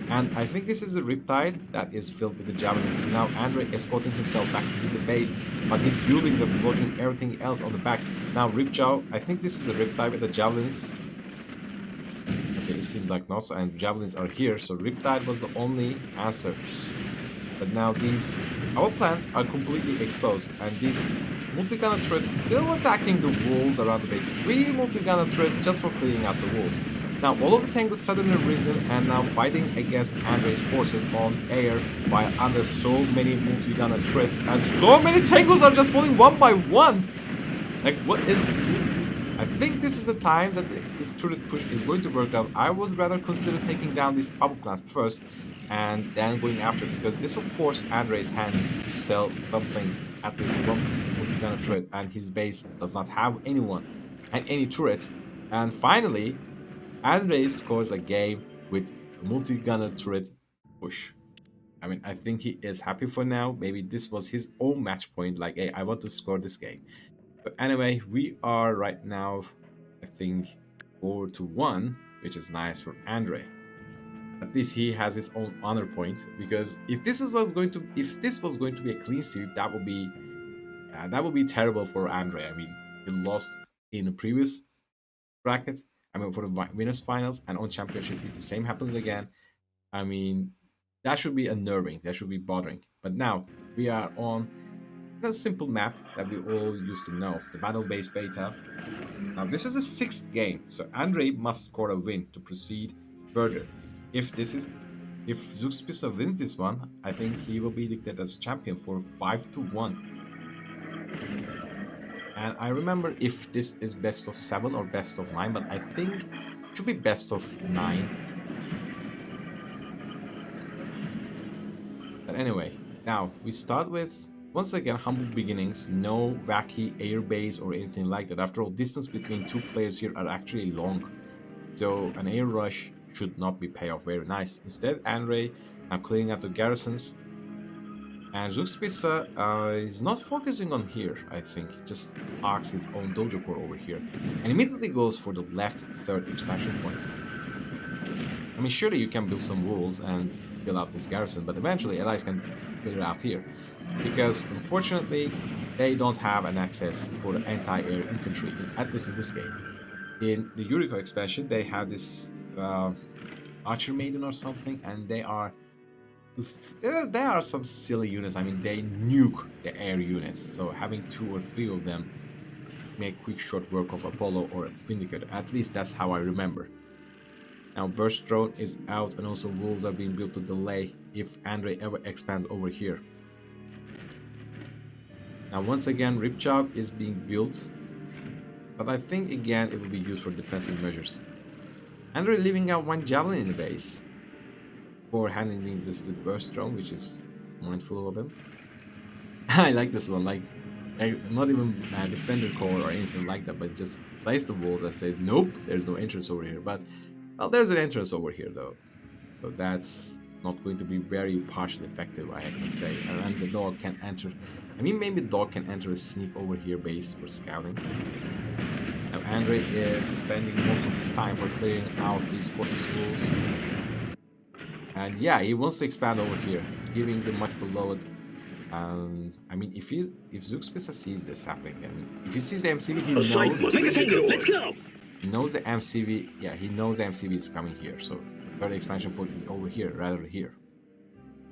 A: And I think this is a Riptide that is filled with the javelins. Now Andre escorting himself back to the base, but he's building the blocking everything else on the back. Now Ripjiao, I think this is the Riptide with the javelins. Okay, it seems like not, and javelins are here, so Riptide was the only answer. But now these power plants are completely exposed, and these multi-gunner turrets still attacking the walls around the base. 3 multi-gunner turrets just for clearing out the walls. Now all of the tanks suddenly risen and now fighting against Andre's forces on air while under so many multi-gunner turrets, and so many tanks are just falling one by one. Like, what is... I think this is the time that this turret push is going to work out. I would rather consider taking down these power plants first and then going after, because this will force Andre's hand to sell something at this one multi-gunner turret, and his base does not have anyone and any turrets. And finally, Andre scores a game with a multi-gunner turret push. I mean, I think he is happy for now. Maybe this was his own match point, like, hey, I want to score this game. But anyway, we are right now, I think, 4-1, which is nice for Andre. At least he has his own honor point, because if this was going to be a clean sweep, that would be terrible for Andre. I mean, he lost in the previous bracket. I mean, for the winners finals, and on championship, if the same happens again, I mean, that should be unnerving. That should be bothering. But now we are on a simple map that we all used to know, the battle-based beta. Now this is the sixth game, so Andre must score a win to proceed further. If this is if Zugspitze wins this one, I think he will be declared as champion for 5-1. And I remember if this is best of 7 or best of 9, but I think it should be best of 9. But anyway, now we start with once again humble beginnings, no wacky airbase or anything like that. After all, distance between two players here are actually long, so an air rush should not be payoff very nice. Instead, Andre now clearing out the garrisons, and Zugspitze is not focusing on here, I think. He just parks his own dojo core over here, and immediately goes for the left third expansion point. I mean, surely you can build some walls and fill out this garrison, but eventually allies can clear it out here. Because, unfortunately, they don't have an access for the anti-air infantry, at least in this game. In the Yuriko expansion, they have this Archer Maiden or something, and they are some silly units. I mean, they nuke the air units, so having 2 or 3 of them make quick short work of Apollo or Vindicator. At least that's how I remember. Now Burst Drone is out, and also walls are being built to delay if Andre ever expands over here. Now once again Ripjaw is being built, but I think again it will be used for defensive measures. Andre leaving out one javelin in the base for handling this to Burst Drone, which is mindful of him. I like this one, like not even a defender core or anything like that, but just place the walls and say nope, there's no entrance over here. But well, there's an entrance over here though, so that's not going to be very partially effective, I can say. And the dog can enter. I mean, maybe the dog can enter a sneak over here base for scouting. Now Andre is spending most of his time for clearing out these fortress walls. And yeah, he wants to expand over here, giving the much beloved. I mean, if Zugspitze sees this happening, I mean, if he sees the MCV, he knows.
B: Let's go.
A: He knows the MCV. Yeah, he knows the MCV is coming here. So the third expansion point is over here, rather here.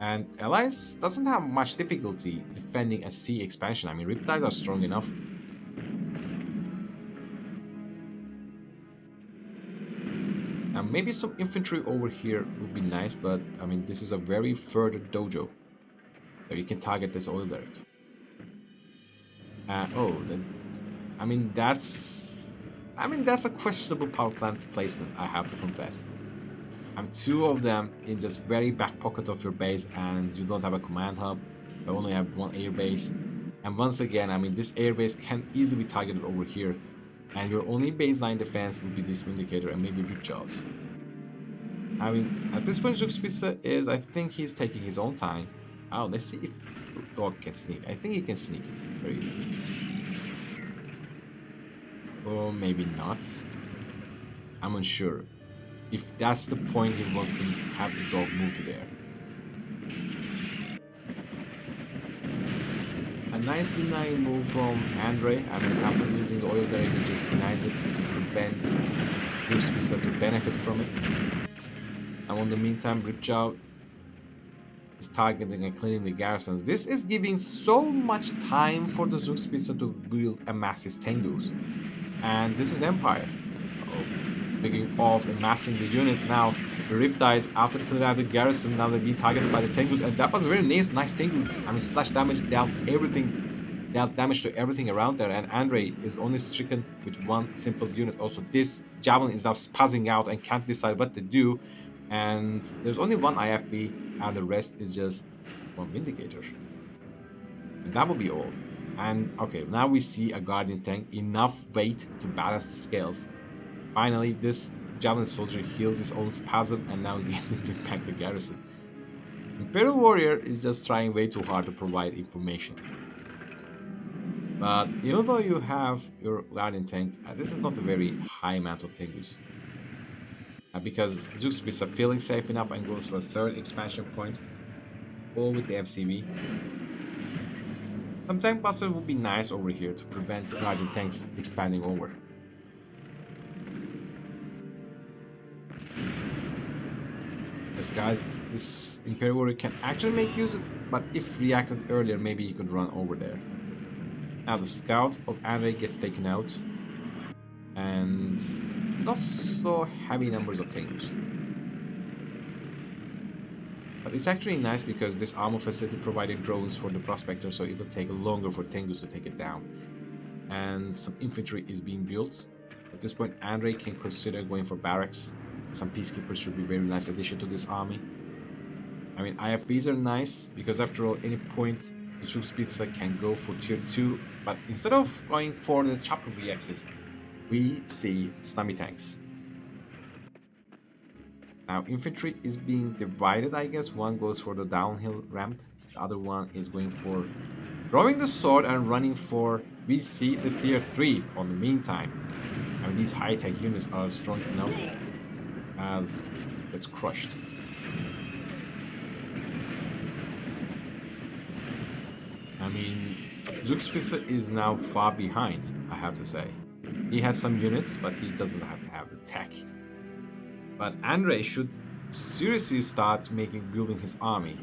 A: And Alliance doesn't have much difficulty defending a C expansion. I mean, Riptides are strong enough. Now, maybe some infantry over here would be nice, but I mean, this is a very further dojo. So you can target this oil derrick. Oh, then, I mean, that's a questionable power plant placement, I have to confess. 2 of them in just very back pocket of your base, and you don't have a command hub. You only have 1 air base. And once again, I mean, this air base can easily be targeted over here. And your only baseline defense would be this Vindicator and maybe Ripjaws. I mean, at this point, Zugspitze is, I think he's taking his own time. Oh, let's see if Dog can sneak. I think he can sneak it very easily. Or maybe not. I'm unsure. If that's the point, he wants to have the dog move to there. A nice denying move from Andre. I mean, after losing the oil derrick, he just denies it to prevent Zugspitze to benefit from it. And in the meantime, Ripjaw is targeting and cleaning the garrisons. This is giving so much time for the Zugspitze to build and mass his Tengus. And this is Empire. Picking off, amassing the units now. The Riptides, after clearing out the garrison, now they're being targeted by the Tengus. And that was a very nice Tengu. I mean, splash damage dealt damage to everything around there. And Andre is only stricken with 1 simple unit. Also, this Javelin is now spazzing out and can't decide what to do. And there's only 1 IFB, and the rest is just 1 Vindicator. And that will be all. And okay, now we see a Guardian tank, enough weight to balance the scales. Finally, this Javelin soldier heals his own spasm, and now he gets to impact the garrison. Imperial Warrior is just trying way too hard to provide information. But even though you have your Guardian tank, this is not a very high amount of Tengus. Because Zugspitze is feeling safe enough and goes for a 3rd expansion point, all with the MCV. Some tank busters would be nice over here to prevent Guardian tanks expanding over. This Imperial Warrior can actually make use of it, but if reacted earlier, maybe he could run over there. Now the scout of Andre gets taken out, and not so heavy numbers of Tengus. But it's actually nice because this armor facility provided drones for the prospector, so it will take longer for Tengus to take it down. And some infantry is being built. At this point, Andre can consider going for barracks. Some peacekeepers should be a very nice addition to this army. I mean, IFVs are nice because after all, any point the Zugspitze can go for tier 2, but instead of going for the chopper VXs, we see tsunami tanks. Now, infantry is being divided, I guess. One goes for the downhill ramp, the other one is going for drawing the sword and running for. We see the tier 3 on the meantime. I mean, these high tech units are strong enough as it's crushed. I mean, Zugspitze is now far behind, I have to say. He has some units, but he doesn't have the tech. But Andre should seriously start building his army.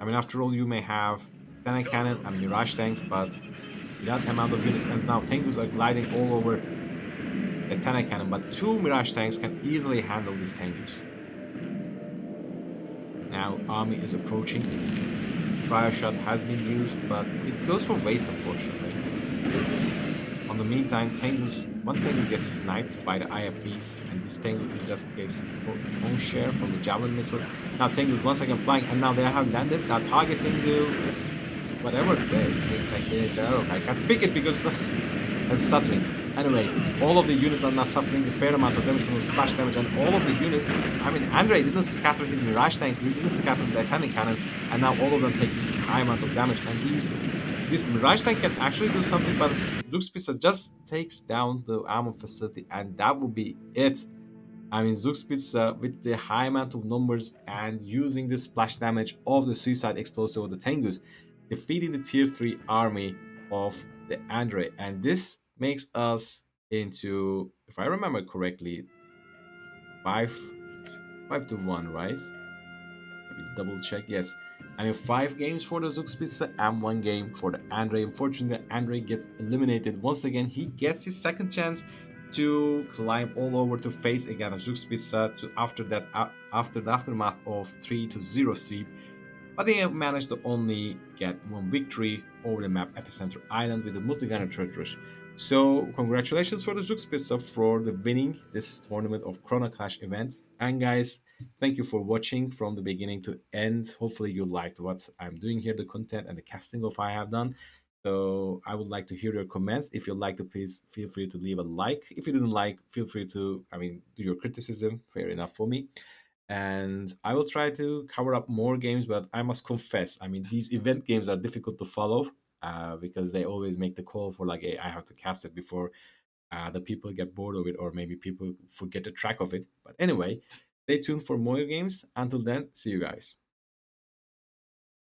A: I mean, after all, you may have Tank Cannon and Mirage tanks, but without amount of units, and now Tengus are gliding all over the Tank Cannon, but two Mirage tanks can easily handle these Tengus. Now, army is approaching. Fire shot has been used, but it goes for waste, unfortunately. On the meantime, one Tengu gets sniped by the IFVs, and this Tengu just gets own share from the javelin missile. Now Tengu once again flying, and now they have landed. Now targeting the whatever I can't speak it because I'm stuttering. Anyway, all of the units are now suffering a fair amount of damage from the splash damage, and all of the units. I mean, Andre didn't scatter his Mirage tanks, he didn't scatter the Titanic cannon, and now all of them take high amount of damage. And this Mirage tank can actually do something, but Zugspitze just takes down the armor facility, and that will be it. I mean, Zugspitze with the high amount of numbers and using the splash damage of the suicide explosive of the Tengus, defeating the tier 3 army of the Andre. And this makes us into, if I remember correctly, 5 to 1, right? Let me double check. Yes. I mean, 5 games for the Zugspitze and 1 game for the Andre. Unfortunately, Andre gets eliminated once again. He gets his second chance to climb all over to face again a Zugspitze to after that after the aftermath of 3-0 sweep, but they have managed to only get one victory over the map Epicenter Island with the multi-gunner turret rush. So congratulations for the Zugspitze for the winning this tournament of Chrono Clash event. And guys, thank you for watching from the beginning to end. Hopefully you liked what I'm doing here, the content and the casting of I have done. So I would like to hear your comments. If you like to, please feel free to leave a like. If you didn't like, feel free to, do your criticism. Fair enough for me. And I will try to cover up more games, but I must confess, I mean, these event games are difficult to follow because they always make the call for like, hey, I have to cast it before the people get bored of it, or maybe people forget the track of it. But anyway, stay tuned for more games. Until then, see you guys.